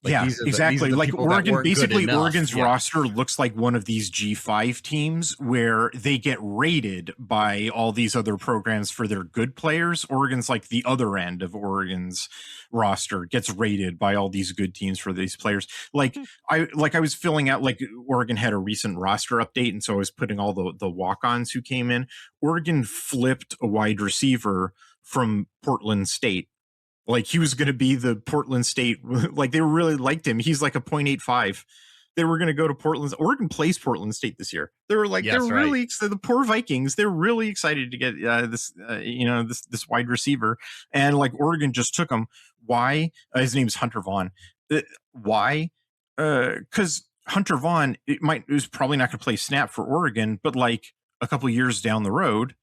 Exactly. Like Oregon, basically Oregon's roster looks like one of these G5 teams where they get rated by all these other programs for their good players. Oregon's like the other end of Oregon's roster, gets rated by all these good teams for these players. I was filling out, like Oregon had a recent roster update, and so I was putting all the walk-ons who came in. Oregon flipped a wide receiver from Portland State. Like he was going to be the Portland State, like they really liked him. He's like a 0.85. They were going to go to Portland. Oregon plays Portland State this year. They were like, really excited. The poor Vikings, they're really excited to get this wide receiver. And like Oregon just took him. Why? His name's Hunter Vaughn. Why? Because Hunter Vaughn, it was probably not going to play snap for Oregon, but like a couple of years down the road,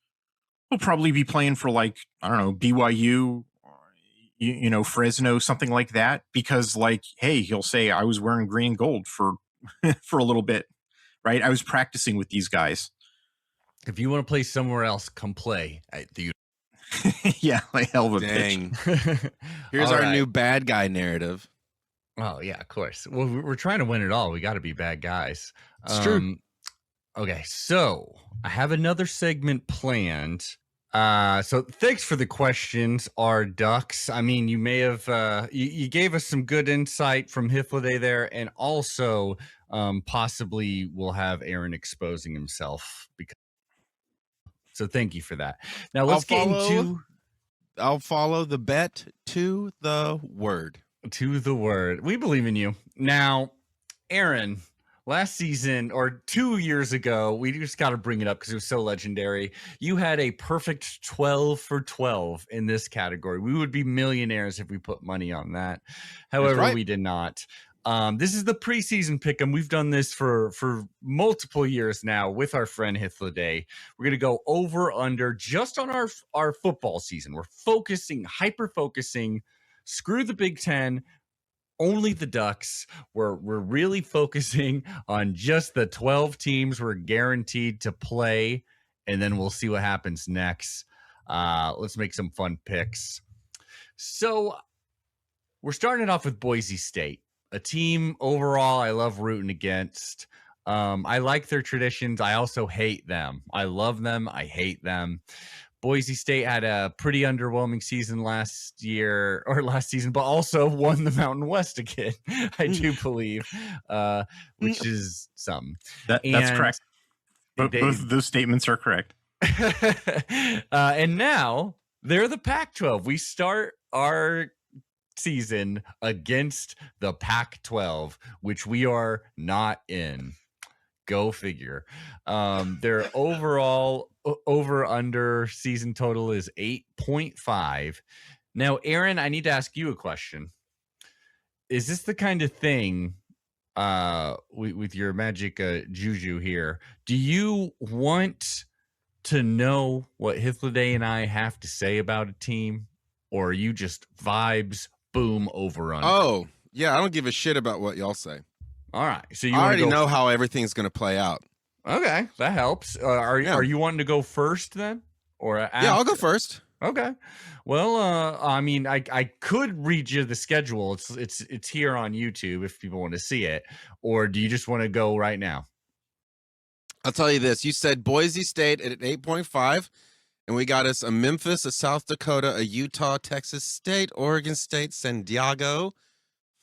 he'll probably be playing for like, I don't know, BYU, Fresno, something like that, because like, hey, he'll say I was wearing green and gold for a little bit, right? I was practicing with these guys. If you want to play somewhere else, come play at the yeah, like hell of a dang. Here's our new bad guy narrative. Oh yeah, of course. Well, we're trying to win it all. We got to be bad guys. It's true. Okay, so I have another segment planned. So thanks for the questions, our ducks. I mean, you may have you gave us some good insight from Hythloday there, and also possibly we'll have Aaron exposing himself so thank you for that. Now let's get into. I'll follow the bet to the word. To the word. We believe in you. Now, Aaron. Last season or 2 years ago, we just got to bring it up because it was so legendary. You had a perfect 12 for 12 in this category. We would be millionaires if we put money on that. However, we did not. This is the preseason pick'em. We've done this for multiple years now with our friend Hythloday. We're going to go over under just on our football season. We're hyper focusing. Screw the Big Ten. Only the Ducks. We're really focusing on just the 12 teams we're guaranteed to play, and then we'll see what happens next. Let's make some fun picks. So we're starting it off with Boise State, a team overall I love rooting against. I like their traditions. I also hate them. I love them. I hate them. Boise State had a pretty underwhelming season last season, but also won the Mountain West again, I do believe, which is something. That's correct. Both of those statements are correct. And now they're the Pac-12. We start our season against the Pac-12, which we are not in. Go figure. Their overall over under season total is 8.5. Now, Aaron, I need to ask you a question. Is this the kind of thing with your magic juju here? Do you want to know what Hythloday and I have to say about a team, or are you just vibes, boom, over under? Oh, yeah, I don't give a shit about what y'all say. All right. So I already know how everything's going to play out. Okay, that helps. Are you wanting to go first then, or after? Yeah, I'll go first. Okay. Well, I mean, I could read you the schedule. It's here on YouTube if people want to see it, or do you just want to go right now? I'll tell you this. You said Boise State at 8.5, and we got us a Memphis, a South Dakota, a Utah, Texas State, Oregon State, San Diego.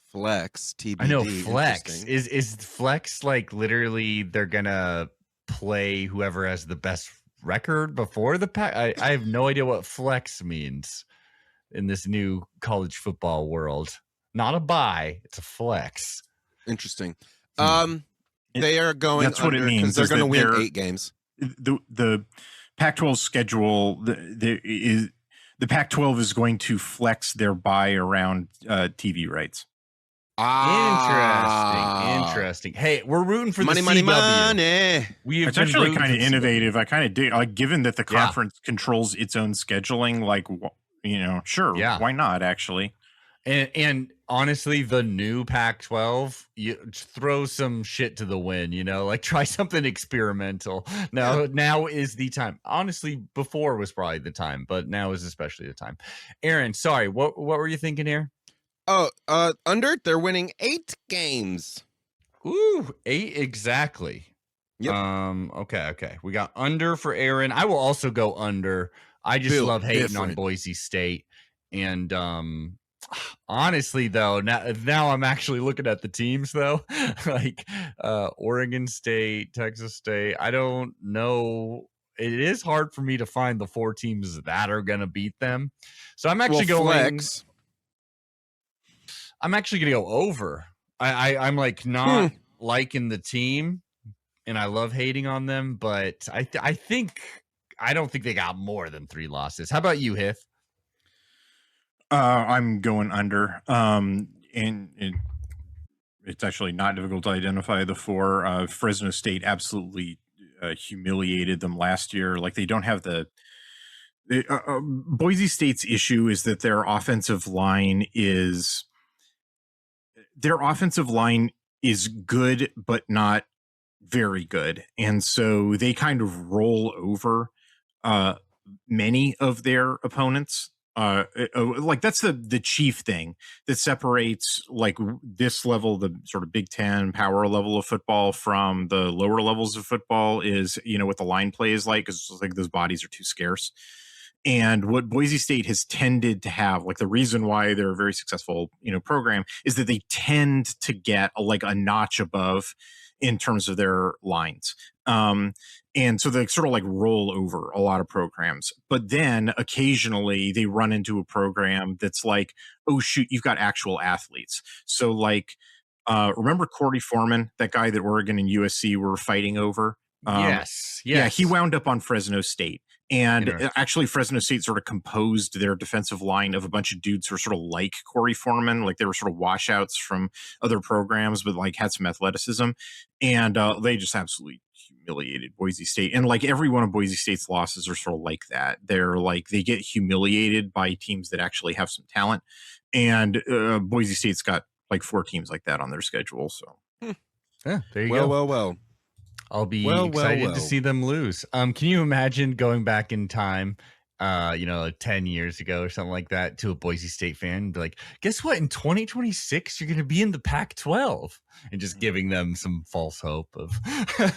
Flex, TBD. I know flex is flex like literally they're gonna play whoever has the best record before the pack. I have no idea what flex means in this new college football world. Not a buy, it's a flex. Interesting. They are going. That's what it means. They're going to win 8 games. The Pac-12 schedule the Pac-12 is going to flex their buy around TV rights. Interesting. Hey, we're rooting for money, the money, CW. money. It's actually kind of innovative. I kind of dig, like, given that the conference controls its own scheduling. Like, sure, why not? Actually, And honestly, the new Pac-12, you throw some shit to the wind, like try something experimental. Now is the time. Honestly, before was probably the time, but now is especially the time. Aaron, sorry, what were you thinking here? Oh, under, they're winning 8 games. Ooh, 8 exactly. Yep. Okay. We got under for Aaron. I will also go under. I just love hating on Boise State. And honestly, though, now I'm actually looking at the teams, though, like Oregon State, Texas State. I don't know. It is hard for me to find the 4 teams that are going to beat them. So I'm actually I'm actually going to go over. I'm like not liking the team, and I love hating on them, but I don't think they got more than 3 losses. How about you, Hyth? I'm going under. And it's actually not difficult to identify the 4. Fresno State absolutely humiliated them last year. Like, they don't have Boise State's issue is that their offensive line is good, but not very good. And so they kind of roll over many of their opponents. Like, that's the chief thing that separates like this level, the sort of Big Ten power level of football, from the lower levels of football is, what the line play is like, because like those bodies are too scarce. And what Boise State has tended to have, like the reason why they're a very successful, program, is that they tend to get a notch above in terms of their lines. And so they sort of like roll over a lot of programs. But then occasionally they run into a program that's like, oh, shoot, you've got actual athletes. So like, remember Corey Foreman, that guy that Oregon and USC were fighting over? Yes. Yeah, he wound up on Fresno State. And actually, Fresno State sort of composed their defensive line of a bunch of dudes who were sort of like Corey Foreman, like they were sort of washouts from other programs, but like had some athleticism. And they just absolutely humiliated Boise State. And like every one of Boise State's losses are sort of like that. They're like, they get humiliated by teams that actually have some talent. And Boise State's got like 4 teams like that on their schedule. So, yeah, there you go. Well. I'll be excited to see them lose. Can you imagine going back in time, 10 years ago or something like that, to a Boise State fan and be like, guess what? In 2026, you're going to be in the Pac-12, and just giving them some false hope of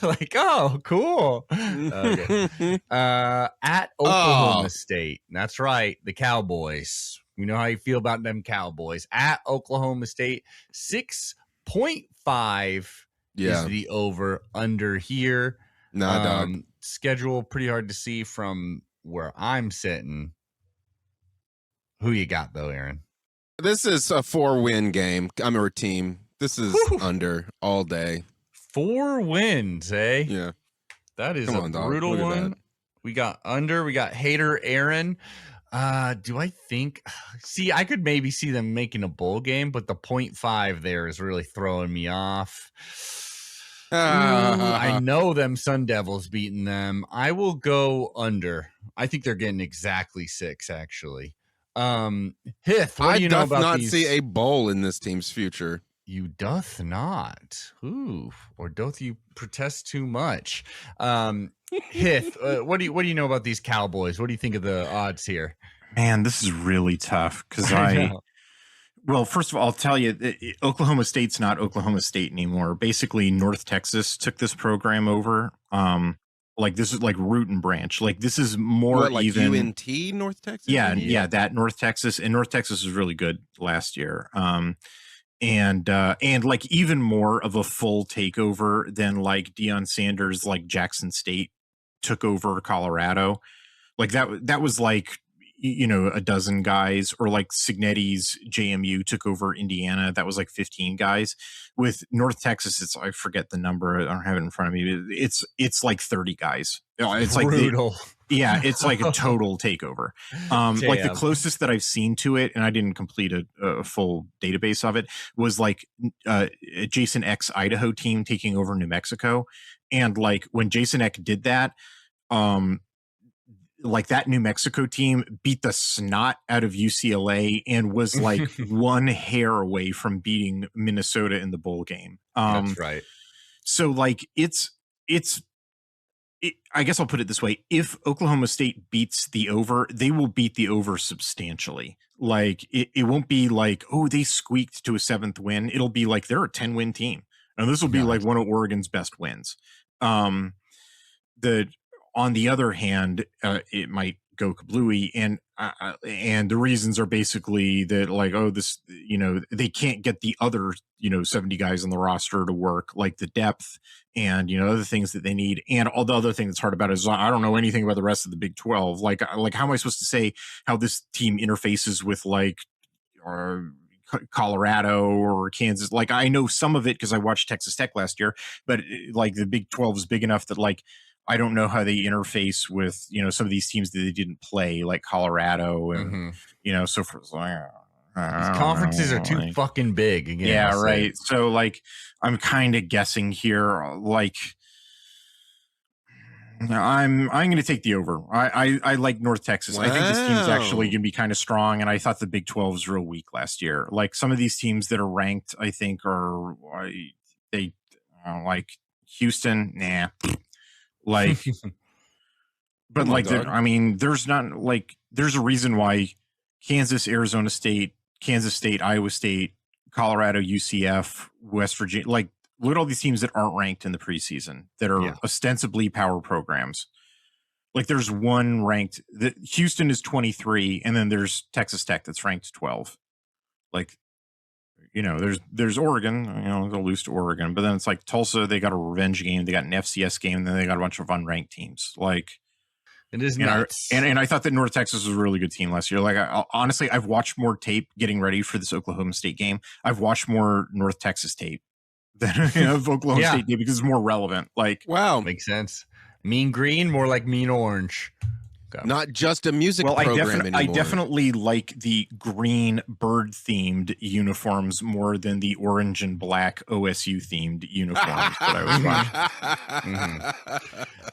like, oh, cool. Okay. At Oklahoma State. That's right. The Cowboys. You know how you feel about them Cowboys. At Oklahoma State, 6.5 is the over under here. Dog. Schedule pretty hard to see from where I'm sitting. Who you got though, Aaron? This is a 4-win game. I'm a team. This is under all day. 4 wins, eh? Yeah. That is a brutal one. We got under. We got hater Aaron. Do I think? See, I could maybe see them making a bowl game, but the 0.5 there is really throwing me off. I know them Sun Devils beating them. I will go under. I think they're getting exactly 6, actually. Hyth, what do you know about these? I doth not see a bowl in this team's future. You doth not. Ooh, or doth you protest too much? Hyth, what do you know about these Cowboys? What do you think of the odds here? Man, this is really tough because well, first of all, I'll tell you, Oklahoma State's not Oklahoma State anymore. Basically, North Texas took this program over. Like this is like root and branch. Like this is more like even UNT North Texas. Yeah, that North Texas, and North Texas was really good last year. And like even more of a full takeover than like Deion Sanders, like Jackson State took over Colorado. Like that was like, a dozen guys, or like Signetti's JMU took over Indiana. That was like 15 guys. With North Texas, I forget the number. I don't have it in front of me. It's like 30 guys. It's brutal. It's like a total takeover. Like the closest that I've seen to it, and I didn't complete a full database of it, was like Jason Eck's Idaho team taking over New Mexico. And like when Jason Eck did that, like that New Mexico team beat the snot out of UCLA and was like one hair away from beating Minnesota in the bowl game. That's right. So like I guess I'll put it this way. If Oklahoma State beats the over, they will beat the over substantially. Like it won't be like, oh, they squeaked to a 7th win. It'll be like they're a 10-win team. And this will be like one of Oregon's best wins. On the other hand, it might go kablooey, and the reasons are basically that like, oh, this, they can't get the other 70 guys on the roster to work, like the depth and other things that they need. And all the other thing that's hard about it is I don't know anything about the rest of the Big 12. Like how am I supposed to say how this team interfaces with like Colorado or Kansas? Like I know some of it because I watched Texas Tech last year, but like the Big 12 is big enough that like I don't know how they interface with some of these teams that they didn't play, like Colorado and so for these conferences are too fucking big again. Yeah, right. So like I'm kind of guessing here, like I'm going to take the over. I like North Texas. Wow. I think this team's actually going to be kind of strong, and I thought the Big 12 was real weak last year. Like some of these teams that are ranked, I think are like Houston, nah. Like, but like, I mean, there's not like, there's a reason why Kansas, Arizona State, Kansas State, Iowa State, Colorado, UCF, West Virginia, like look at all these teams that aren't ranked in the preseason that are ostensibly power programs. Like there's one ranked, Houston is 23, and then there's Texas Tech that's ranked 12. Like, there's Oregon, they'll lose to Oregon, but then it's like Tulsa, they got a revenge game, they got an FCS game, and then they got a bunch of unranked teams. Like it is nuts. And I thought that North Texas was a really good team last year. Like honestly, I've watched more tape getting ready for this Oklahoma State game. I've watched more North Texas tape than of Oklahoma State tape because it's more relevant. Like wow, makes sense. Mean green, more like mean orange. Okay. Not just a music program anymore. I definitely like the green bird-themed uniforms more than the orange and black OSU-themed uniforms that I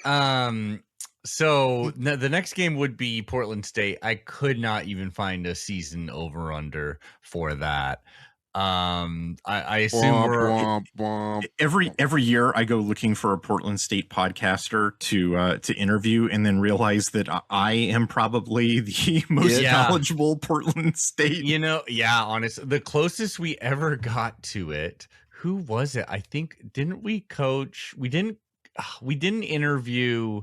was watching. So the next game would be Portland State. I could not even find a season over-under for that. I assume every year I go looking for a Portland State podcaster to interview, and then realize that I am probably the most knowledgeable Portland State. Honestly, the closest we ever got to it, who was it? I think didn't we coach? We didn't interview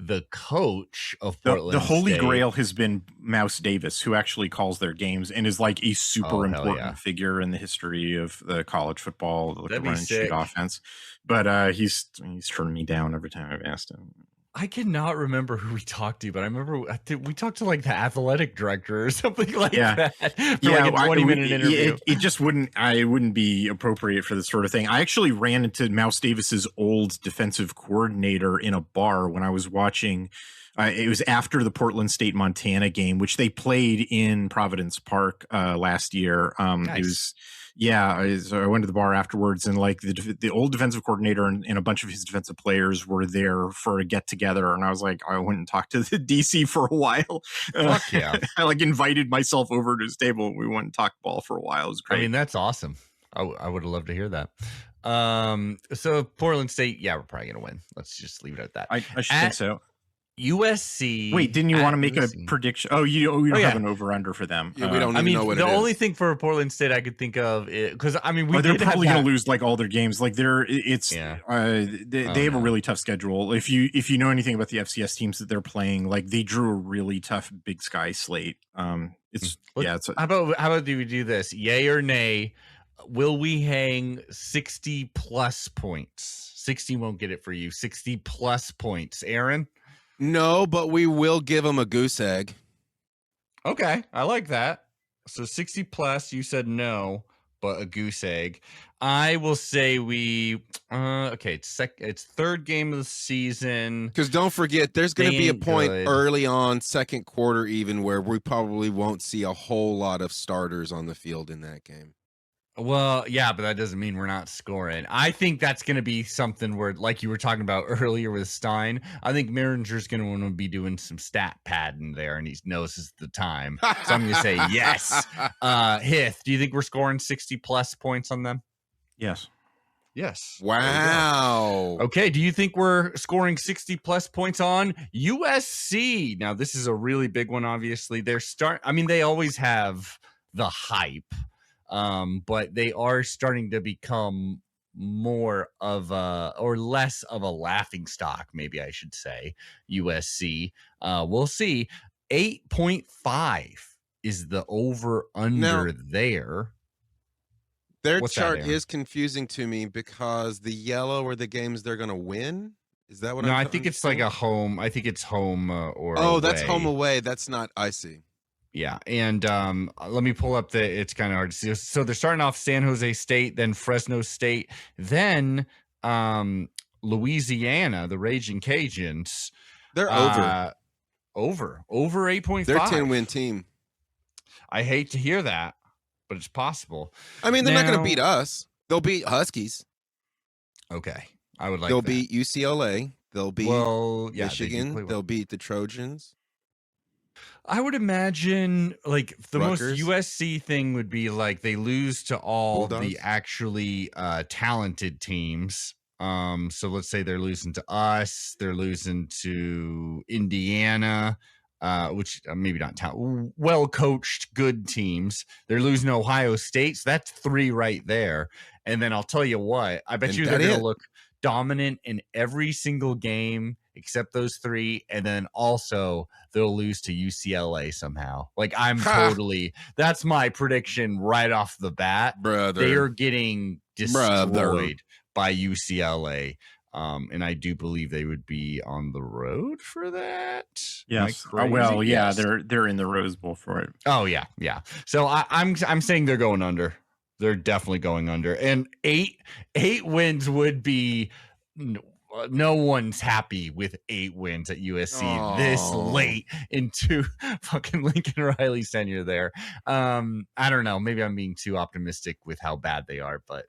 the coach of Portland the Holy State. Grail has been Mouse Davis, who actually calls their games and is like a super important figure in the history of the college football, the run and shoot offense. But he's turned me down every time I've asked him. I cannot remember who we talked to, but I remember we talked to like the athletic director or something like that for like a 20-minute interview. It just wouldn't be appropriate for this sort of thing. I actually ran into Mouse Davis's old defensive coordinator in a bar when I was watching. It was after the Portland State Montana game, which they played in Providence Park last year. Nice. It was. So I went to the bar afterwards, and like the old defensive coordinator and a bunch of his defensive players were there for a get together. And I was like, I went and talked to the DC for a while. Fuck yeah. I like invited myself over to his table, and we went and talked ball for a while. It was great. I mean, that's awesome. I would have loved to hear that. So Portland State, we're probably going to win. Let's just leave it at that. I should think so. USC. Wait, didn't you want to make a prediction? Oh, you don't have an over/under for them. Yeah, we don't even know what it is. The only thing for Portland State I could think of is because they're probably going to lose like all their games. Like they have a really tough schedule. If you know anything about the FCS teams that they're playing, like they drew a really tough Big Sky slate. How about do we do this? Yay or nay? Will we hang 60 plus points? 60 won't get it for you. 60 plus points, Aaron. No, but we will give them a goose egg. Okay, I like that. So 60 plus, you said no, but a goose egg. I will say it's third game of the season. Because don't forget, there's going to be a point early on, second quarter even, where we probably won't see a whole lot of starters on the field in that game. Well, yeah, but that doesn't mean we're not scoring. I think that's going to be something where, like you were talking about earlier with Stein, I think Maringer's going to want to be doing some stat padding there, and he knows it's the time. So I'm going to say yes. Hith, do you think we're scoring 60-plus points on them? Yes. Yes. Wow. Okay. Do you think we're scoring 60-plus points on USC? Now, this is a really big one, obviously. They always have the hype. But they are starting to become more of or less of a laughing stock, maybe I should say. USC. We'll see. 8.5 is the over under there. Their chart is confusing to me because the yellow are the games they're going to win. Is that what? No, I think it's like a home. I think it's home or away. That's home away. That's not. I see. Yeah, and let me pull up it's kind of hard to see. So they're starting off San Jose State, then Fresno State, then Louisiana, the Raging Cajuns. They're over 8.5. They're a 10-win team. I hate to hear that, but it's possible. I mean, they're not going to beat us. They'll beat Huskies. Okay, I would like. They'll beat UCLA. They'll beat Michigan. They'll beat the Trojans. I would imagine like the Rutgers. Most USC thing would be like they lose to all Bulldogs. The actually talented teams. So let's say they're losing to us, they're losing to Indiana, which maybe not well coached, good teams. They're losing to Ohio State, so that's 3 right there. And then I'll tell you what, I bet you they're going to look dominant in every single game except those 3, and then also they'll lose to UCLA somehow. Like that's my prediction right off the bat. Brother. They are getting destroyed by UCLA. And I do believe they would be on the road for that. Yes. Well, yeah, they're in the Rose Bowl for it. Oh yeah. So I'm saying they're going under. They're definitely going under. And 8 wins would be no one's happy with 8 wins at USC this late into fucking Lincoln Riley's tenure there. I don't know. Maybe I'm being too optimistic with how bad they are, but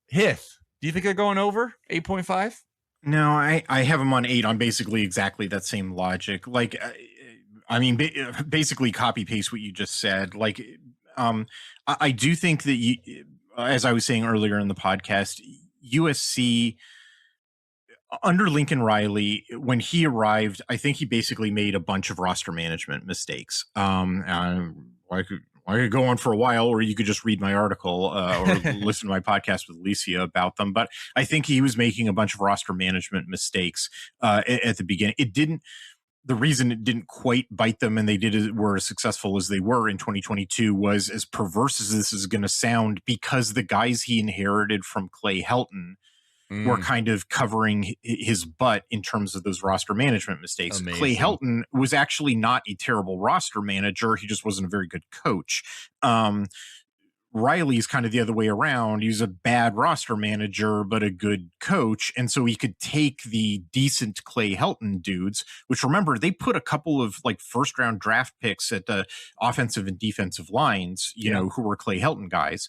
Hith, do you think they're going over 8.5? No, I have them on 8 on basically exactly that same logic. Like, I mean, basically copy paste what you just said. Like, I do think that as I was saying earlier in the podcast, USC under Lincoln Riley, when he arrived, I think he basically made a bunch of roster management mistakes. I could go on for a while, or you could just read my article or listen to my podcast with Alicia about them. But I think he was making a bunch of roster management mistakes at the beginning. The reason it didn't quite bite them and were as successful as they were in 2022 was, as perverse as this is going to sound, because the guys he inherited from Clay Helton were kind of covering his butt in terms of those roster management mistakes. Amazing. Clay Helton was actually not a terrible roster manager. He just wasn't a very good coach. Riley's kind of the other way around. He's a bad roster manager, but a good coach. And so he could take the decent Clay Helton dudes, which, remember, they put a couple of like first round draft picks at the offensive and defensive lines, you know, who were Clay Helton guys.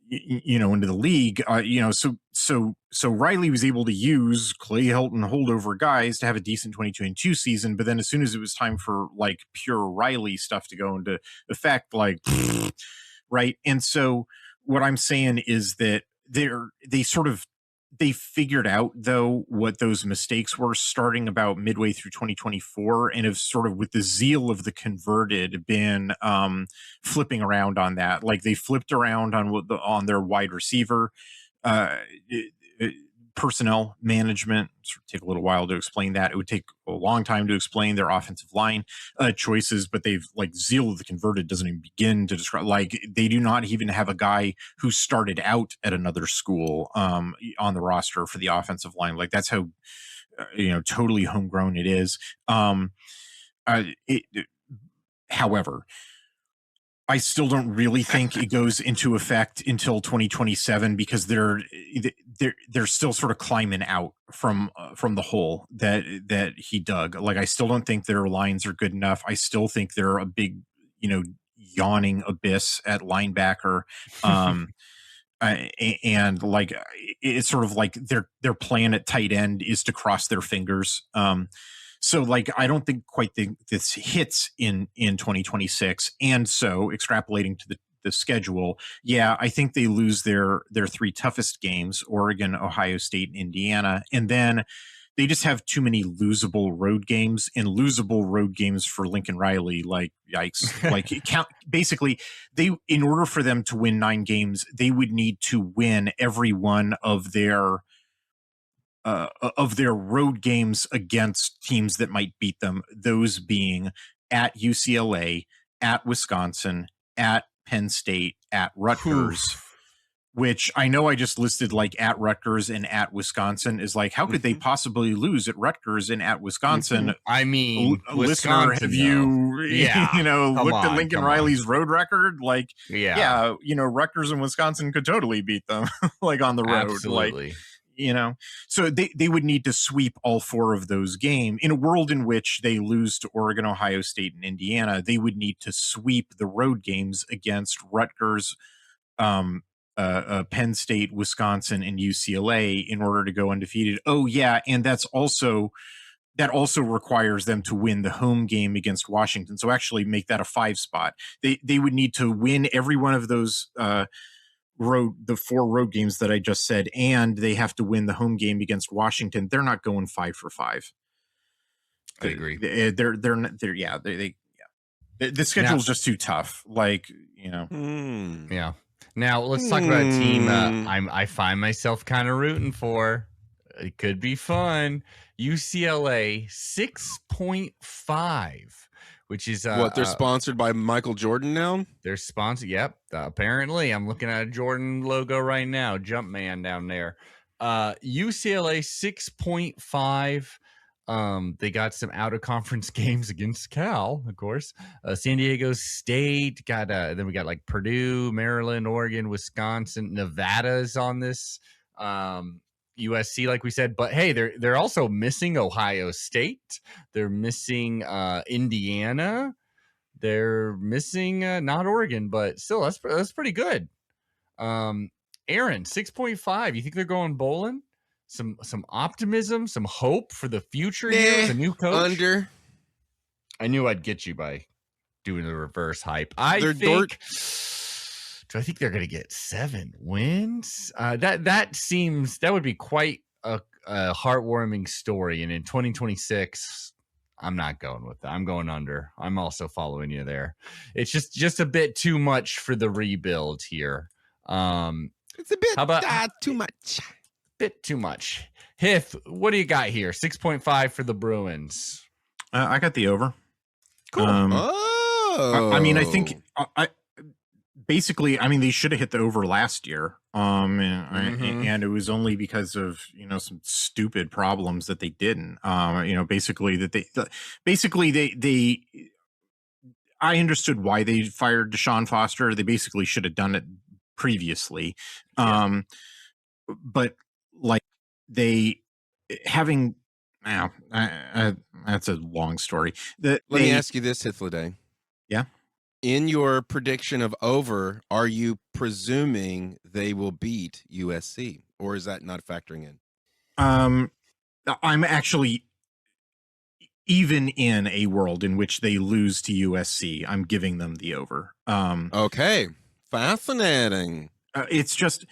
Into the league, so Riley was able to use Clay Helton holdover guys to have a decent 2022 season. But then as soon as it was time for like pure Riley stuff to go into effect, like, right. And so what I'm saying is that they figured out, though, what those mistakes were starting about midway through 2024, and have sort of, with the zeal of the converted, been flipping around on that. Like, they flipped around on their wide receiver personnel management. Sort of take a little while to explain that. It would take a long time to explain their offensive line choices, but they've, like, zeal of the converted doesn't even begin to describe. Like, they do not even have a guy who started out at another school on the roster for the offensive line. Like, that's how totally homegrown it is. However, I still don't really think it goes into effect until 2027, because they're still sort of climbing out from the hole that he dug. Like, I still don't think their lines are good enough. I still think they're a big, yawning abyss at linebacker. And like it's sort of like their plan at tight end is to cross their fingers. So like I don't quite think this hits in 2026. And so extrapolating to the schedule, yeah, I think they lose their three toughest games: Oregon, Ohio State, and Indiana, and then they just have too many losable road games, and losable road games for Lincoln Riley. Like, yikes. Like, basically, in order for them to win 9 games, they would need to win every one of their road games against teams that might beat them. Those being at UCLA, at Wisconsin, at Penn State, at Rutgers. Oof. Which I know I just listed like at Rutgers and at Wisconsin is like, how could they possibly lose at Rutgers and at Wisconsin? I mean, listener, have you, looked at Lincoln Riley's road record? Like, Rutgers and Wisconsin could totally beat them like on the road. Absolutely. Like, so they would need to sweep all 4 of those games. In a world in which they lose to Oregon, Ohio State, and Indiana, they would need to sweep the road games against Rutgers, Penn State, Wisconsin, and UCLA in order to go undefeated. Oh yeah, and that also requires them to win the home game against Washington. So actually make that a 5 spot. They would need to win every one of those the 4 road games that I just said, and they have to win the home game against Washington. They're not going 5 for 5. I agree. The schedule is just too tough. Like, Yeah. Now let's talk about a team I find myself kind of rooting for. It could be fun. UCLA 6.5, which is what they're sponsored by Michael Jordan now. They're sponsored. Yep. Apparently, I'm looking at a Jordan logo right now. Jumpman down there. UCLA 6.5. They got some out of conference games against Cal, of course. San Diego State got then we got like Purdue, Maryland, Oregon, Wisconsin, Nevada's on this. USC, like we said, but hey, they're also missing Ohio State. They're missing Indiana. They're missing not Oregon, but still that's pretty good. Aaron, 6.5. You think they're going bowling? Some optimism, some hope for the future here with a new coach. Under. I knew I'd get you by doing the reverse hype. Do I think they're going to get 7 wins? That would be quite a heartwarming story. And in 2026, I'm not going with that. I'm going under. I'm also following you there. It's just a bit too much for the rebuild here. It's a bit too much. Bit too much. Hith, what do you got here? 6.5 for the Bruins. I got the over. Cool. I mean, I think basically, they should have hit the over last year. And it was only because of, some stupid problems that they didn't. Basically I understood why they fired Deshaun Foster. They basically should have done it previously. But like they having that's a long story. Let me ask you this, Hythloday. Yeah. In your prediction of over, are you presuming they will beat USC, or is that not factoring in? I'm actually, even in a world in which they lose to USC, I'm giving them the over. Okay, fascinating. It's just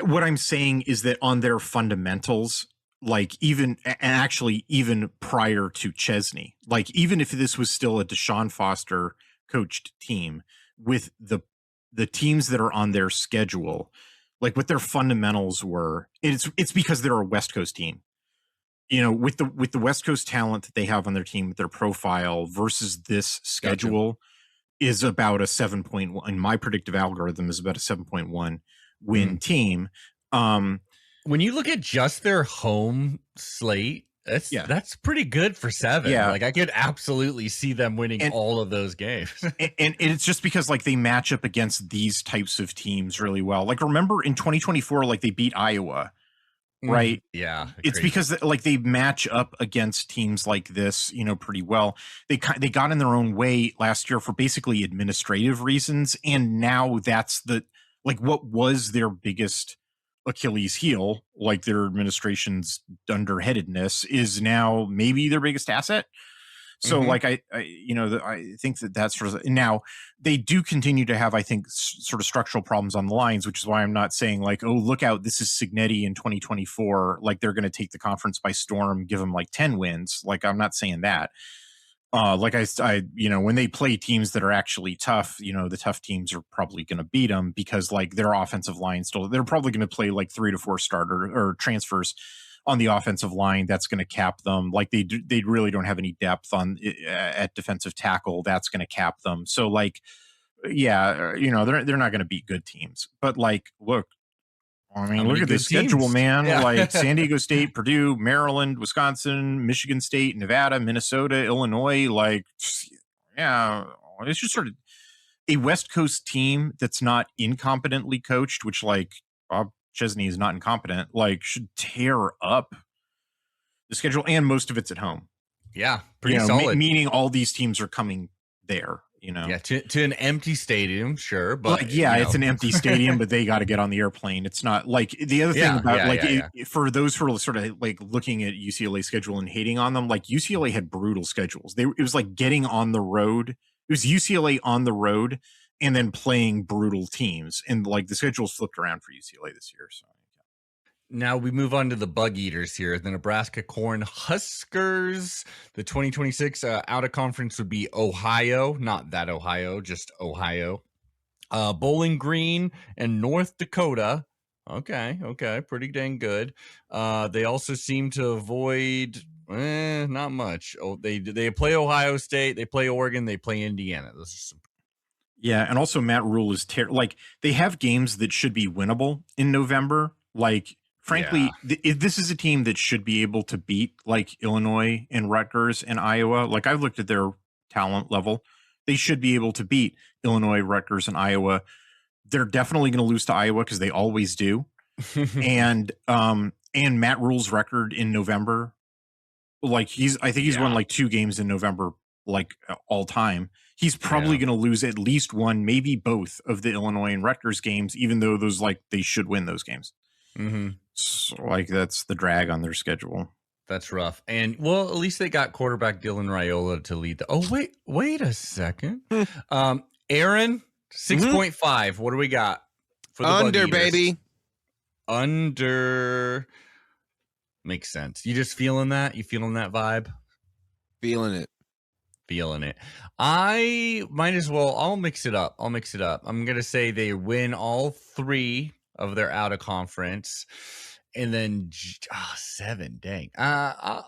what I'm saying is that on their fundamentals, like even prior to Chesney, like even if this was still a Deshaun Foster coached team, with the teams that are on their schedule, like what their fundamentals were, it's because they're a West Coast team. With the West Coast talent that they have on their team, with their profile versus this schedule, is about a 7.1. And my predictive algorithm is about a 7.1 win team. When you look at just their home slate, that's pretty good for 7. Yeah. Like I could absolutely see them winning all of those games. and it's just because like they match up against these types of teams really well. Like remember in 2024, like they beat Iowa. right? Yeah, it's crazy. because like they match up against teams like this, pretty well. They got in their own way last year for basically administrative reasons, and now that's what was their biggest Achilles heel, like their administration's underheadedness, is now maybe their biggest asset. So like I think that's sort of, now they do continue to have, I think, sort of structural problems on the lines, which is why I'm not saying like, oh, look out, this is Cignetti in 2024, like they're going to take the conference by storm, give them like 10 wins. Like I'm not saying that. Like I when they play teams that are actually tough, the tough teams are probably going to beat them because like their offensive line they're probably going to play like 3 to 4 starter or transfers on the offensive line. That's going to cap them. Like they really don't have any depth at defensive tackle. That's going to cap them. So like, yeah, they're not going to beat good teams. But like, look, I mean, look at the schedule, man. Yeah. Like San Diego State, Purdue, Maryland, Wisconsin, Michigan State, Nevada, Minnesota, Illinois. Like, yeah, it's just sort of a West Coast team that's not incompetently coached, which like Bob Chesney is not incompetent, like should tear up the schedule, and most of it's at home. Yeah, pretty solid. Meaning all these teams are coming there. Yeah, to an empty stadium, sure, but like, yeah, it's an empty stadium, but they got to get on the airplane. It's not like the other thing about for those who are sort of like looking at UCLA's schedule and hating on them, like UCLA had brutal schedules. It was like getting on the road. It was UCLA on the road and then playing brutal teams, and like the schedule's flipped around for UCLA this year. So now we move on to the bug eaters here. The Nebraska Corn Huskers. The 2026 out of conference would be Ohio, not that Ohio, just Ohio. Bowling Green and North Dakota. Okay, pretty dang good. They also seem to avoid not much. Oh, they play Ohio State, they play Oregon, they play Indiana. Those are some. Yeah, and also Matt Rule is like they have games that should be winnable in November. Like, frankly, this is a team that should be able to beat like Illinois and Rutgers and Iowa. Like I've looked at their talent level. They should be able to beat Illinois, Rutgers, and Iowa. They're definitely going to lose to Iowa because they always do. and Matt Rule's record in November, like I think he's won like 2 games in November, like all time. He's probably going to lose at least one, maybe both of the Illinois and Rutgers games, even though those like they should win those games. So like that's the drag on their schedule. That's rough. And well, at least they got quarterback Dylan Raiola to lead. Wait a second. Aaron, 6.5. What do we got for the under, baby? Under makes sense. You just feeling that? You feeling that vibe? Feeling it. I might as well. I'll mix it up. I'm gonna say they win all 3 of their out of conference, and then 7. Dang. I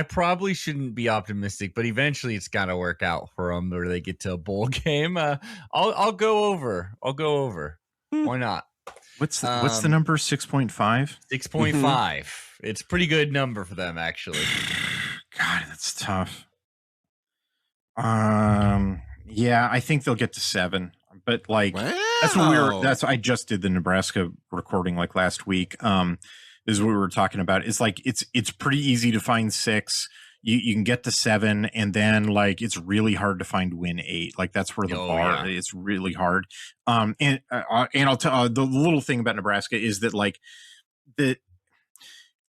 probably shouldn't be optimistic, but eventually it's got to work out for them where they get to a bowl game. I'll go over. Why not? What's the number? 6.5. 6.5. It's a pretty good number for them, actually. God, that's tough. Yeah, I think they'll get to 7, but like that's what I just did the Nebraska recording like last week. This is what we were talking about. It's like it's pretty easy to find 6. You can get to 7, and then like it's really hard to find win 8. Like that's where the bar. It's really hard. And I'll tell the little thing about Nebraska is that like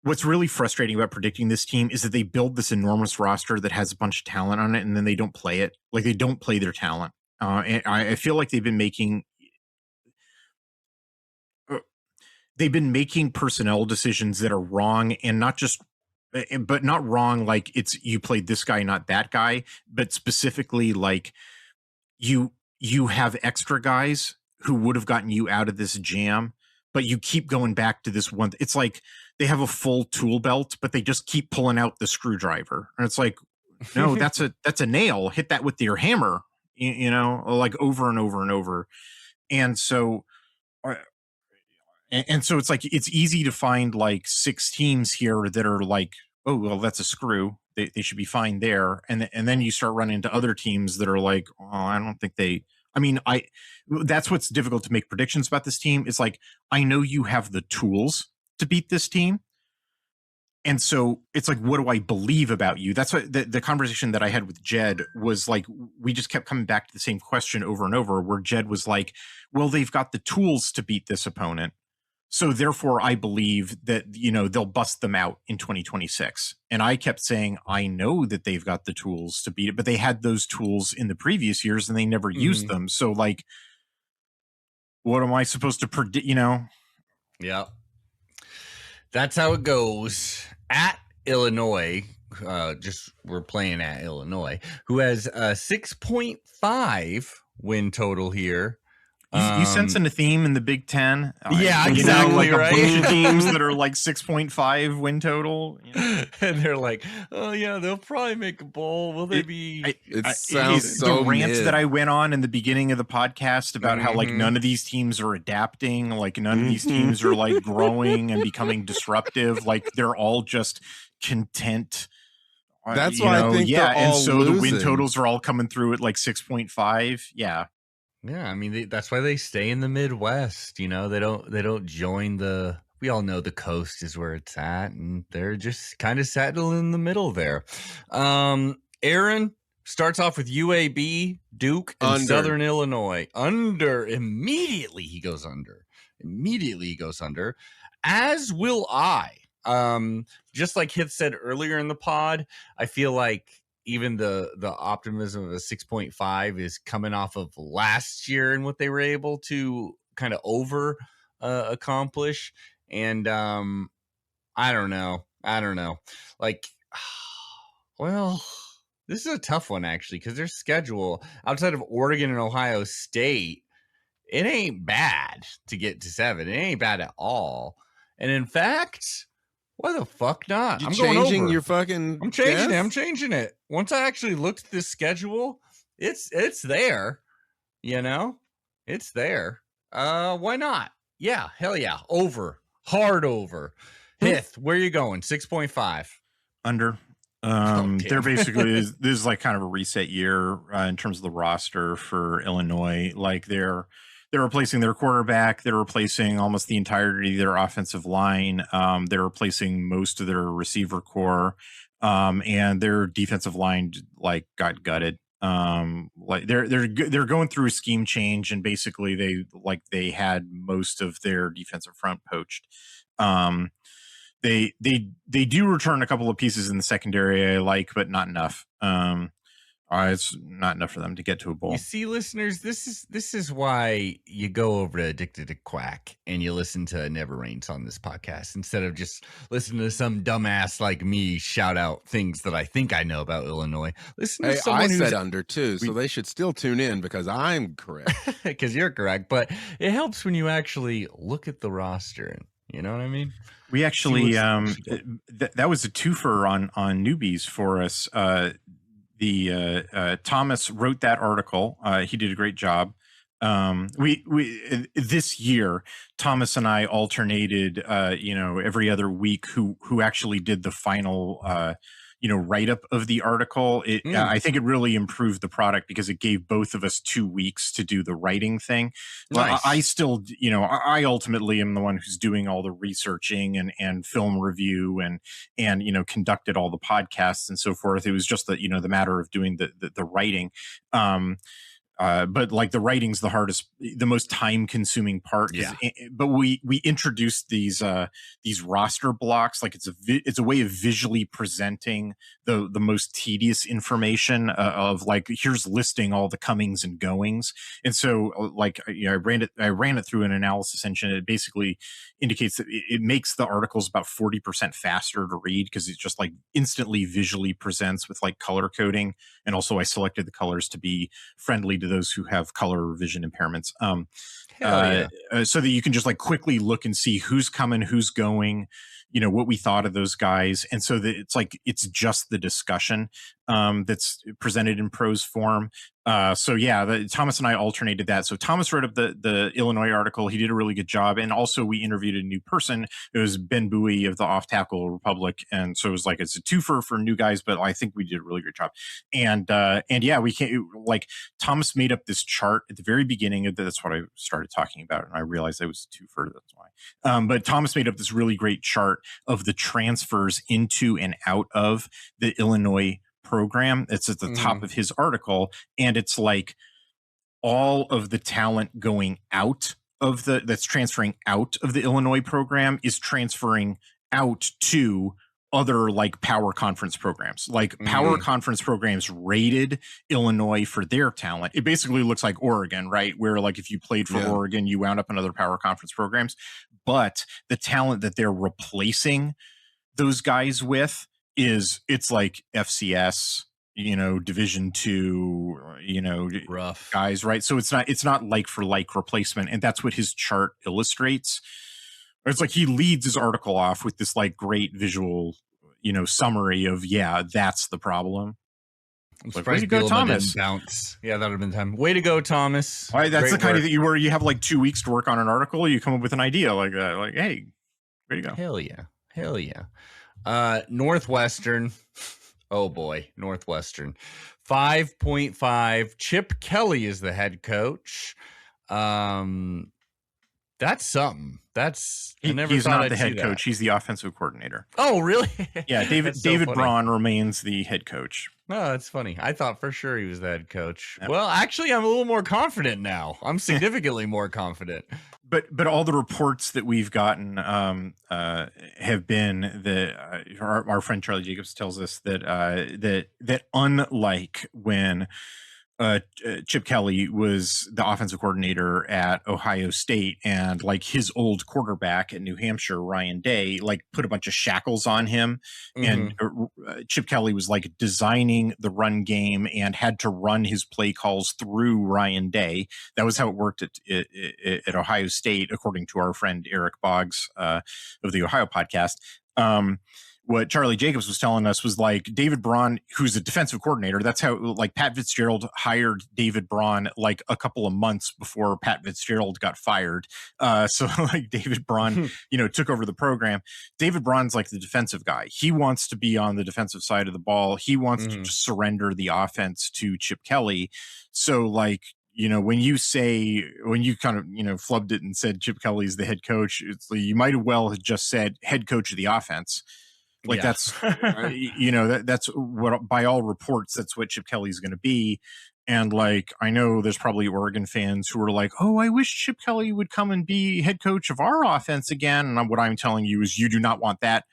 what's really frustrating about predicting this team is that they build this enormous roster that has a bunch of talent on it, and then they don't play it. Like they don't play their talent. And I feel like they've been making personnel decisions that are wrong, and not just, but not wrong. Like it's, you played this guy, not that guy, but specifically like you have extra guys who would have gotten you out of this jam, but you keep going back to this one. It's like they have a full tool belt, but they just keep pulling out the screwdriver. And it's like, no, that's a nail. Hit that with your hammer, like over and over and over. And so it's like, it's easy to find like 6 teams here that are like, oh, well, that's a screw. They should be fine there. And then you start running into other teams that are like, oh, I don't think that's what's difficult to make predictions about this team. It's like, I know you have the tools to beat this team. And so it's like, what do I believe about you? That's what the conversation that I had with Jed was like. We just kept coming back to the same question over and over, where Jed was like, well, they've got the tools to beat this opponent, so therefore I believe that, they'll bust them out in 2026. And I kept saying, I know that they've got the tools to beat it, but they had those tools in the previous years and they never used them. So like, what am I supposed to predict? Yeah, that's how it goes. At Illinois, we're playing at Illinois, who has a 6.5 win total here. You sensing a theme in the Big Ten? Yeah, exactly. Like a bunch of teams that are like 6.5 win total, and they're like, oh yeah, they'll probably make a bowl. Will they be? It sounds so the rant mid. that I went on in the beginning of the podcast about how like none of these teams are adapting, like none of these teams are like growing and becoming disruptive. Like they're all just content. That's why I think they're all and so losing. The win totals are all coming through at like 6.5. Yeah. Yeah, I mean that's why they stay in the Midwest. They don't join the. We all know the coast is where it's at, and they're just kind of settling in the middle there. Aaron starts off with UAB, Duke, and Southern Illinois. Immediately he goes under. As will I. Just like Hith said earlier in the pod, I feel like even the optimism of a 6.5 is coming off of last year and what they were able to kind of over accomplish. And I don't know. Like, well, this is a tough one actually, because their schedule outside of Oregon and Ohio State, it ain't bad to get to 7. It ain't bad at all. And in fact, why the fuck not? I'm changing going over. Your fucking. I'm changing it. Once I actually looked at this schedule, it's there. It's there. Why not? Yeah, hell yeah. Over. Hard over. Hith, where are you going? 6.5. Under. They're basically this is like kind of a reset year in terms of the roster for Illinois. Like they're replacing their quarterback. They're replacing almost the entirety of their offensive line. They're replacing most of their receiver core, and their defensive line like got gutted. Like they're going through a scheme change, and basically they had most of their defensive front poached. They do return a couple of pieces in the secondary I like, but not enough. It's not enough for them to get to a bowl. You see, listeners, this is why you go over to Addicted to Quack and you listen to Never Rains on this podcast instead of just listening to some dumbass like me shout out things that I think I know about Illinois. Listen to someone I who's said under too, so they should still tune in because I'm correct. Because you're correct, but it helps when you actually look at the roster. You know what I mean? We actually that was a twofer on newbies for us. Thomas wrote that article. He did a great job. We this year, Thomas and I alternated, every other week who actually did the final, write up of the article. I think it really improved the product because it gave both of us 2 weeks to do the writing thing. Nice. I still, I ultimately am the one who's doing all the researching and film review and conducted all the podcasts and so forth. It was just the matter of doing the writing. But like the writing's the most time consuming part. Yeah. But we introduced these roster blocks. Like it's a way of visually presenting the most tedious information of like, here's listing all the comings and goings. And so like, I ran it through an analysis engine. It basically indicates that it makes the articles about 40% faster to read because it just like instantly visually presents with like color coding. And also I selected the colors to be friendly to those who have color vision impairments, so that you can just like quickly look and see who's coming, who's going, what we thought of those guys. And so that it's just the discussion that's presented in prose form. So yeah, Thomas and I alternated that. So Thomas wrote up the Illinois article. He did a really good job. And also we interviewed a new person. It was Ben Bowie of the Off Tackle Republic. And so it was like, it's a twofer for new guys, but I think we did a really great job. And yeah, we can't, like, Thomas made up this chart at the very beginning. That's what I started talking about. And I realized I was a twofer. That's why. But Thomas made up this really great chart of the transfers into and out of the Illinois program. It's at the top of his article, and it's like all of the talent going out of that's transferring out of the Illinois program is transferring out to other like power conference programs. Like power conference programs rated Illinois for their talent. It basically looks like Oregon, right? Where like if you played for Oregon, you wound up in other power conference programs. But the talent that they're replacing those guys with it's like FCS, Division II, rough guys, right? So it's not like for like replacement, and that's what his chart illustrates. It's like he leads his article off with this like great visual, summary of that's the problem. I'm surprised like, way to go, Thomas. Bounce. Yeah, that would have been time. Way to go, Thomas. That's great the kind work. Of where you have like 2 weeks to work on an article. You come up with an idea like that. Like, hey, way to go. Hell yeah. Northwestern. Oh boy, Northwestern. 5.5. Chip Kelly is the head coach. That's something. He's not the head coach. He's the offensive coordinator. Oh, really? Yeah, David Braun remains the head coach. No, that's funny. I thought for sure he was the head coach. Yep. Well, actually, I'm a little more confident now. I'm significantly more confident. But all the reports that we've gotten have been that our friend Charlie Jacobs tells us that unlike when Chip Kelly was the offensive coordinator at Ohio State, and like his old quarterback at New Hampshire, Ryan Day, like put a bunch of shackles on him. And Chip Kelly was like designing the run game and had to run his play calls through Ryan Day. That was how it worked at Ohio State, according to our friend Eric Boggs of the Ohio podcast. What Charlie Jacobs was telling us was like David Braun, who's a defensive coordinator. That's how like Pat Fitzgerald hired David Braun like a couple of months before Pat Fitzgerald got fired. So like David Braun, took over the program. David Braun's like the defensive guy. He wants to be on the defensive side of the ball. He wants to just surrender the offense to Chip Kelly. So like, when you kind of, flubbed it and said Chip Kelly's the head coach, it's like, you might have well have just said head coach of the offense. Like that's, that's what, by all reports, that's what Chip Kelly's going to be. And like, I know there's probably Oregon fans who are like, oh, I wish Chip Kelly would come and be head coach of our offense again. And what I'm telling you is you do not want that.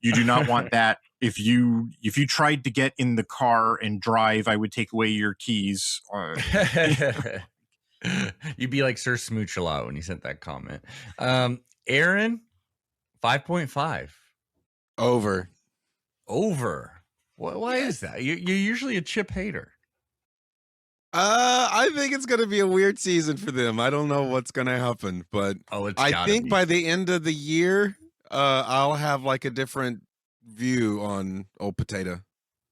You do not want that. If you tried to get in the car and drive, I would take away your keys. You'd be like Sir Smooch a lot when you sent that comment. Aaron, 5.5. Over. Why is that? You're usually a Chip hater. I think it's going to be a weird season for them. I don't know what's going to happen, but I think by the end of the year, I'll have like a different view on old potato.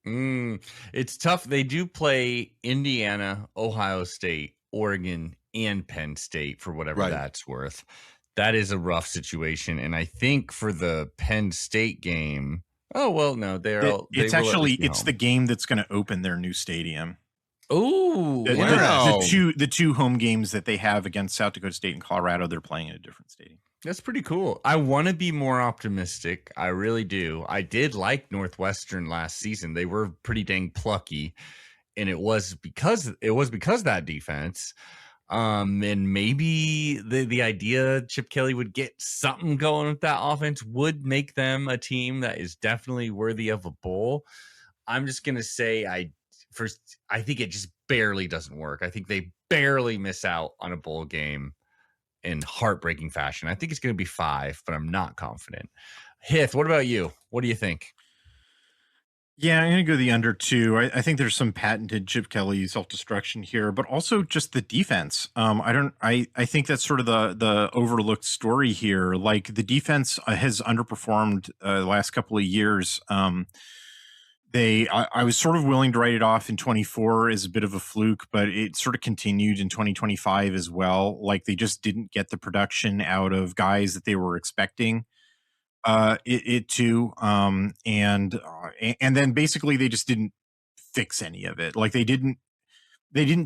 It's tough. They do play Indiana, Ohio State, Oregon, and Penn State for whatever that's worth. That is a rough situation. And I think for the Penn State game, it's the game that's going to open their new stadium. Oh, the two home games that they have against South Dakota State and Colorado, they're playing in a different stadium. That's pretty cool. I want to be more optimistic. I really do. I did like Northwestern last season. They were pretty dang plucky, and it was because of that defense. And maybe the idea Chip Kelly would get something going with that offense would make them a team that is definitely worthy of a bowl. I'm just going to say I think it just barely doesn't work. I think they barely miss out on a bowl game in heartbreaking fashion. I think it's going to be 5, but I'm not confident. Hith, what about you? What do you think? Yeah, I'm going to go the under too. I think there's some patented Chip Kelly self-destruction here, but also just the defense. I think that's sort of the overlooked story here. Like the defense has underperformed the last couple of years. I was sort of willing to write it off in 24 as a bit of a fluke, but it sort of continued in 2025 as well. Like they just didn't get the production out of guys that they were expecting it to and then basically they just didn't fix any of it. Like they didn't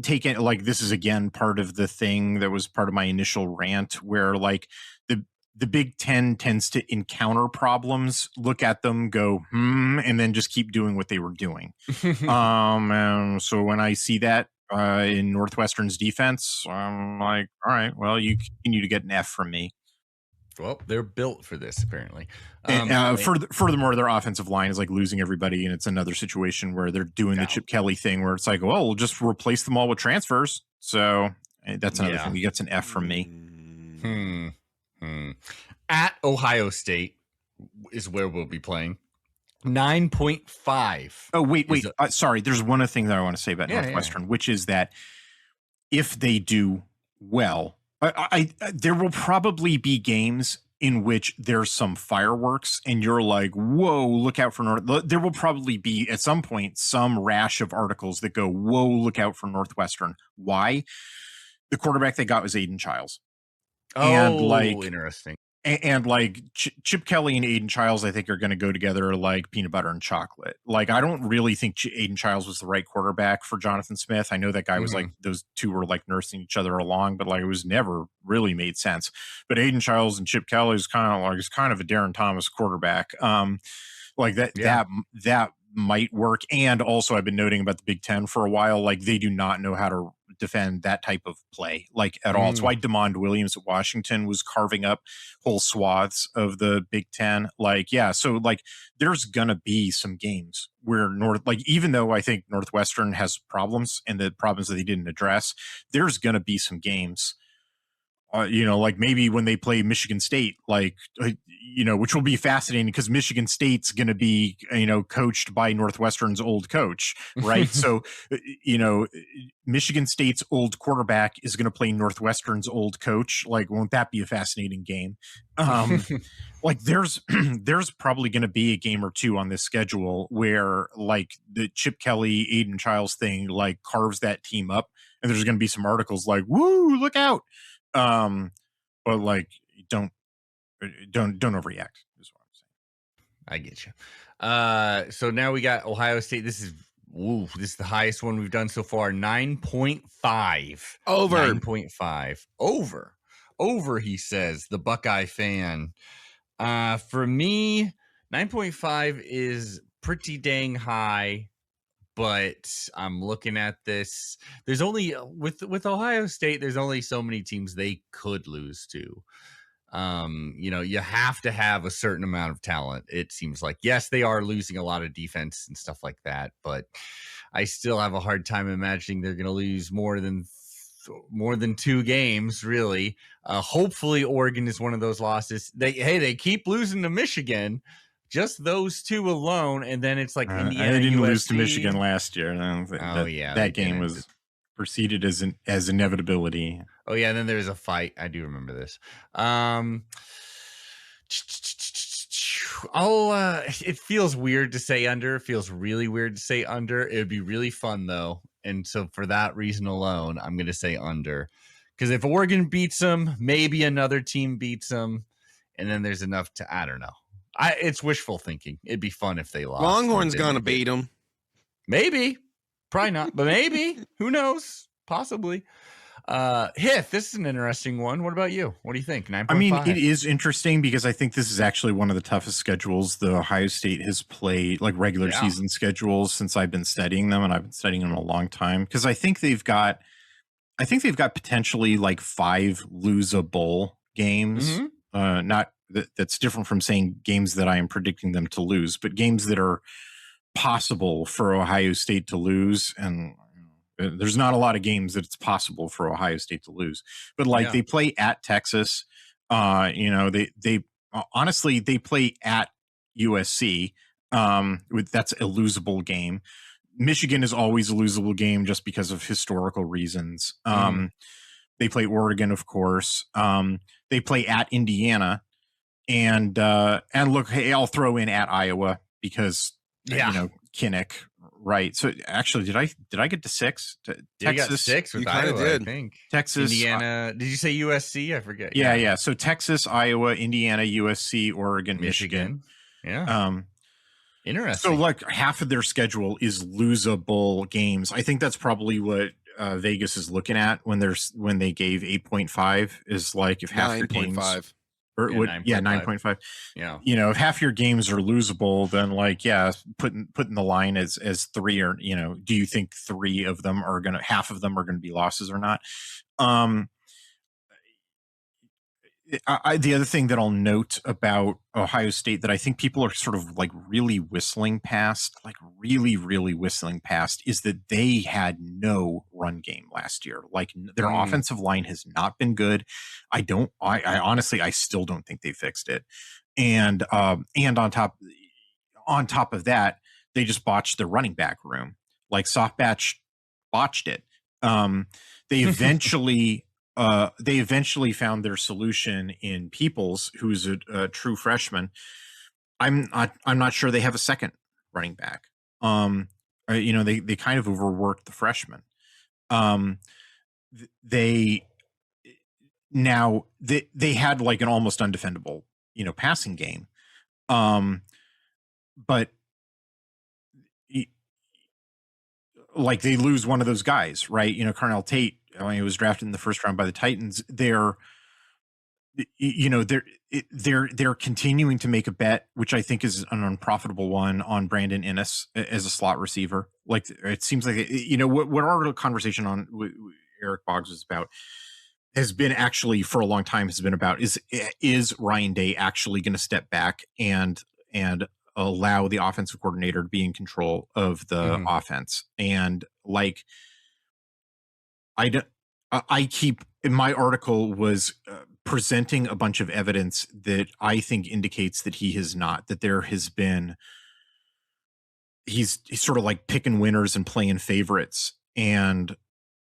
take it. Like this is again part of the thing that was part of my initial rant where like the Big Ten tends to encounter problems, look at them, go and then just keep doing what they were doing. And so when I see that in Northwestern's defense, I'm like, all right, well, you continue to get an F from me. Well, they're built for this, apparently. Furthermore, their offensive line is like losing everybody, and it's another situation where they're doing the Chip Kelly thing where it's like, well, we'll just replace them all with transfers. So that's another thing. He gets an F from me. At Ohio State is where we'll be playing. 9.5. Oh, wait. Sorry. There's one other thing that I want to say about Northwestern, which is that if they do well, there will probably be games in which there's some fireworks and you're like, whoa, look out for North. There will probably be at some point some rash of articles that go, whoa, look out for Northwestern. Why? The quarterback they got was Aiden Childs. Interesting. And like Chip Kelly and Aiden Childs, I think are going to go together like peanut butter and chocolate. Like, I don't really think Aiden Childs was the right quarterback for Jonathan Smith. I know that guy was like, those two were like nursing each other along, but like it was never really made sense. But Aiden Childs and Chip Kelly is kind of a Darren Thomas quarterback. Like that might work. And also I've been noting about the Big Ten for a while, like they do not know how to defend that type of play like at all. It's why DeMond Williams at Washington was carving up whole swaths of the Big Ten. Like, yeah, so like there's gonna be some games where even though I think Northwestern has problems and the problems that they didn't address, there's gonna be some games like maybe when they play Michigan State, like, which will be fascinating because Michigan State's going to be, coached by Northwestern's old coach, right? So, Michigan State's old quarterback is going to play Northwestern's old coach. Like, won't that be a fascinating game? Like there's probably going to be a game or two on this schedule where like the Chip Kelly, Aiden Childs thing, like carves that team up. And there's going to be some articles like, woo, look out. But like don't overreact is what I'm saying. I get you. So now we got Ohio State. This is the highest one we've done so far. 9.5 over 9.5 over, he says, the Buckeye fan. For me, 9.5 is pretty dang high. But I'm looking at this. There's only with Ohio State, there's only so many teams they could lose to. You have to have a certain amount of talent. It seems like, yes, they are losing a lot of defense and stuff like that, but I still have a hard time imagining they're going to lose more than 2 games, really. Hopefully, Oregon is one of those losses. They keep losing to Michigan. Just those 2 alone, and then it's like Indiana. They didn't USC. lose to Michigan last year. That game was preceded as inevitability. Oh yeah, and then there's a fight. I do remember this. It feels weird to say under. It feels really weird to say under. It would be really fun though, and so for that reason alone, I'm going to say under. Because if Oregon beats them, maybe another team beats them, and then there's enough to, I don't know. It's wishful thinking. It'd be fun if they lost. Longhorn's gonna beat them. Maybe, probably not, but maybe. Who knows? Possibly. Hith, this is an interesting one. What about you? What do you think? 9.5. I mean, it is interesting because I think this is actually one of the toughest schedules the Ohio State has played, like regular season schedules, since I've been studying them, and I've been studying them a long time. Because I think they've got potentially like 5 losable games. Not that's different from saying games that I am predicting them to lose, but games that are possible for Ohio State to lose. And there's not a lot of games that it's possible for Ohio State to lose, but like they play at Texas. They honestly, they play at USC. That's a losable game. Michigan is always a losable game just because of historical reasons. They play Oregon, of course. They play at Indiana, and look, hey, I'll throw in at Iowa because Kinnick, right? So actually, did I get to 6? Texas, you got 6 with Iowa, I think. Texas, Indiana. Did you say USC? I forget. Yeah. So Texas, Iowa, Indiana, USC, Oregon, Michigan. Yeah. Interesting. So like half of their schedule is losable games. I think that's probably what Vegas is looking at when they gave 8.5 is like if half your games 9.5. Yeah. If half your games are losable, then like putting the line as 3, or do you think 3 of them are half of them are gonna be losses or not? The other thing that I'll note about Ohio State that I think people are sort of like really whistling past is that they had no run game last year. Like their offensive line has not been good. I honestly, I still don't think they fixed it. And on top of that, they just botched their running back room. Like Softbatch botched it. They eventually found their solution in Peoples, who's a true freshman. I'm not sure they have a second running back. They kind of overworked the freshman. They had like an almost undefendable, passing game. But like they lose one of those guys, right? Carnell Tate, he was drafted in the first round by the Titans. They're continuing to make a bet, which I think is an unprofitable one, on Brandon Inniss as a slot receiver. Like it seems like what our conversation on with Eric Boggs was about has been actually for a long time has been about is Ryan Day actually going to step back and allow the offensive coordinator to be in control of the offense. And like my article was presenting a bunch of evidence that I think indicates that he has not, that there has been, he's sort of like picking winners and playing favorites. And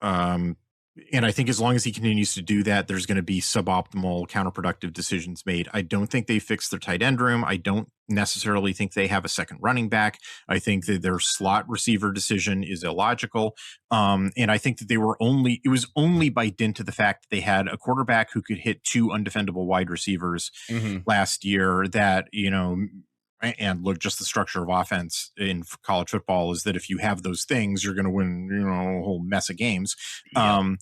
I think as long as he continues to do that, there's going to be suboptimal, counterproductive decisions made. I don't think they fixed their tight end room. I don't necessarily think they have a second running back. I think that their slot receiver decision is illogical. And I think that it was only by dint of the fact that they had a quarterback who could hit 2 undefendable wide receivers last year that, and look, just the structure of offense in college football is that if you have those things, you're going to win, a whole mess of games. That,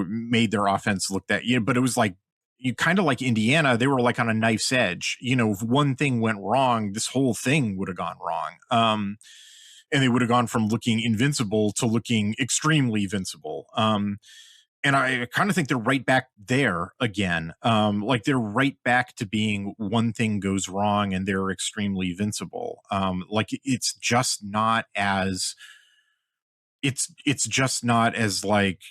made their offense look that, but it was like, you kind of like Indiana, they were like on a knife's edge. If one thing went wrong, this whole thing would have gone wrong. And they would have gone from looking invincible to looking extremely vincible. And I kind of think they're right back there again. Like they're right back to being one thing goes wrong and they're extremely vincible. Like it's just not as like,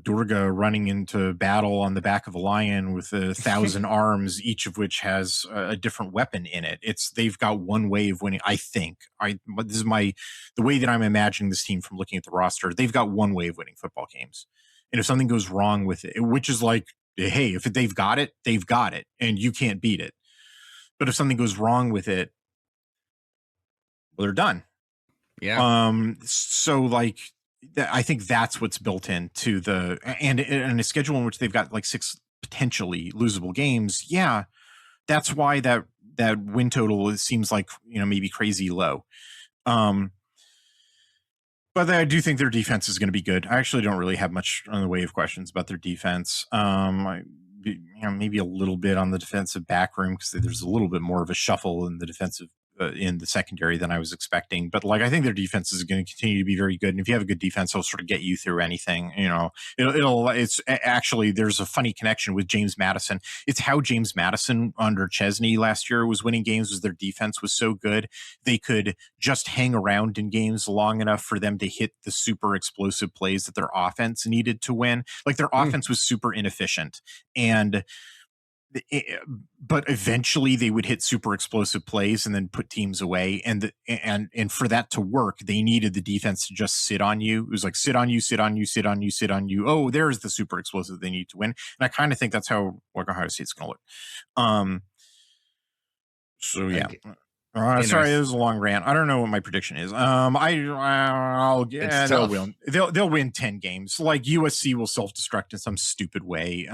Durga running into battle on the back of a lion with 1,000 arms, each of which has a different weapon in it. They've got one way of winning. I think this is the way that I'm imagining this team from looking at the roster. They've got one way of winning football games. And if something goes wrong with it, which is like, hey, if they've got it, and you can't beat it. But if something goes wrong with it, well, they're done. Yeah. So like, I think that's what's built into and a schedule in which they've got like 6 potentially losable games. Yeah, that's why that win total seems like maybe crazy low. But I do think their defense is going to be good. I actually don't really have much on the way of questions about their defense. Maybe a little bit on the defensive back room because there's a little bit more of a shuffle in the defensive in the secondary than I was expecting. But like, I think their defense is going to continue to be very good. And if you have a good defense, it'll sort of get you through anything. It's actually, there's a funny connection with James Madison. It's how James Madison under Chesney last year was winning games, was their defense was so good. They could just hang around in games long enough for them to hit the super explosive plays that their offense needed to win. Like their offense was super inefficient. And but eventually they would hit super explosive plays and then put teams away. And for that to work, they needed the defense to just sit on you. It was like, sit on you, sit on you, sit on you, sit on you. Oh, there's the super explosive they need to win. And I kind of think that's how Ohio State's going to look. So yeah. Sorry, it was a long rant. I don't know what my prediction is. They'll win. They'll win 10 games. Like USC will self-destruct in some stupid way.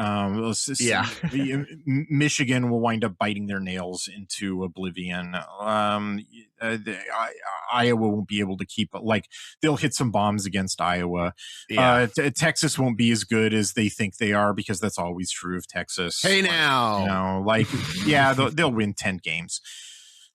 Michigan will wind up biting their nails into oblivion. Iowa won't be able to keep. Like they'll hit some bombs against Iowa. Yeah. Texas won't be as good as they think they are because that's always true of Texas. Hey now, they'll win 10 games.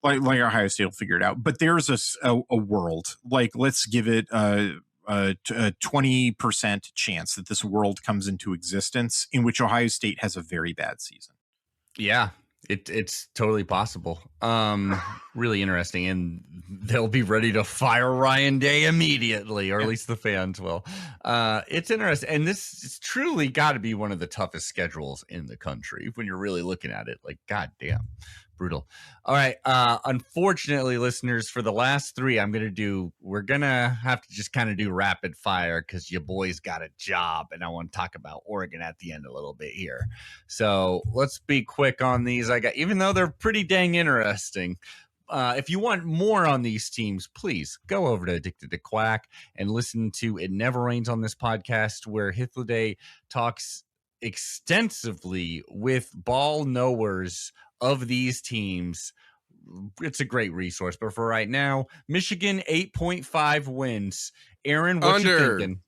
Like Ohio State will figure it out, but there's a world. Like let's give it a 20% chance that this world comes into existence in which Ohio State has a very bad season. Yeah, it's totally possible. Really interesting, and they'll be ready to fire Ryan Day immediately, or at least the fans will. It's interesting, and this is truly got to be one of the toughest schedules in the country when you're really looking at it. Like, goddamn. Brutal. All right. Unfortunately, listeners, for the last three, we're going to have to just kind of do rapid fire because your boy's got a job. And I want to talk about Oregon at the end a little bit here. So let's be quick on these. Even though they're pretty dang interesting. If you want more on these teams, please go over to Addicted to Quack and listen to It Never Rains on this podcast, where Hythloday talks extensively with ball knowers of these teams. It's a great resource. But for right now, Michigan 8.5 wins. Aaron, what you thinking?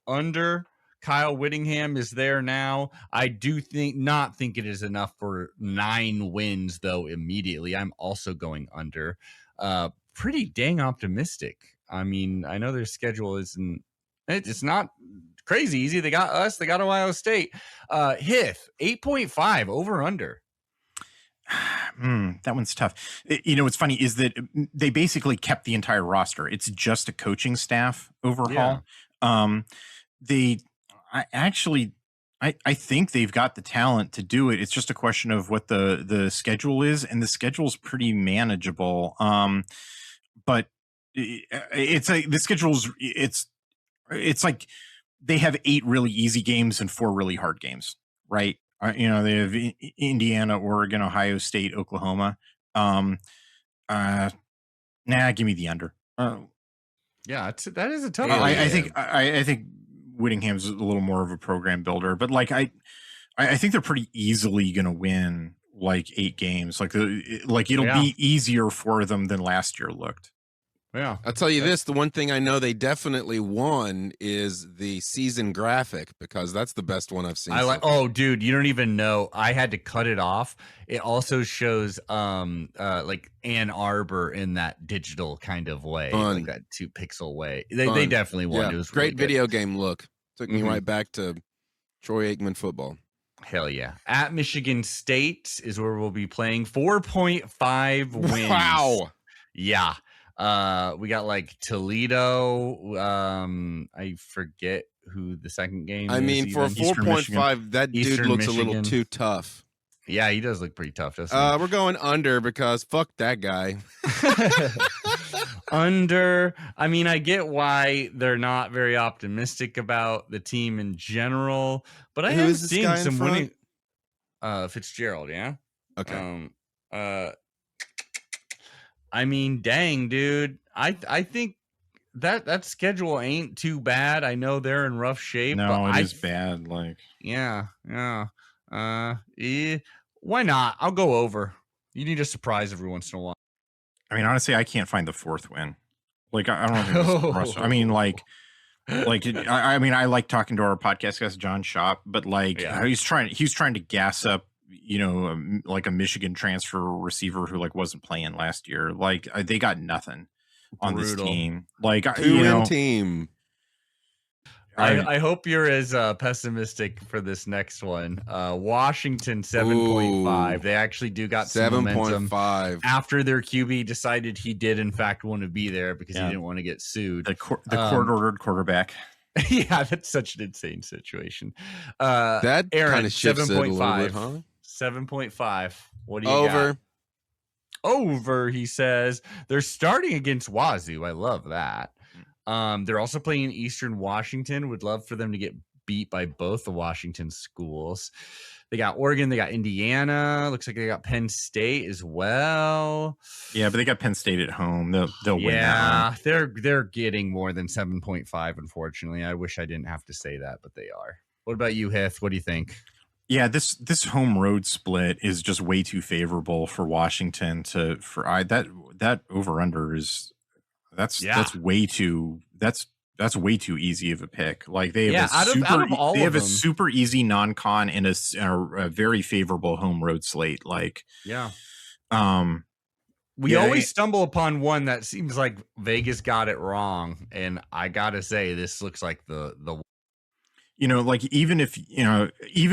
Under. Kyle Whittingham is there now. I do not think it is enough for 9 wins, though, immediately. I'm also going under. Pretty dang optimistic. I mean, I know their schedule it's not crazy easy. They got us. They got Ohio State. Hyth, 8.5 over under. That one's tough. What's funny is that they basically kept the entire roster. It's just a coaching staff overhaul. Yeah. I think they've got the talent to do it. It's just a question of what the schedule is, and the schedule's pretty manageable. But it's like the schedule's it's like they have 8 really easy games and 4 really hard games, right? They have Indiana, Oregon, Ohio State, Oklahoma. Give me the under. Yeah, that is a tough. I think Whittingham's a little more of a program builder, but like I think they're pretty easily going to win like 8 games. Like it'll be easier for them than last year looked. Yeah, I'll tell you this: the one thing I know they definitely won is the season graphic, because that's the best one I've seen. Oh, dude, you don't even know. I had to cut it off. It also shows like Ann Arbor in that digital kind of way, like that 2-pixel way. They definitely won. Yeah. It was great really video game look. Took me right back to Troy Aikman football. Hell yeah! At Michigan State is where we'll be playing. 4.5 wins. Wow. Yeah. We got like Toledo. I forget who the second game is. I mean, for a 4.5, that dude looks a little too tough. Yeah, he does look pretty tough, doesn't he? We're going under because fuck that guy. Under. I mean, I get why they're not very optimistic about the team in general, but I have seen some winning. Fitzgerald, yeah. Okay. I mean, dang, dude. I think that schedule ain't too bad. I know they're in rough shape. No, it is bad. Like, yeah. Why not? I'll go over. You need a surprise every once in a while. I mean, honestly, I can't find the 4th win. Like, I don't think it's I mean, I like talking to our podcast guest John Schopp, but he's trying to gas up, like a Michigan transfer receiver who like wasn't playing last year. Like they got nothing on this team. Like 2-win team. I hope you're as pessimistic for this next one. Washington 7.5. They actually do got some 7.5 after their QB decided he did in fact want to be there because he didn't want to get sued. The court-ordered quarterback. Yeah, that's such an insane situation. That kind of shifts it a little bit, huh? 7.5. What do you Over. got? Over, he says. They're starting against Wazoo. I love that. They're also playing Eastern Washington. Would love for them to get beat by both the Washington schools. They got Oregon. They got Indiana. Looks like they got Penn State as well. Yeah, but they got Penn State at home. They'll win that one. They're getting more than 7.5, unfortunately. I wish I didn't have to say that, but they are. What about you, Hith? What do you think? Yeah, this home road split is just way too favorable for Washington that over under is that's way too easy of a pick. Like they have a super easy non-con and a very favorable home road slate. Like we always stumble upon one that seems like Vegas got it wrong, and I gotta say this looks like the like even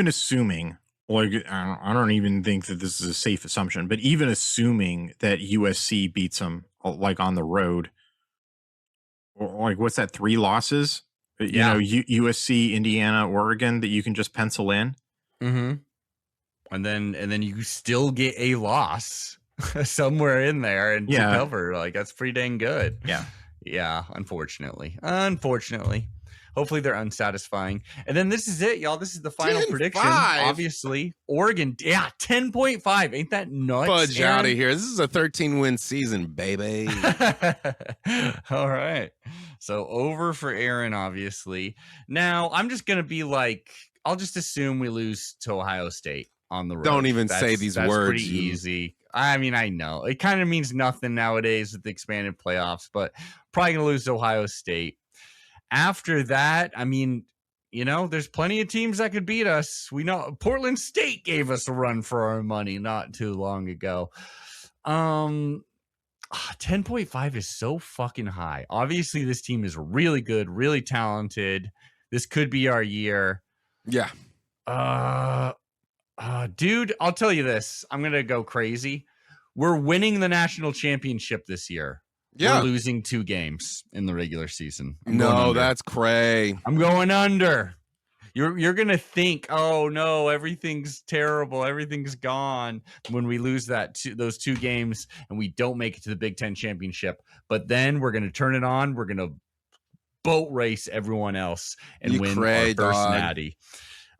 assuming, like I don't even think that this is a safe assumption, but even assuming that USC beats them like on the road, or like what's that, 3 losses? USC, Indiana, Oregon that you can just pencil in. Mm-hmm. And then you still get a loss somewhere in there and to cover. Like that's pretty dang good. Yeah. Unfortunately. Hopefully they're unsatisfying. And then this is it, y'all. This is the final prediction. Obviously, Oregon, 10.5. Ain't that nuts? Fudge out of here. This is a 13-win season, baby. All right. So over for Aaron, obviously. Now, I'm just going to be like, I'll just assume we lose to Ohio State on the road. Don't even say these words. That's pretty easy. I mean, I know. It kind of means nothing nowadays with the expanded playoffs, but probably going to lose to Ohio State. After that, I mean, there's plenty of teams that could beat us. We know Portland State gave us a run for our money not too long ago. 10.5 is so fucking high. Obviously, this team is really good, really talented. This could be our year. Yeah. Dude, I'll tell you this. I'm going to go crazy. We're winning the national championship this year. Yeah. We're losing 2 games in the regular season. No, that's cray. I'm going under. You're going to think, oh, no, everything's terrible. Everything's gone when we lose those 2 games and we don't make it to the Big Ten championship. But then we're going to turn it on. We're going to boat race everyone else and win our first natty.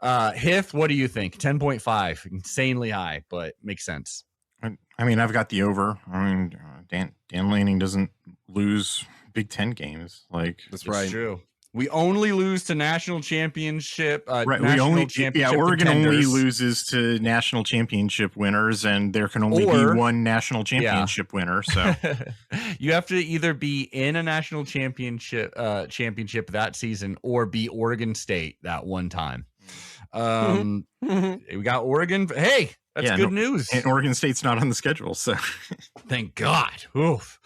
Hith, what do you think? 10.5, insanely high, but makes sense. I mean, I've got the over. I mean, Dan Lanning doesn't lose Big Ten games. Like that's right. It's true. We only lose to national championship. Right. Oregon only loses to national championship winners, and there can only be one national championship winner. So you have to either be in a national championship that season or be Oregon State that one time. We got Oregon. Hey. That's good news. And Oregon State's not on the schedule, so thank God. Oof.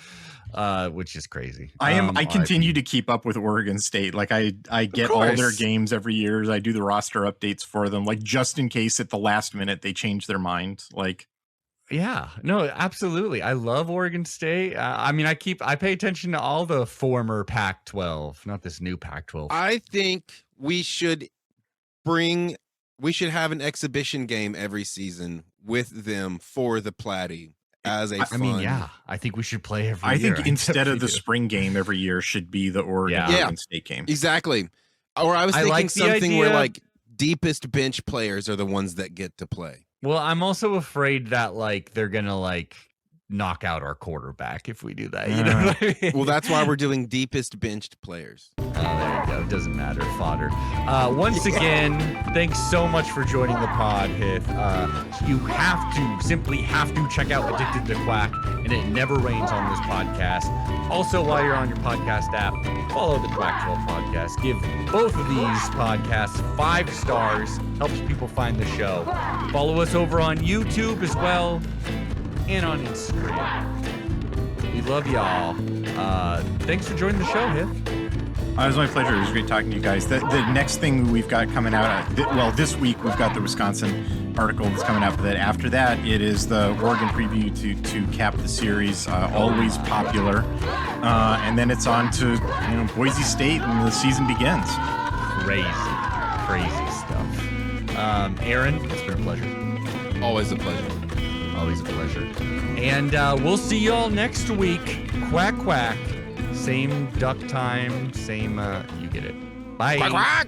Which is crazy. I continue to keep up with Oregon State. Like I get all their games every year. I do the roster updates for them, like just in case at the last minute they change their mind. Like, yeah, no, absolutely. I love Oregon State. I mean, I pay attention to all the former Pac-12, not this new Pac-12. I think we should have an exhibition game every season with them for the Platte as a fun. I mean, I think we should play every year. I think instead of the spring game every year should be the Oregon State game. Exactly. Or I was thinking something where like deepest bench players are the ones that get to play. Well, I'm also afraid that like they're going to like knock out our quarterback if we do that. You know what I mean? Well, that's why we're doing deepest benched players. There you go. It doesn't matter. Fodder. Once again, thanks so much for joining the pod, Hith. You simply have to check out Addicted to Quack, and it never rains on this podcast. Also, while you're on your podcast app, follow the Quack 12 podcast. Give both of these podcasts 5 stars. Helps people find the show. Follow us over on YouTube as well, and on Instagram. We love y'all. Thanks for joining the show, Hith. It was my pleasure. It was great talking to you guys. The next thing we've got coming out, this week we've got the Wisconsin article that's coming out. But then after that, it is the Oregon preview to cap the series. Always popular, and then it's on to Boise State, and the season begins. Crazy stuff. Aaron, it's been a pleasure. Always a pleasure. Always a pleasure. And we'll see y'all next week. Quack, quack. Same duck time. Same, you get it. Bye. Quack, quack.